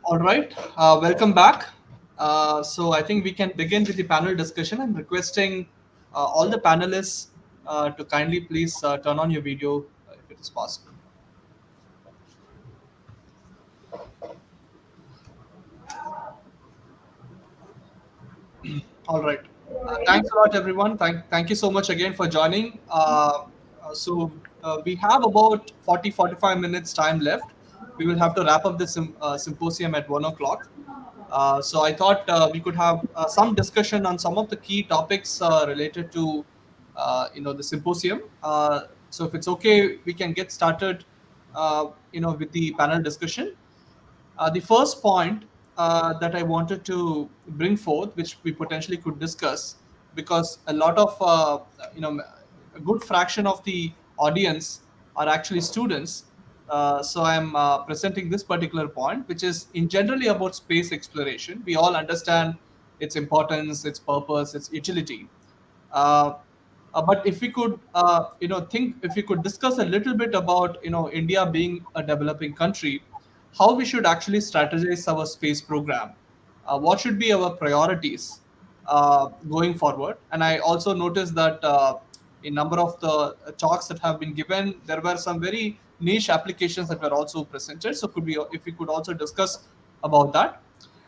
All right, welcome back. So I think we can begin with the panel discussion. I'm requesting all the panelists to kindly please turn on your video if it is possible. All right. Thanks a lot, everyone. Thank you so much again for joining. We have about 40-45 minutes time left. We will have to wrap up the symposium at 1 o'clock. So I thought we could have some discussion on some of the key topics related to the symposium. So if it's okay, we can get started, with the panel discussion. The first point that I wanted to bring forth, which we potentially could discuss, because a lot of a good fraction of the audience are actually students. So I'm presenting this particular point, which is in generally about space exploration. We all understand its importance, its purpose, its utility. Uh, but if we could, if we could discuss a little bit about, India being a developing country, how we should actually strategize our space program, what should be our priorities going forward. And I also noticed that a number of the talks that have been given, there were some very niche applications that were also presented. So could we, if we could also discuss about that.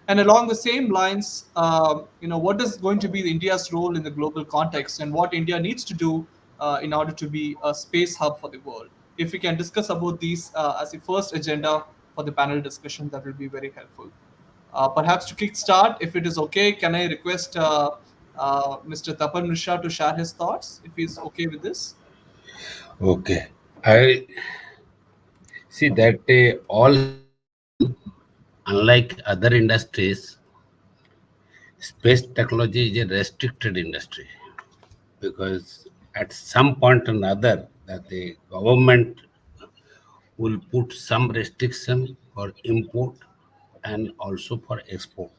And along the same lines, what is going to be India's role in the global context, and what India needs to do in order to be a space hub for the world. If we can discuss about these as the first agenda for the panel discussion, that will be very helpful. Perhaps to kickstart, if it is okay, can I request Mr. Tapan Mishra to share his thoughts, if he's okay with this? Okay. I see that unlike other industries, space technology is a restricted industry because at some point or another that the government will put some restriction for import and also for export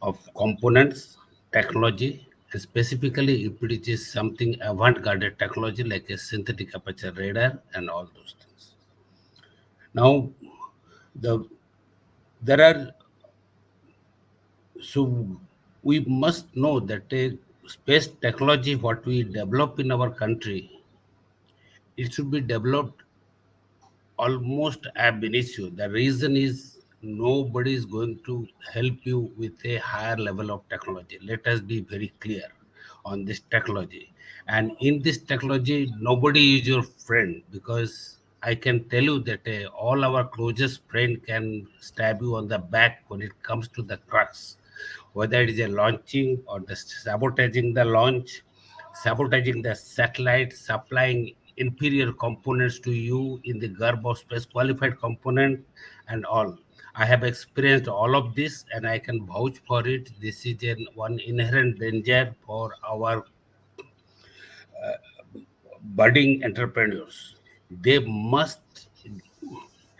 of components, technology, and specifically if it is something avant-garde technology like a synthetic aperture radar and all those things. Now, the there are so we must know that space technology, what we develop in our country, it should be developed almost ab initio. The reason is nobody is going to help you with a higher level of technology. Let us be very clear on this technology. And in this technology, nobody is your friend because I can tell you that all our closest friend can stab you on the back when it comes to the crux, whether it is a launching or the sabotaging the launch, sabotaging the satellite, supplying inferior components to you in the garb of space qualified component and all. I have experienced all of this and I can vouch for it. This is one inherent danger for our budding entrepreneurs. They must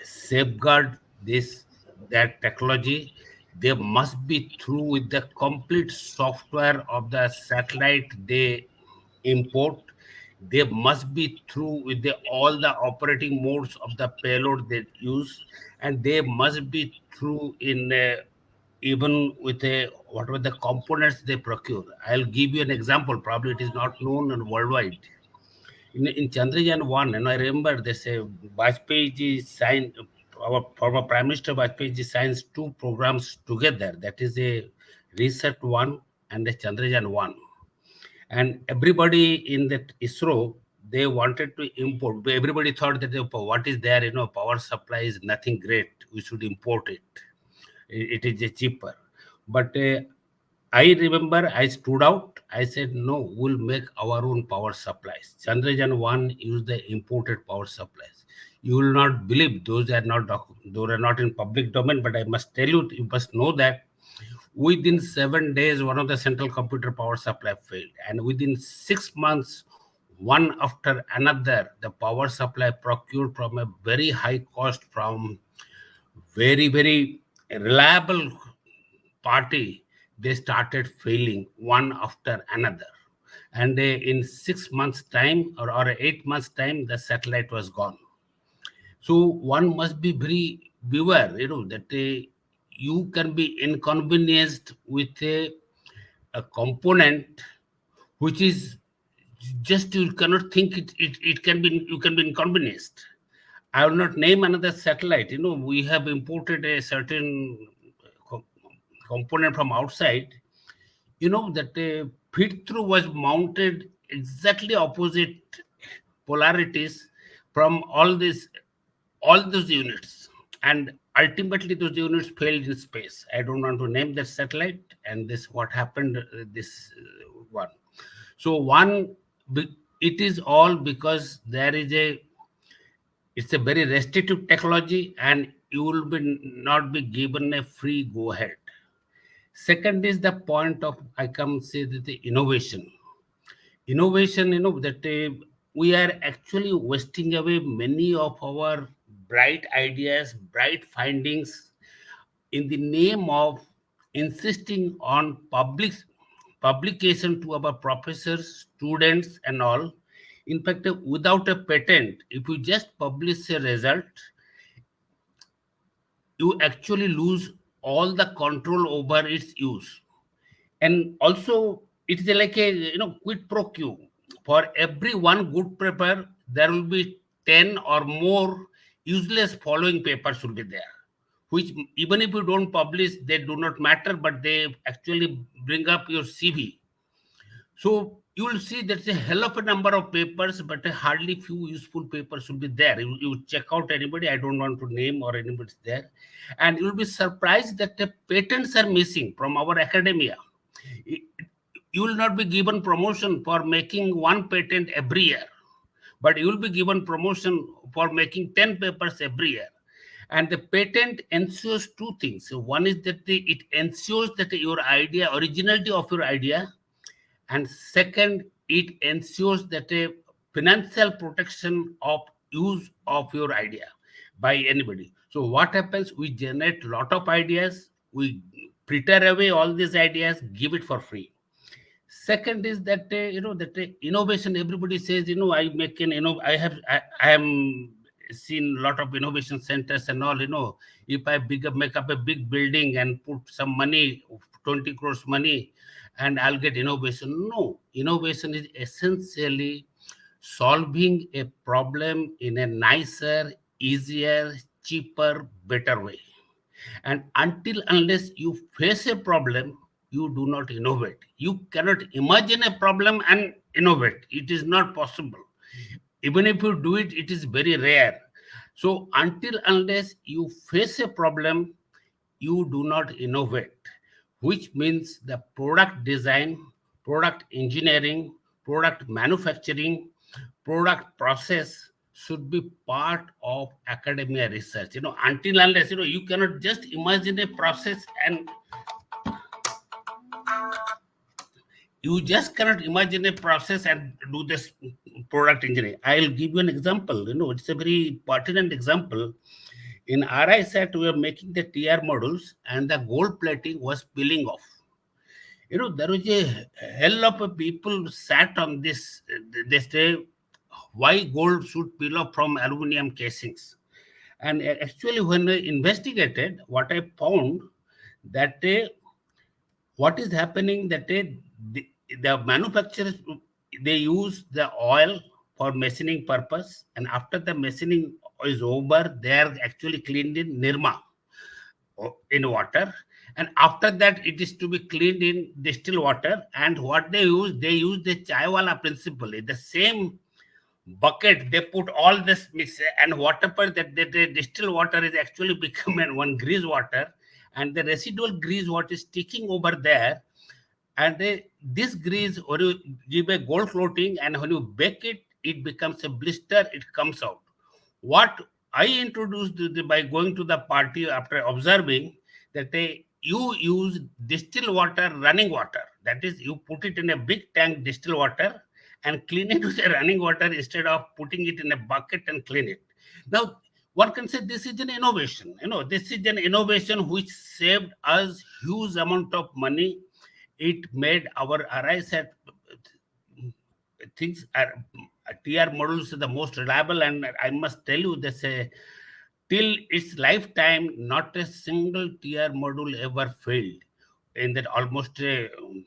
safeguard this that technology. They must be through with the complete software of the satellite they import. They must be through with all the operating modes of the payload they use, and they must be through in even with whatever the components they procure. I'll give you an example. Probably it is not known and worldwide. In Chandrayaan 1, and I remember they say Vajpayee ji signed, our former Prime Minister Vajpayee ji signs two programs together. That is a Research 1 and a Chandrayaan 1. And everybody in that ISRO, they wanted to import. Everybody thought that what is there, power supply is nothing great. We should import it. It is cheaper. But I remember I stood out. I said, no, we'll make our own power supplies. Chandrayaan 1 used the imported power supplies. You will not believe those are not in public domain, but I must tell you, you must know that within 7 days, one of the central computer power supply failed. And within 6 months, one after another, the power supply procured from a very high cost from very, very reliable party, they started failing one after another. And in 6 months' time or 8 months' time, the satellite was gone. So one must be very beware, that you can be inconvenienced with a component which is just you cannot think it can be you can be inconvenienced. I will not name another satellite. We have imported a certain co- component from outside. That feed through was mounted exactly opposite polarities from all those units, and ultimately those units failed in space. I don't want to name that satellite, and this what happened this one. So it is all because it's a very restrictive technology, and you will not be given a free go ahead. Second is the point of, I come say that the innovation. Innovation, that we are actually wasting away many of our bright ideas, bright findings in the name of insisting on publication to our professors, students, and all. In fact, without a patent, if you just publish a result, you actually lose all the control over its use. And also, it's like a quid pro quo. For every one good paper, there will be 10 or more useless following papers will be there, which even if you don't publish, they do not matter, but they actually bring up your CV. So you will see there's a hell of a number of papers, but a hardly few useful papers will be there. You check out anybody, I don't want to name or anybody's there, and you'll be surprised that the patents are missing from our academia. You will not be given promotion for making one patent every year, but you will be given promotion for making 10 papers every year. And the patent ensures two things. So one is that it ensures that your idea, originality of your idea, and second, it ensures that a financial protection of use of your idea by anybody. So what happens? We generate lot of ideas, we fritter away all these ideas, give it for free. Second is that innovation. Everybody says, I make an I am seen a lot of innovation centers and all. If I make up a big building and put some money, 20 crores money, and I'll get innovation. No, innovation is essentially solving a problem in a nicer, easier, cheaper, better way. And until unless you face a problem, you do not innovate. You cannot imagine a problem and innovate. It is not possible. Even if you do it, it is very rare. So until unless you face a problem, you do not innovate, which means the product design, product engineering, product manufacturing, product process should be part of academia research. Until unless, you cannot just imagine a process and you just cannot imagine a process and do this product engineering. I'll give you an example. It's a very pertinent example. In RI set, we were making the TR models and the gold plating was peeling off. There was a hell of a people sat on this. They say, why gold should peel off from aluminum casings? And actually, when I investigated, what I found that what is happening that the manufacturers, they use the oil for machining purpose, and after the machining is over, they are actually cleaned in Nirma in water, and after that it is to be cleaned in distilled water. And what they use the chaiwala principle. In the same bucket they put all this mix, and whatever that the distilled water is actually become one grease water, and the residual grease what is sticking over there, and this grease, when you give a gold coating and when you bake it, it becomes a blister, it comes out. What I introduced by going to the party after observing that you use distilled water, running water. That is, you put it in a big tank, distilled water, and clean it with a running water instead of putting it in a bucket and clean it. Now, one can say this is an innovation. This is an innovation which saved us huge amount of money. It made our RIS at things are TR models are the most reliable, and I must tell you this till its lifetime, not a single TR module ever failed. In that almost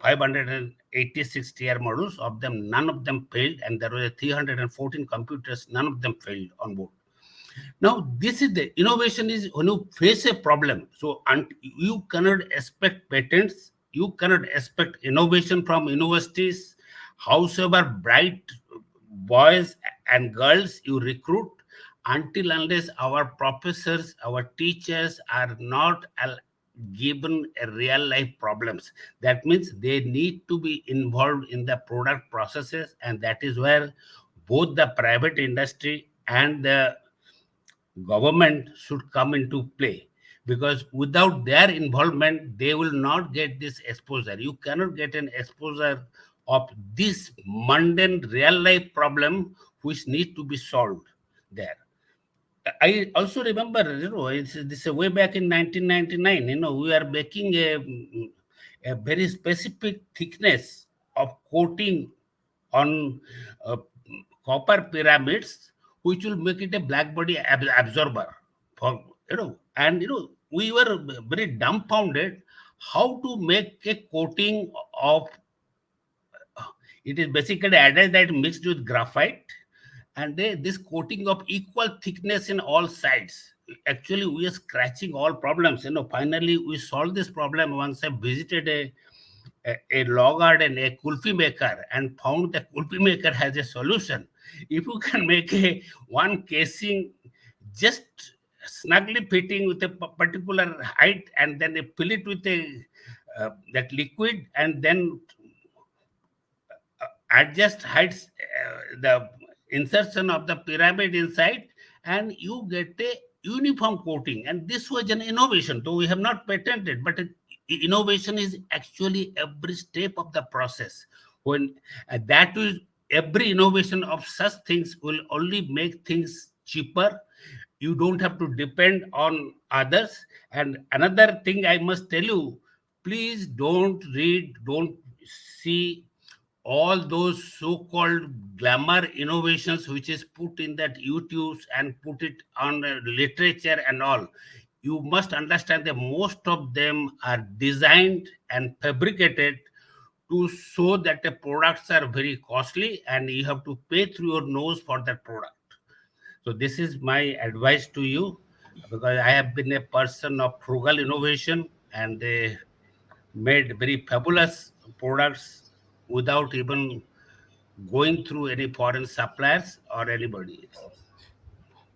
586 TR models, of them none of them failed, and there were 314 computers, none of them failed on board. Now, this is the innovation is when you face a problem. So you cannot expect patents, you cannot expect innovation from universities, howsoever bright boys and girls you recruit, until unless our professors, our teachers are not given a real life problems. That means they need to be involved in the product processes, and that is where both the private industry and the government should come into play, because without their involvement they will not get this exposure. You cannot get an exposure of this mundane real life problem which need to be solved there. I also remember, it's this way back in 1999, we are making a very specific thickness of coating on uh, copper pyramids, which will make it a black body absorber. For, and we were very dumbfounded how to make a coating of, it is basically andesite mixed with graphite, and this coating of equal thickness in all sides. Actually, we are scratching all problems. Finally, we solved this problem once I visited a law garden, a kulfi maker, and found the kulfi maker has a solution. If you can make a one casing just snugly fitting with a particular height, and then fill it with a that liquid, and then adjust heights, the insertion of the pyramid inside, and you get a uniform coating. And this was an innovation, though we have not patented, but innovation is actually every step of the process. When that is, every innovation of such things will only make things cheaper. You don't have to depend on others. And another thing I must tell you, please don't read, don't see all those so-called glamour innovations which is put in that YouTubes and put it on literature and all. You must understand that most of them are designed and fabricated to show that the products are very costly and you have to pay through your nose for that product. So this is my advice to you, because I have been a person of frugal innovation, and they made very fabulous products without even going through any foreign suppliers or anybody else.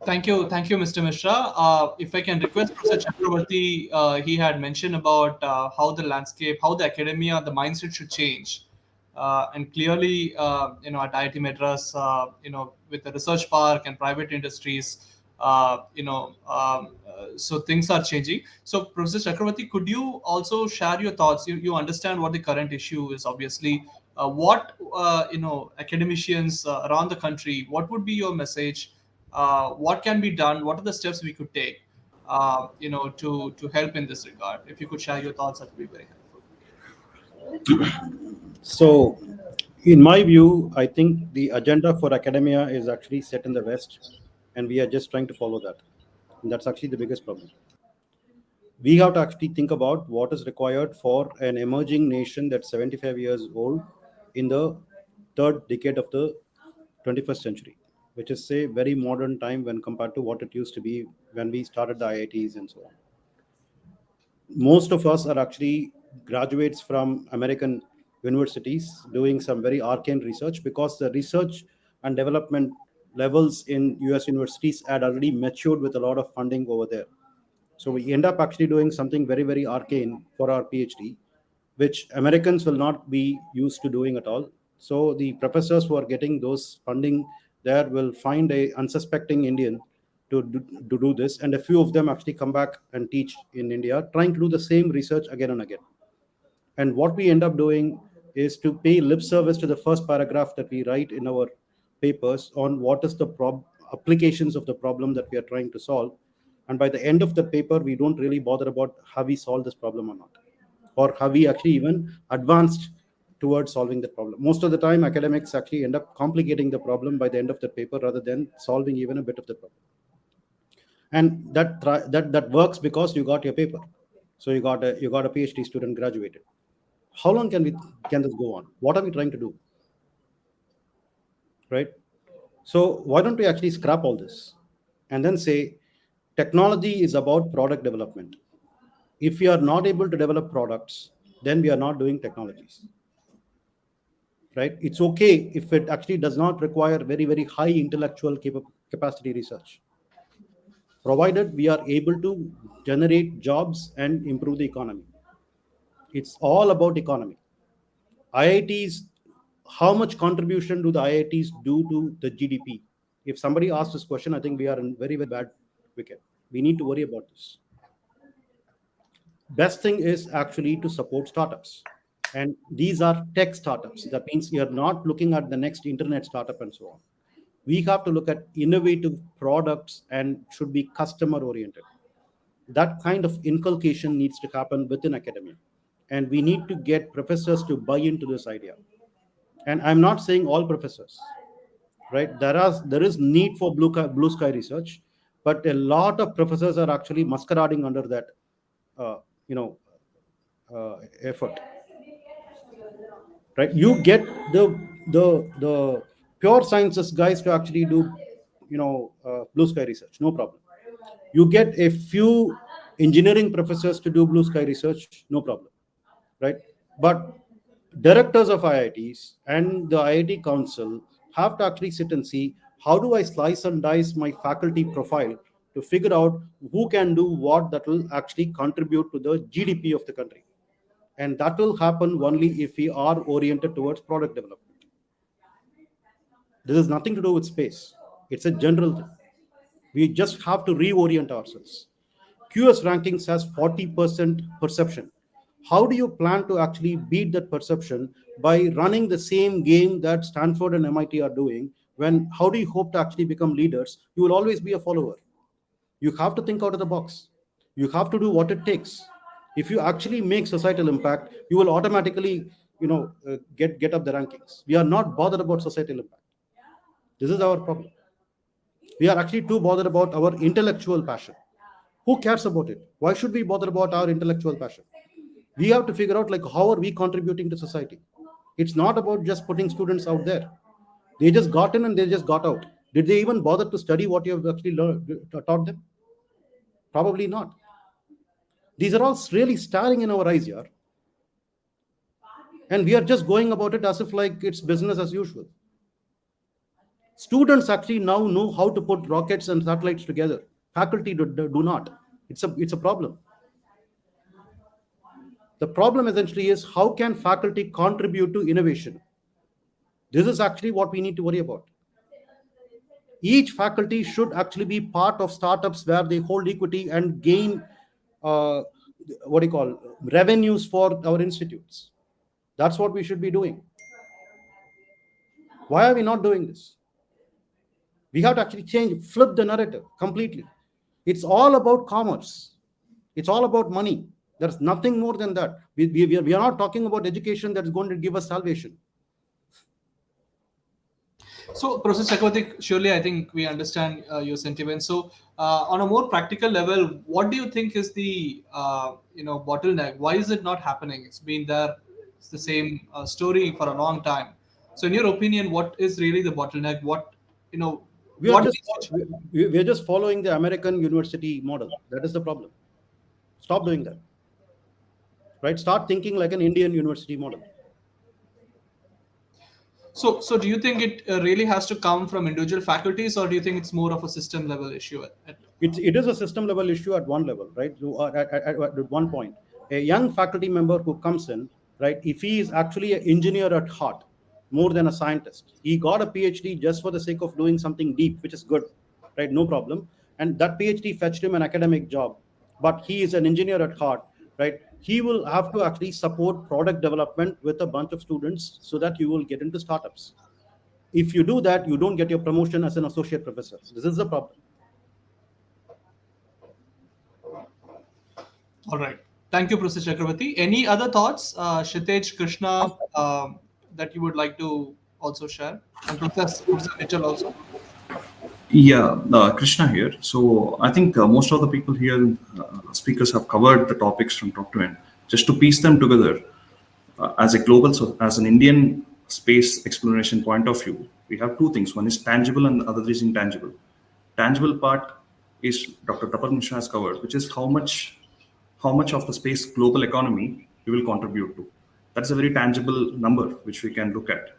Thank you, Mr. Mishra. If I can request Professor Chakravarti, he had mentioned about how the landscape, how the academia, the mindset should change, and clearly, at IIT Madras, with the research park and private industries, so things are changing. So, Professor Chakravarti, could you also share your thoughts? You understand what the current issue is, obviously. What academicians around the country, what would be your message? What can be done? What are the steps we could take, to help in this regard? If you could share your thoughts, that would be very helpful. So, in my view, I think the agenda for academia is actually set in the West, and we are just trying to follow that. And that's actually the biggest problem. We have to actually think about what is required for an emerging nation that's 75 years old in the third decade of the 21st century, which is, say, very modern time when compared to what it used to be when we started the IITs and so on. Most of us are actually graduates from American universities doing some very arcane research, because the research and development levels in US universities had already matured with a lot of funding over there. So we end up actually doing something very, very arcane for our PhD, which Americans will not be used to doing at all. So the professors who are getting those funding there will find a unsuspecting Indian to do this, and a few of them actually come back and teach in India, trying to do the same research again and again. And what we end up doing is to pay lip service to the first paragraph that we write in our papers on what is the applications of the problem that we are trying to solve. And by the end of the paper, we don't really bother about have we solved this problem or not, or have we actually even advanced towards solving the problem. Most of the time, academics actually end up complicating the problem by the end of the paper rather than solving even a bit of the problem. And that works because you got your paper. So you got a PhD student graduated. How long can this go on? What are we trying to do? Right? So why don't we actually scrap all this and then say technology is about product development. If we are not able to develop products, then we are not doing technologies. Right? It's okay if it actually does not require very, very high intellectual capacity research. provided we are able to generate jobs and improve the economy. It's all about economy. IITs, how much contribution do the IITs do to the GDP? If somebody asks this question, I think we are in very, very bad wicket. We need to worry about this. Best thing is actually to support startups. And these are tech startups. That means you're not looking at the next internet startup and so on. We have to look at innovative products and should be customer oriented. That kind of inculcation needs to happen within academia. And we need to get professors to buy into this idea. And I'm not saying all professors, right? There is need for blue sky research, but a lot of professors are actually masquerading under that, uh, you know, effort, right? You get the pure sciences guys to actually do, blue sky research, no problem. You get a few engineering professors to do blue sky research, no problem, right? But directors of IITs and the IIT Council have to actually sit and see, how do I slice and dice my faculty profile to figure out who can do what that will actually contribute to the GDP of the country. And that will happen only if we are oriented towards product development. This has nothing to do with space. It's a general thing. We just have to reorient ourselves. QS rankings has 40% perception. How do you plan to actually beat that perception by running the same game that Stanford and MIT are doing? When how do you hope to actually become leaders? You will always be a follower. You have to think out of the box. You have to do what it takes. If you actually make societal impact, you will automatically, get up the rankings. We are not bothered about societal impact. This is our problem. We are actually too bothered about our intellectual passion. Who cares about it? Why should we bother about our intellectual passion? We have to figure out, like, how are we contributing to society? It's not about just putting students out there. They just got in and they just got out. Did they even bother to study what you have actually taught them? Probably not. These are all really staring in our eyes here. And we are just going about it as if like it's business as usual. Students actually now know how to put rockets and satellites together. Faculty do not. It's a problem. The problem essentially is, how can faculty contribute to innovation? This is actually what we need to worry about. Each faculty should actually be part of startups where they hold equity and gain revenues for our institutes. That's what we should be doing. Why are we not doing this? We have to actually flip the narrative completely. It's all about commerce. It's all about money. There's nothing more than that. We are not talking about education that's going to give us salvation. So, Professor Chakravarti, surely I think we understand your sentiments. So, on a more practical level, what do you think is the bottleneck? Why is it not happening? It's been there. It's the same story for a long time. So, in your opinion, what is really the bottleneck? We are just following the American university model. That is the problem. Stop doing that. Right? Start thinking like an Indian university model. So do you think it really has to come from individual faculties, or do you think it's more of a system level issue? It is a system level issue at one level, right? At one point, a young faculty member who comes in, right, if he is actually an engineer at heart, more than a scientist, he got a PhD just for the sake of doing something deep, which is good, right? No problem. And that PhD fetched him an academic job, but he is an engineer at heart, right? He will have to actually support product development with a bunch of students so that you will get into startups. If you do that, you don't get your promotion as an associate professor. This is the problem. All right. Thank you, Professor Chakravarti. Any other thoughts, Kshitij, Krishna, that you would like to also share? And Professor Mitchell also. Yeah, Krishna here. So I think most of the people here, speakers, have covered the topics from top to end. Just to piece them together, as a global, so as an Indian space exploration point of view, we have two things. One is tangible and the other is intangible. Tangible part is Dr. Tapan Mishra has covered, which is how much of the space global economy we will contribute to. That's a very tangible number which we can look at.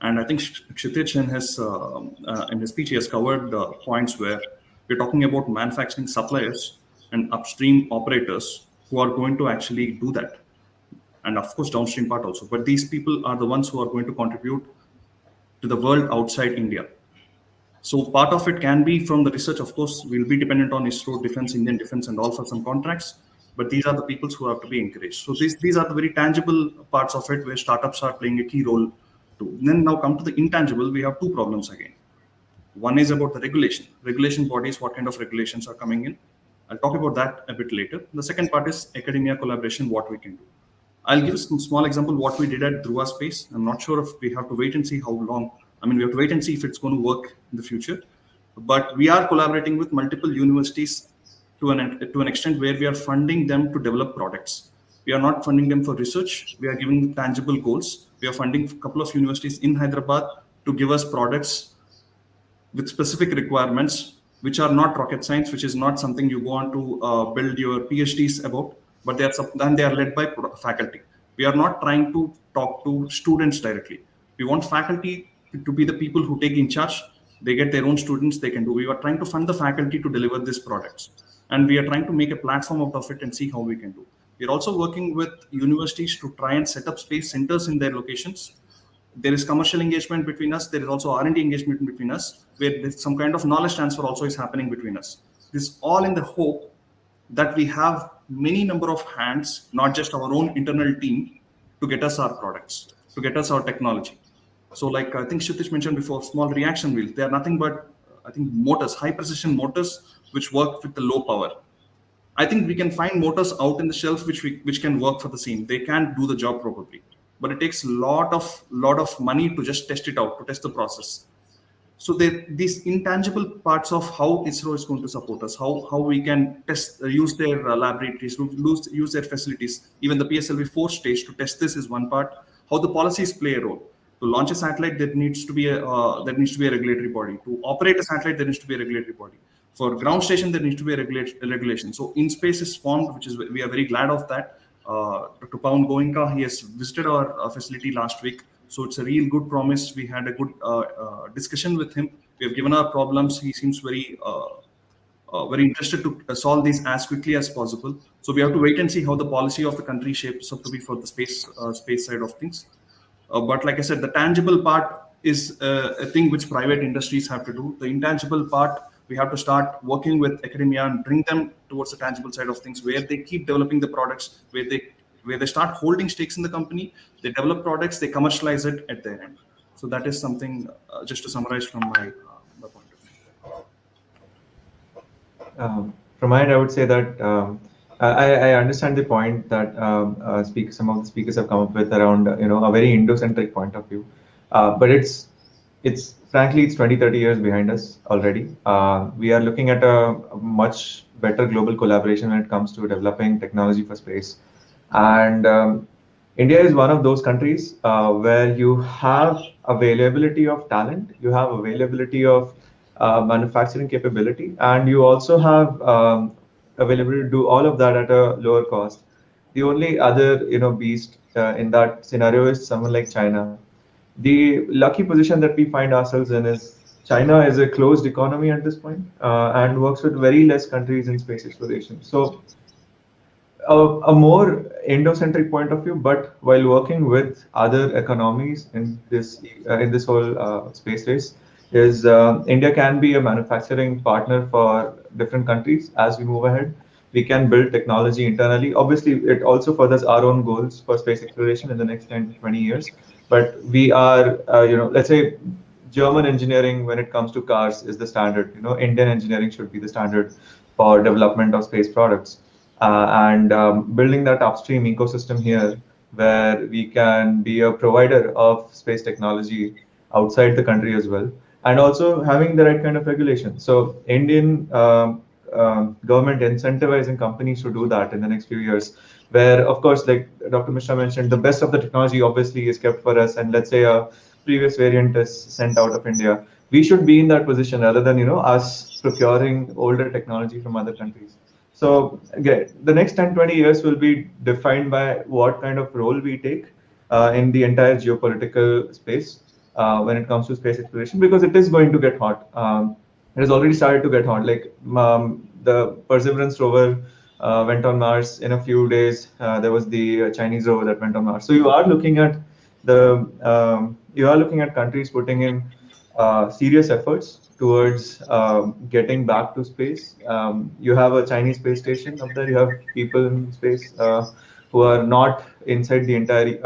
And I think Kshitij in his speech, he has covered points where We're talking about manufacturing suppliers and upstream operators who are going to actually do that. And of course, downstream part also. But these people are the ones who are going to contribute to the world outside India. So part of it can be from the research. Of course, we'll be dependent on ISRO, Defense, Indian Defense, and all for some contracts. But these are the people who have to be encouraged. So these are the very tangible parts of it where startups are playing a key role too. Then now come to the intangible. We have two problems again. One is about the regulation. Regulation bodies, what kind of regulations are coming in. I'll talk about that a bit later. The second part is academia collaboration, what we can do. I'll give some small example what we did at Dhruva Space. I'm not sure if we have to wait and see how long. I mean, we have to wait and see if it's going to work in the future. But we are collaborating with multiple universities to an extent where we are funding them to develop products. We are not funding them for research. We are giving tangible goals. We are funding a couple of universities in Hyderabad to give us products with specific requirements, which are not rocket science, which is not something you go on to build your PhDs about, but they are led by faculty. We are not trying to talk to students directly. We want faculty to be the people who take in charge. They get their own students, they can do. We are trying to fund the faculty to deliver these products. And we are trying to make a platform out of it and see how we can do. We're also working with universities to try and set up space centers in their locations. There is commercial engagement between us. There is also R&D engagement between us, where some kind of knowledge transfer also is happening between us. This all in the hope that we have many number of hands, not just our own internal team, to get us our products, to get us our technology. So like I think Shitish mentioned before, small reaction wheels, they are nothing but, I think, motors, high precision motors, which work with the low power. I think we can find motors out in the shelf which can work for the same. They can do the job probably, but it takes lot of money to just test it out, to test the process. So these intangible parts of how ISRO is going to support us, how we can test, use their laboratories, use their facilities. Even the PSLV 4 stage to test this is one part. How the policies play a role. To launch a satellite, there needs to be a regulatory body. To operate a satellite, there needs to be a regulatory body. For ground station, there needs to be a regulation. So InSpace is formed, which is, we are very glad of that. Dr. Pawan Goenka, he has visited our facility last week. So it's a real good promise. We had a good discussion with him. We have given our problems. He seems very interested to solve these as quickly as possible. So we have to wait and see how the policy of the country shapes up to be for the space side of things. But like I said, the tangible part is a thing which private industries have to do. The intangible part, we have to start working with academia and bring them towards the tangible side of things, where they keep developing the products, where they start holding stakes in the company, they develop products, they commercialize it at their end. So that is something, just to summarize from my point of view. From my end, I would say that I understand the point that some of the speakers have come up with around a very Indo-centric point of view, but it's frankly it's 20-30 years behind us already. We are looking at a much better global collaboration when it comes to developing technology for space, and India is one of those countries where you have availability of talent, you have availability of manufacturing capability, and you also have availability to do all of that at a lower cost. The only other beast in that scenario is someone like China. The lucky position that we find ourselves in is China is a closed economy at this point and works with very less countries in space exploration. So a more Indo-centric point of view, but while working with other economies in this whole space race, is India can be a manufacturing partner for different countries as we move ahead. We can build technology internally. Obviously, it also furthers our own goals for space exploration in the next 10 to 20 years. But we are, let's say, German engineering when it comes to cars is the standard. Indian engineering should be the standard for development of space products. And building that upstream ecosystem here where we can be a provider of space technology outside the country as well, and also having the right kind of regulation. So Indian government incentivizing companies to do that in the next few years, where of course, like Dr. Mishra mentioned, the best of the technology obviously is kept for us, and let's say a previous variant is sent out of India, we should be in that position rather than us procuring older technology from other countries. So again, the next 10-20 years will be defined by what kind of role we take in the entire geopolitical space when it comes to space exploration, because it is going to get hot. It has already started to get hot. Like the Perseverance rover went on Mars in a few days. There was the Chinese rover that went on Mars. So you are looking at countries putting in serious efforts towards getting back to space. You have a Chinese space station up there. You have people in space who are not inside the entire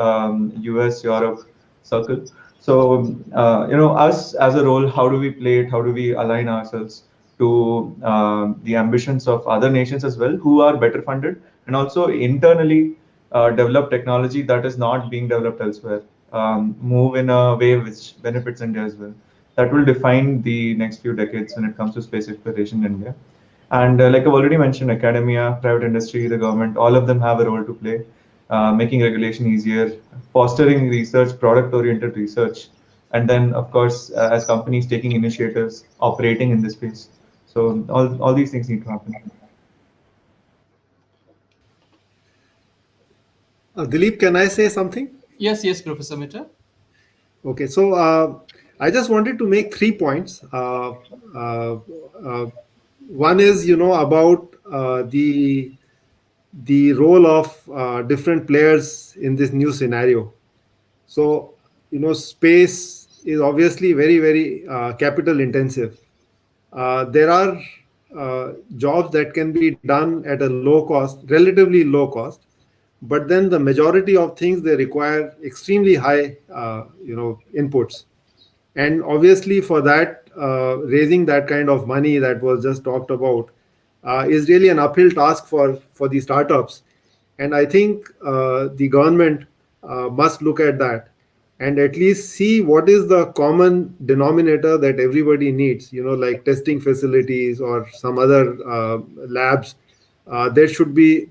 US Europe circle. So, us as a role, how do we play it? How do we align ourselves to the ambitions of other nations as well, who are better funded, and also internally develop technology that is not being developed elsewhere, move in a way which benefits India as well. That will define the next few decades when it comes to space exploration in India. And like I've already mentioned, academia, private industry, the government, all of them have a role to play, making regulation easier, fostering research, product-oriented research, and then, of course, as companies taking initiatives, operating in this space. So all these things need to happen. Dilip, can I say something? Yes, yes, Professor Mitra. Okay, so I just wanted to make 3 points. One is, about the role of different players in this new scenario. So, space is obviously very, very capital intensive. There are jobs that can be done at a low cost, relatively low cost, but then the majority of things they require extremely high, inputs. And obviously, for that, raising that kind of money that was just talked about is really an uphill task for the startups. And I think the government must look at that and at least see what is the common denominator that everybody needs, like testing facilities or some other labs. They should be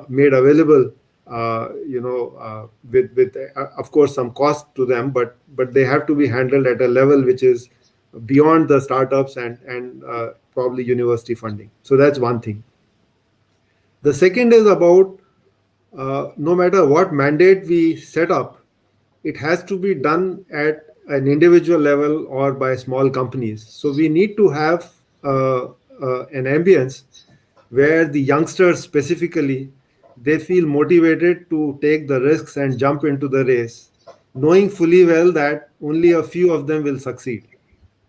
made available, with of course some cost to them, but they have to be handled at a level which is beyond the startups and probably university funding. So that's one thing. The second is about, no matter what mandate we set up, it has to be done at an individual level or by small companies. So we need to have an ambience where the youngsters specifically, they feel motivated to take the risks and jump into the race, knowing fully well that only a few of them will succeed.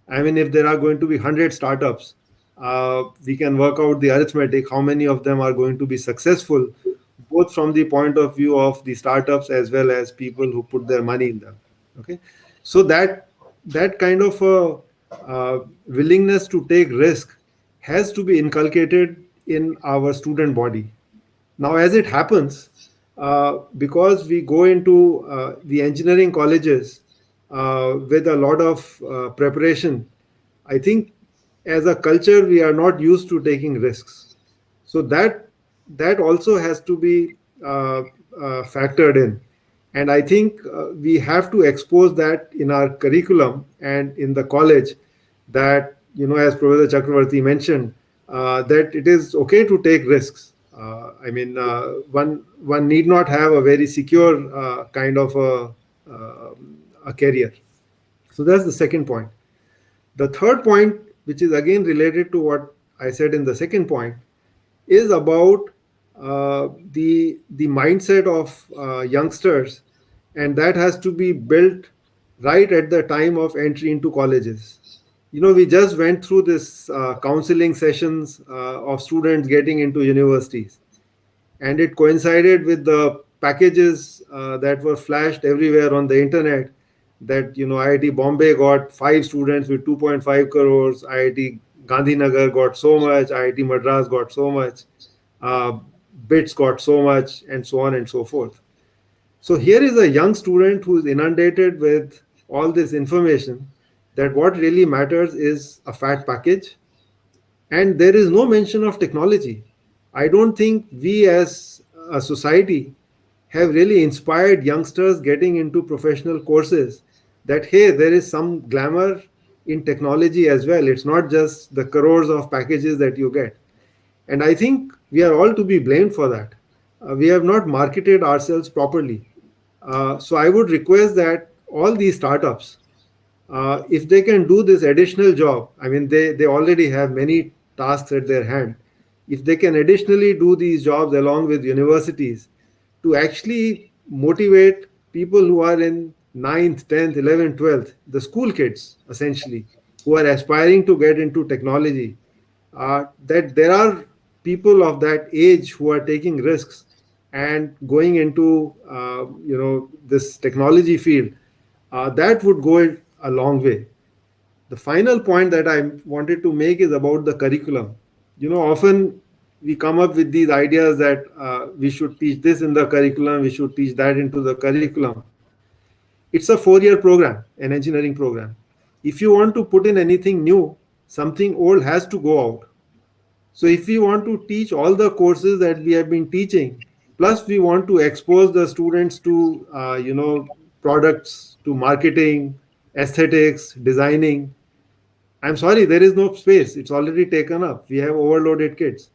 I mean, if there are going to be 100 startups, we can work out the arithmetic, how many of them are going to be successful, both from the point of view of the startups as well as people who put their money in them. Okay, so that kind of willingness to take risk has to be inculcated in our student body. Now, as it happens, because we go into the engineering colleges with a lot of preparation, I think as a culture we are not used to taking risks. So that also has to be factored in, and I think we have to expose that in our curriculum and in the college, that, as Professor Chakravarti mentioned, that it is okay to take risks. I mean, one need not have a very secure kind of a career. So that's the second point. The third point, which is again related to what I said in the second point, is about the mindset of youngsters, and that has to be built right at the time of entry into colleges. We just went through this counseling sessions of students getting into universities, and it coincided with the packages that were flashed everywhere on the internet, that IIT Bombay got 5 students with 2.5 crores, IIT Gandhinagar got so much, IIT Madras got so much, uh, BITS got so much, and so on and so forth. So here is a young student who is inundated with all this information, that what really matters is a fat package, and there is no mention of technology. I don't think we as a society have really inspired youngsters getting into professional courses, that hey, there is some glamour in technology as well. It's not just the crores of packages that you get. And I think we are all to be blamed for that. We have not marketed ourselves properly. So I would request that all these startups, If they can do this additional job, I mean, they already have many tasks at their hand. If they can additionally do these jobs along with universities to actually motivate people who are in ninth, 10th, 11th, 12th, the school kids essentially, who are aspiring to get into technology, that there are people of that age who are taking risks and going into this technology field, that would go a long way. The final point that I wanted to make is about the curriculum. Often we come up with these ideas that we should teach this in the curriculum, we should teach that into the curriculum. It's a 4-year program, an engineering program. If you want to put in anything new, something old has to go out. So if we want to teach all the courses that we have been teaching, plus we want to expose the students to products, to marketing, aesthetics, designing, I'm sorry, there is no space. It's already taken up. We have overloaded kids.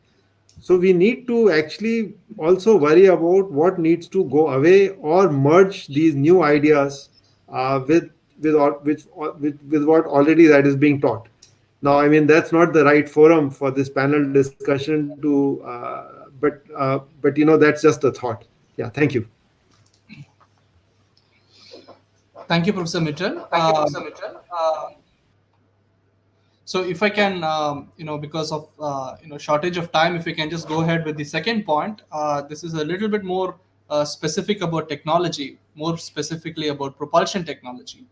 So we need to actually also worry about what needs to go away or merge these new ideas with what already that is being taught. Now, I mean, that's not the right forum for this panel discussion to, but that's just a thought. Yeah, thank you. Thank you, Professor Mittal. So if I can, because of shortage of time, if we can just go ahead with the second point. This is a little bit more specific about technology, more specifically about propulsion technology.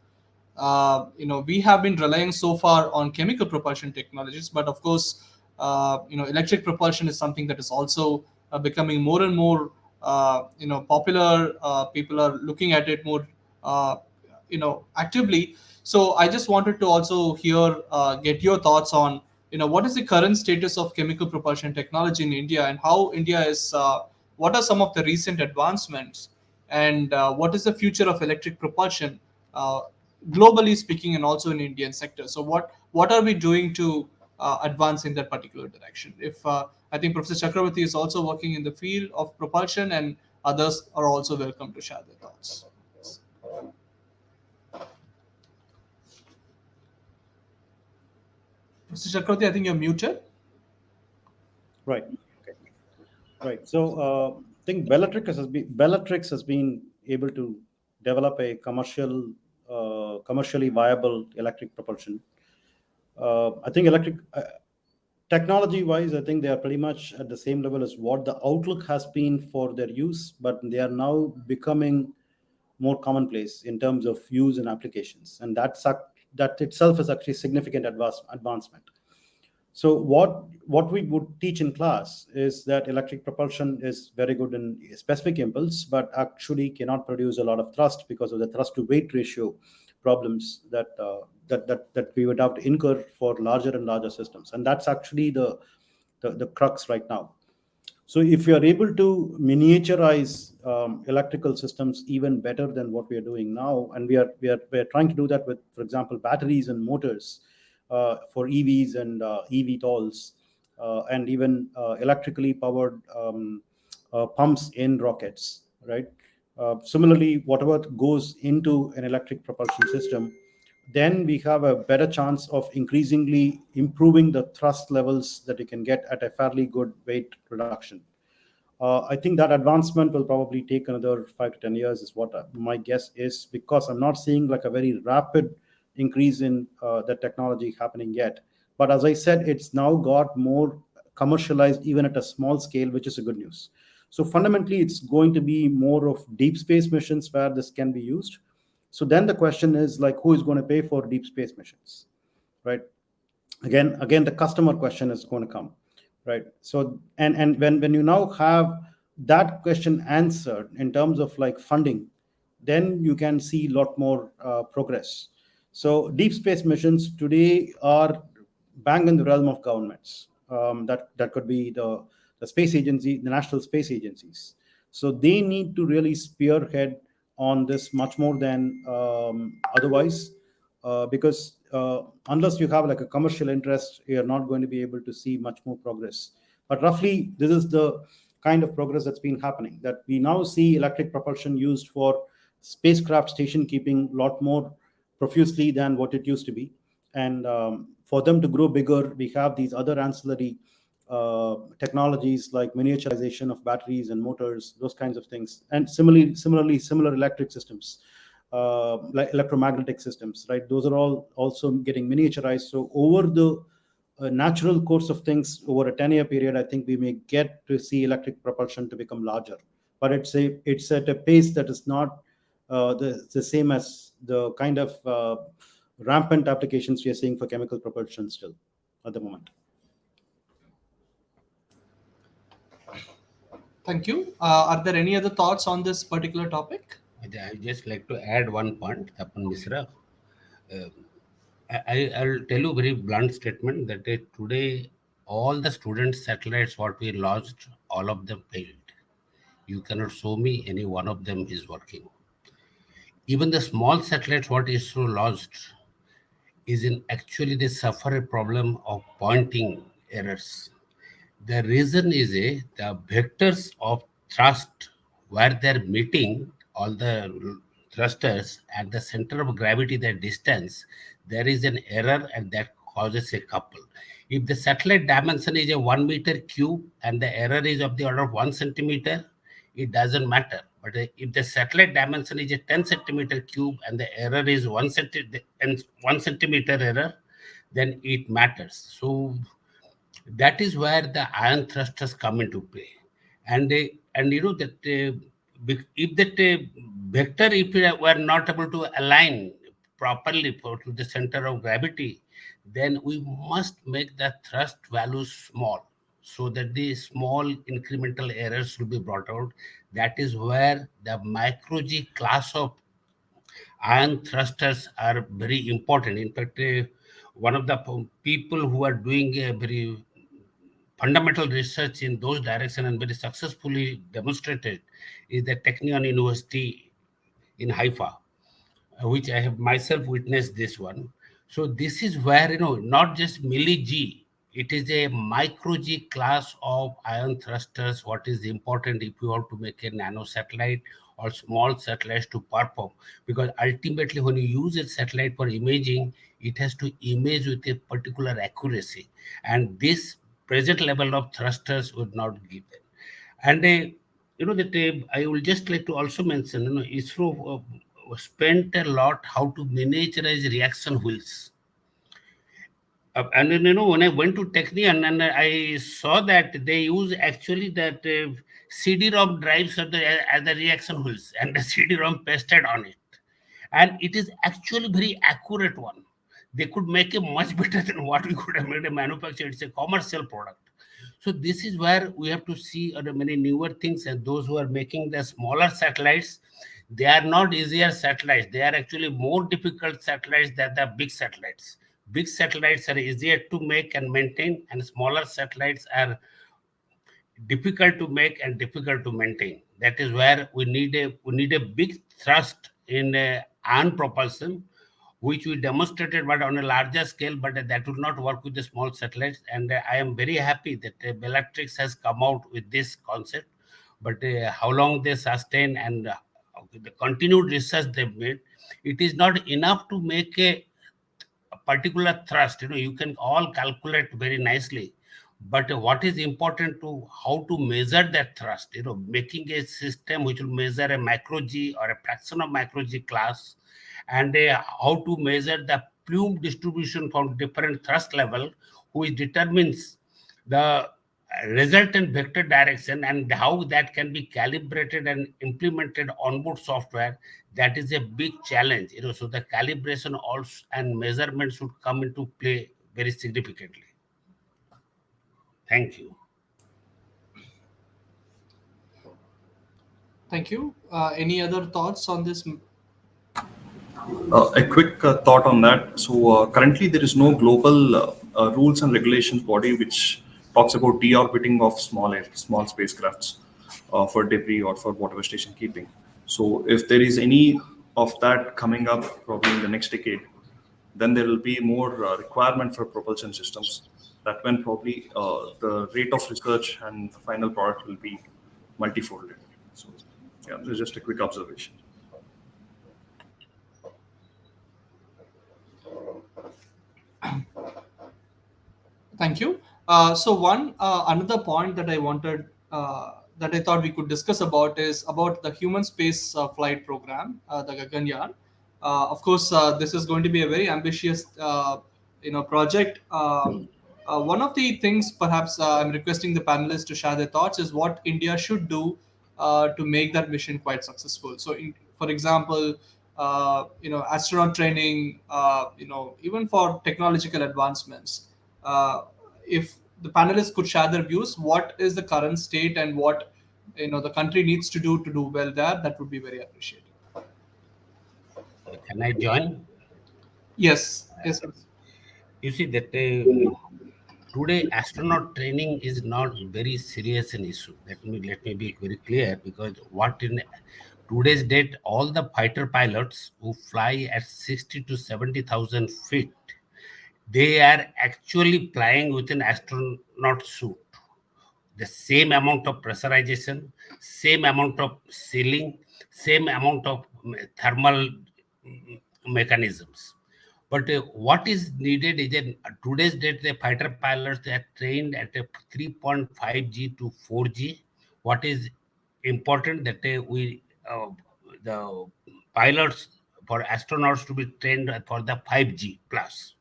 We have been relying so far on chemical propulsion technologies, but of course, electric propulsion is something that is also becoming more and more, popular. People are looking at it more, actively. So I just wanted to also hear, get your thoughts on, what is the current status of chemical propulsion technology in India, and how India is, what are some of the recent advancements, and what is the future of electric propulsion, globally speaking, and also in Indian sector. So what are we doing to advance in that particular direction? If I think Professor Chakravarti is also working in the field of propulsion, and others are also welcome to share their thoughts. Professor Chakravarti, I think you're muted. Right. Okay. Right. So I think Bellatrix has been able to develop a commercially viable electric propulsion. I think electric technology wise, I think they are pretty much at the same level as what the outlook has been for their use, but they are now becoming more commonplace in terms of use and applications, and that itself is actually significant advancement. So what we would teach in class is that electric propulsion is very good in specific impulse, but actually cannot produce a lot of thrust because of the thrust to weight ratio problems that we would have to incur for larger and larger systems, and that's actually the crux right now. So if you are able to miniaturize electrical systems even better than what we are doing now, and we are trying to do that with, for example, batteries and motors for EVs and eVTOLs, and even electrically powered pumps in rockets, right? Similarly, whatever goes into an electric propulsion system, then we have a better chance of increasingly improving the thrust levels that you can get at a fairly good weight reduction. I think that advancement will probably take another 5 to 10 years, is what my guess is, because I'm not seeing like a very rapid increase in the technology happening yet. But as I said, it's now got more commercialized even at a small scale, which is a good news. So fundamentally, it's going to be more of deep space missions where this can be used. So then the question is like, who is going to pay for deep space missions, right? Again, the customer question is going to come, right? So and when you now have that question answered in terms of like funding, then you can see a lot more progress. So deep space missions today are bang in the realm of governments. That could be the space agency, the national space agencies. So they need to really spearhead on this much more than otherwise, because unless you have like a commercial interest, you're not going to be able to see much more progress. But roughly, this is the kind of progress that's been happening, that we now see electric propulsion used for spacecraft station keeping a lot more profusely than what it used to be. And for them to grow bigger, we have these other ancillary technologies like miniaturization of batteries and motors, those kinds of things, and similar electric systems, like electromagnetic systems, right? Those are all also getting miniaturized. So over the natural course of things, over a 10-year period, I think we may get to see electric propulsion to become larger, but it's at a pace that is not the same as the kind of rampant applications we are seeing for chemical propulsion still at the moment. Thank you. Are there any other thoughts on this particular topic? I just like to add one point, Tapan Misra. I'll tell you very blunt statement that today all the student satellites what we launched, all of them failed. You cannot show me any one of them is working. Even the small satellites what ISRO launched is in actually they suffer a problem of pointing errors. The reason is the vectors of thrust where they're meeting all the thrusters at the center of gravity, the distance, there is an error and that causes a couple. If the satellite dimension is a 1 meter cube and the error is of the order of 1 centimeter, it doesn't matter. But if the satellite dimension is a 10 centimeter cube and the error is 1 centimeter error, then it matters. So that is where the ion thrusters come into play. And you know that if that vector, if we were not able to align properly to the center of gravity, then we must make the thrust values small so that the small incremental errors will be brought out. That is where the micro G class of ion thrusters are very important. In fact, one of the people who are doing a very fundamental research in those direction and very successfully demonstrated is the Technion University in Haifa, which I have myself witnessed this one. So this is where, not just milli G, it is a micro G class of ion thrusters. What is important if you want to make a nano satellite or small satellites to perform? Because ultimately when you use a satellite for imaging, it has to image with a particular accuracy. And this present level of thrusters would not give them. And that I will just like to also mention, ISRO spent a lot how to miniaturize reaction wheels. And then, when I went to Technion and I saw that they use actually that CD-ROM drives as the reaction wheels and the CD-ROM pasted on it. And it is actually very accurate one. They could make it much better than what we could have made a manufacturer. It's a commercial product. So this is where we have to see many newer things, and those who are making the smaller satellites, they are not easier satellites. They are actually more difficult satellites than the big satellites. Big satellites are easier to make and maintain, and smaller satellites are difficult to make and difficult to maintain. That is where we need a big thrust in ion propulsion, which we demonstrated but on a larger scale, but that would not work with the small satellites. And I am very happy that Bellatrix has come out with this concept. But how long they sustain and the continued research they've made, it is not enough to make a particular thrust. You can all calculate very nicely. But what is important to how to measure that thrust, making a system which will measure a micro G or a fraction of micro G class, and how to measure the plume distribution from different thrust level, which determines the resultant vector direction and how that can be calibrated and implemented onboard software. That is a big challenge, so the calibration also and measurement should come into play very significantly. Thank you. Thank you. Any other thoughts on this? A quick thought on that. So currently there is no global rules and regulations body which talks about deorbiting of small spacecrafts for debris or for whatever station keeping. So if there is any of that coming up probably in the next decade, then there will be more requirement for propulsion systems. That when probably the rate of research and the final product will be multifolded. So yeah, this is just a quick observation. So one another point that I wanted that I thought we could discuss about is about the human space flight program, the Gaganyaan. Of course, this is going to be a very ambitious, project. One of the things, perhaps, I'm requesting the panelists to share their thoughts is what India should do to make that mission quite successful. So, for example, astronaut training, even for technological advancements. If the panelists could share their views, what is the current state and what the country needs to do well there, that would be very appreciated. Can I join? Yes, yes, yes. You see that today astronaut training is not very serious an issue. Let me be very clear, because what in today's date, all the fighter pilots who fly at 60 to 70,000 feet, they are actually flying with an astronaut suit. The same amount of pressurization, same amount of sealing, same amount of thermal mechanisms. But what is needed is in today's date, the fighter pilots, they are trained at a 3.5G to 4G. What is important that the pilots for astronauts to be trained for the 5G plus,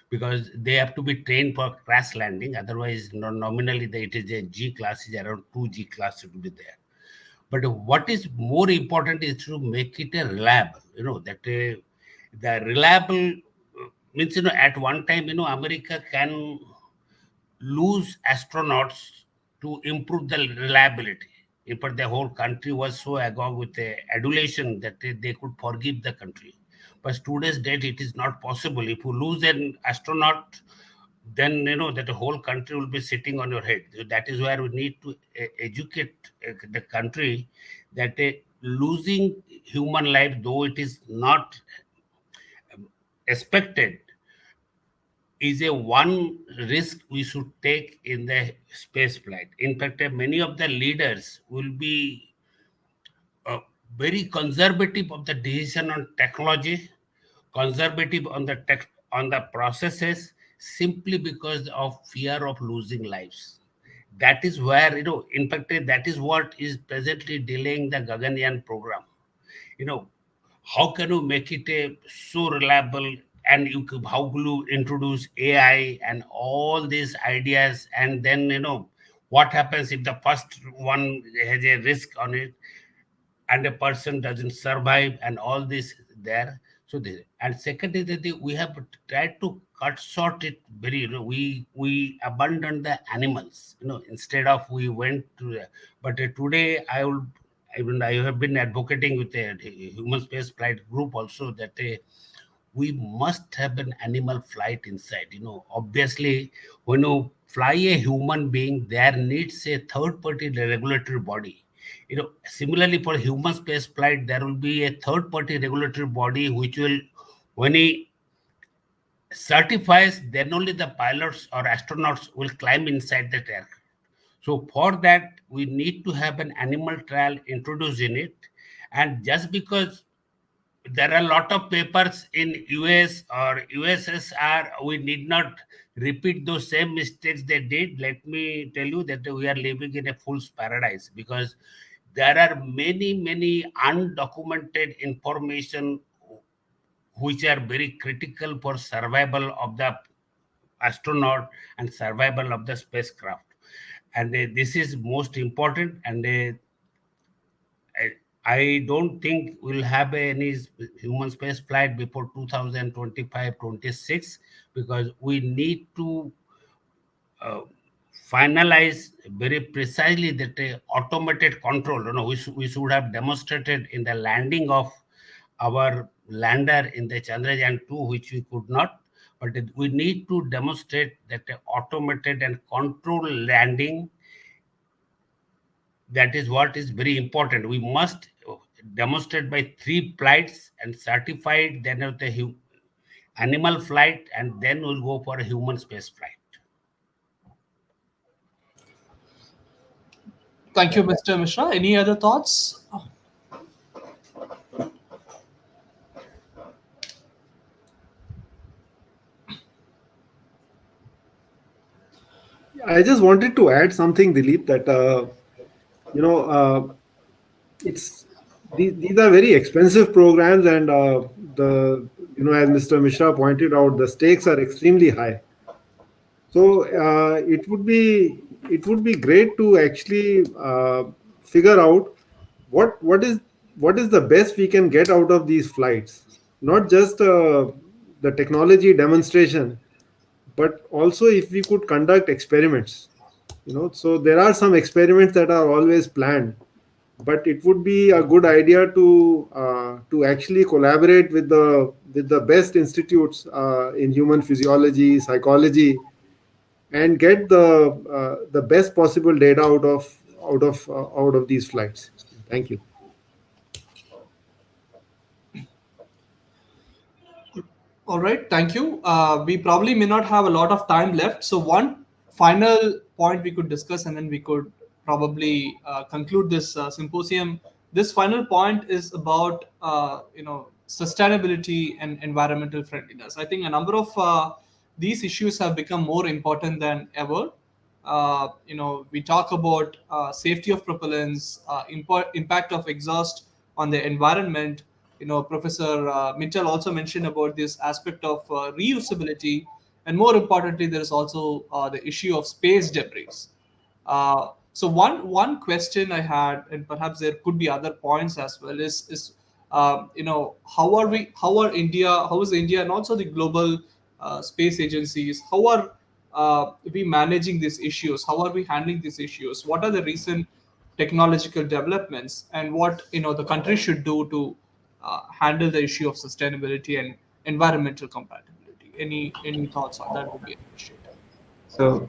because they have to be trained for crash landing. Otherwise, nominally, it is a G class, is around 2G class to be there. But what is more important is to make it a reliable. The reliable means, at one time, America can lose astronauts to improve the reliability. But the whole country was so agog with the adulation that they could forgive the country. But today's date, it is not possible. If you lose an astronaut, then that the whole country will be sitting on your head. So that is where we need to educate the country that losing human life, though it is not expected, is a one risk we should take in the space flight. In fact, many of the leaders will be very conservative of the decision on technology, conservative on the processes, simply because of fear of losing lives. That is where, in fact, that is what is presently delaying the Gaganyaan program. you know how can you make it so reliable, and how will you introduce AI and all these ideas, and then what happens if the first one has a risk on it and a person doesn't survive, and all this there. And second is that we have tried to cut short it very, we abandoned the animals, instead of we went to but today I have been advocating with a human space flight group also, that we must have an animal flight inside. Obviously, when you fly a human being, there needs a third party regulatory body. Similarly, for human space flight, there will be a third party regulatory body which will, when he certifies, then only the pilots or astronauts will climb inside the aircraft. So for that, we need to have an animal trial introduced in it. And just because there are a lot of papers in US or USSR, we need not repeat those same mistakes they did. Let me tell you that we are living in a fool's paradise, because there are many undocumented information which are very critical for survival of the astronaut and survival of the spacecraft. And this is most important. And I don't think we'll have any human space flight before 2025-26, because we need to uh, finalize very precisely that automated control. We should have demonstrated in the landing of our lander in the Chandrayaan 2, which we could not. But we need to demonstrate that automated and controlled landing, that is what is very important. We must demonstrate by 3 flights and certified, then of the animal flight, and then we'll go for a human space flight. Thank you, Mr. Mishra. Any other thoughts? I just wanted to add something, Dilip, that you know it's these are very expensive programs, and the as Mr. Mishra pointed out, the stakes are extremely high. So it would be great to actually figure out what is the best we can get out of these flights, not just the technology demonstration, but also if we could conduct experiments. So there are some experiments that are always planned, but it would be a good idea to actually collaborate with the best institutes in human physiology, psychology, and get the best possible data out of these flights. Thank you. All right, thank you. We probably may not have a lot of time left. So, one final point we could discuss, and then we could probably conclude this symposium. This final point is about sustainability and environmental friendliness. I think a number of these issues have become more important than ever. We talk about safety of propellants, impact of exhaust on the environment. Professor Mitchell also mentioned about this aspect of reusability, and more importantly, there is also the issue of space debris. So one question I had, and perhaps there could be other points as well, is how is India and also the global space agencies, how are we managing these issues? How are we handling these issues? What are the recent technological developments, and what the country should do to handle the issue of sustainability and environmental compatibility? Any thoughts on that would be appreciated. So,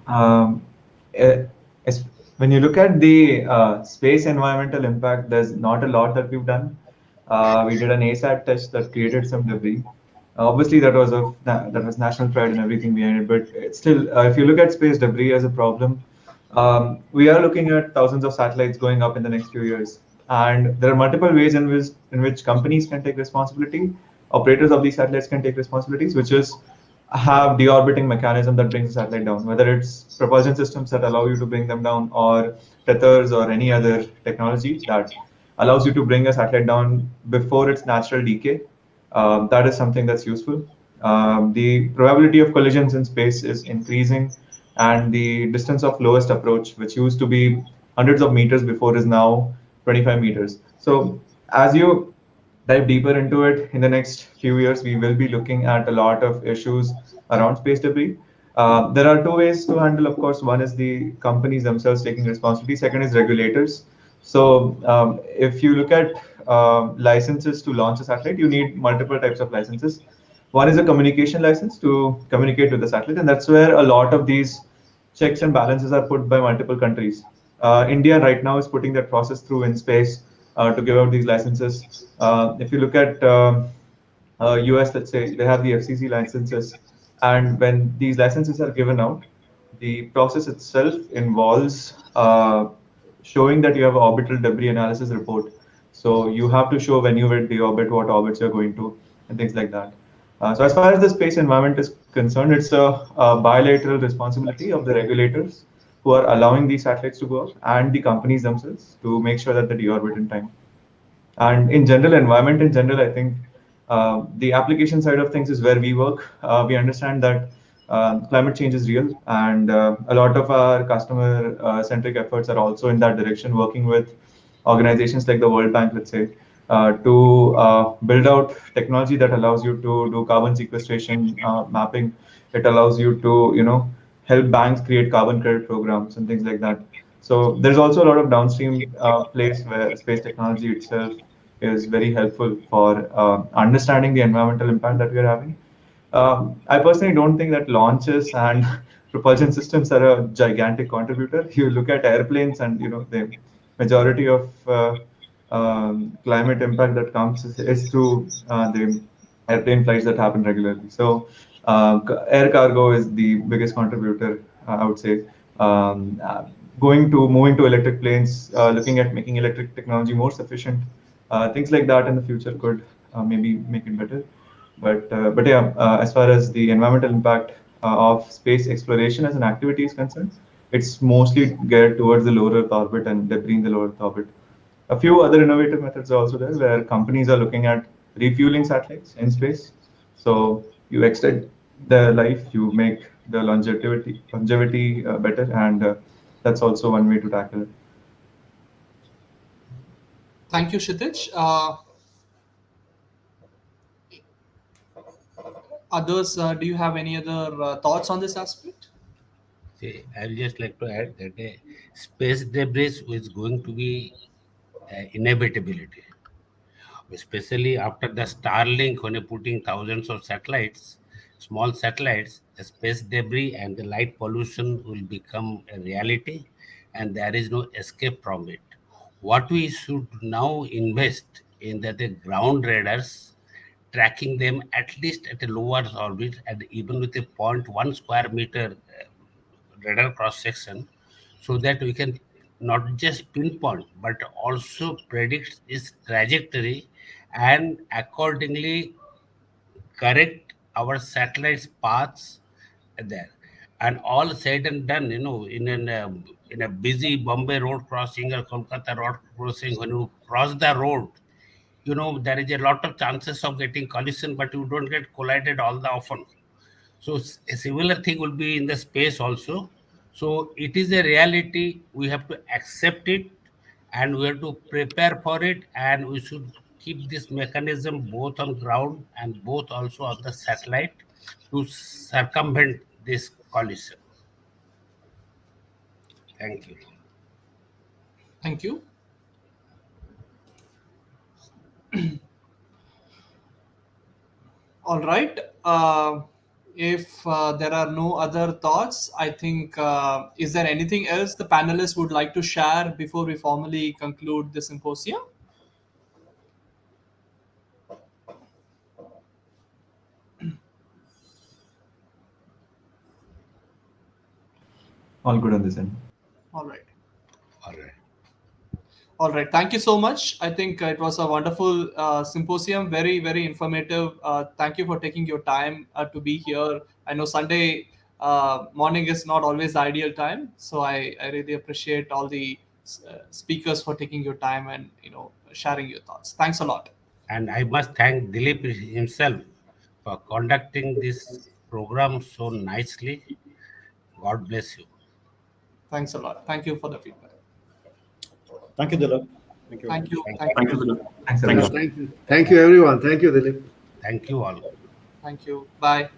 eh, as, when you look at the space environmental impact, there's not a lot that we've done. We did an ASAT test that created some debris. Obviously, that was national pride and everything behind it. But it's still, if you look at space debris as a problem, we are looking at thousands of satellites going up in the next few years, and there are multiple ways in which companies can take responsibility. Operators of these satellites can take responsibilities, which is have deorbiting mechanism that brings the satellite down, whether it's propulsion systems that allow you to bring them down, or tethers, or any other technology that allows you to bring a satellite down before its natural decay. That is something that's useful. The probability of collisions in space is increasing, and the distance of lowest approach, which used to be hundreds of meters before, is now 25 meters. So as you dive deeper into it in the next few years, we will be looking at a lot of issues around space debris. There are two ways to handle, of course. One is the companies themselves taking responsibility. Second is regulators. So if you look at licenses to launch a satellite, you need multiple types of licenses. One is a communication license to communicate with the satellite, and that's where a lot of these checks and balances are put by multiple countries. India right now is putting that process through in space to give out these licenses. If you look at US, let's say, they have the FCC licenses, and when these licenses are given out, the process itself involves showing that you have an orbital debris analysis report. So you have to show when you hit the orbit, what orbits you're going to, and things like that. So as far as the space environment is concerned, it's a bilateral responsibility of the regulators who are allowing these satellites to go up, and the companies themselves to make sure that they deorbit in time. And in general, environment in general, I think the application side of things is where we work. We understand that climate change is real, and a lot of our customer centric efforts are also in that direction, working with organizations like the World Bank, let's say, to build out technology that allows you to do carbon sequestration mapping. It allows you to, help banks create carbon credit programs and things like that. So there's also a lot of downstream place where space technology itself is very helpful for understanding the environmental impact that we are having. I personally don't think that launches and propulsion systems are a gigantic contributor. You look at airplanes, and the majority of climate impact that comes is through the airplane flights that happen regularly. So air cargo is the biggest contributor, I would say. Um, uh, moving to electric planes, looking at making electric technology more sufficient, things like that in the future could maybe make it better. But yeah, as far as the environmental impact of space exploration as an activity is concerned, it's mostly geared towards the low Earth orbit and debris in the low Earth orbit. A few other innovative methods are also there where companies are looking at refueling satellites in space. So you extend their life, you make the longevity better, and that's also one way to tackle it. Thank you, Kshitij. Others, do you have any other thoughts on this aspect? See, I would just like to add that space debris is going to be inevitability, especially after the Starlink, when you're putting thousands of satellites, small satellites, the space debris and the light pollution will become a reality, and there is no escape from it. What we should now invest in that the ground radars, tracking them at least at a lower orbit, and even with a 0.1 square meter radar cross section, so that we can not just pinpoint but also predict its trajectory and accordingly correct our satellites paths there. And all said and done, in a busy Bombay road crossing or Kolkata road crossing, when you cross the road, there is a lot of chances of getting collision, but you don't get collided all the often. So a similar thing will be in the space also. So it is a reality. We have to accept it, and we have to prepare for it, and we should keep this mechanism both on ground and both also on the satellite to circumvent this collision. Thank you. Thank you. All right. If there are no other thoughts, I think, is there anything else the panelists would like to share before we formally conclude the symposium? All good on this end. All right. All right. All right. Thank you so much. I think it was a wonderful symposium, very, very informative. Thank you for taking your time to be here. I know Sunday morning is not always the ideal time, so I really appreciate all the speakers for taking your time and sharing your thoughts. Thanks a lot. And I must thank Dilip himself for conducting this program so nicely. God bless you. Thanks a lot. Thank you for the feedback. Thank you, Dilip. Thank you. Thank you. Thank Thank Thank you. you, Dilip. Thanks, Thank everyone. you. Thank you, everyone. Thank you, Dilip. Thank you all. Thank you. Bye.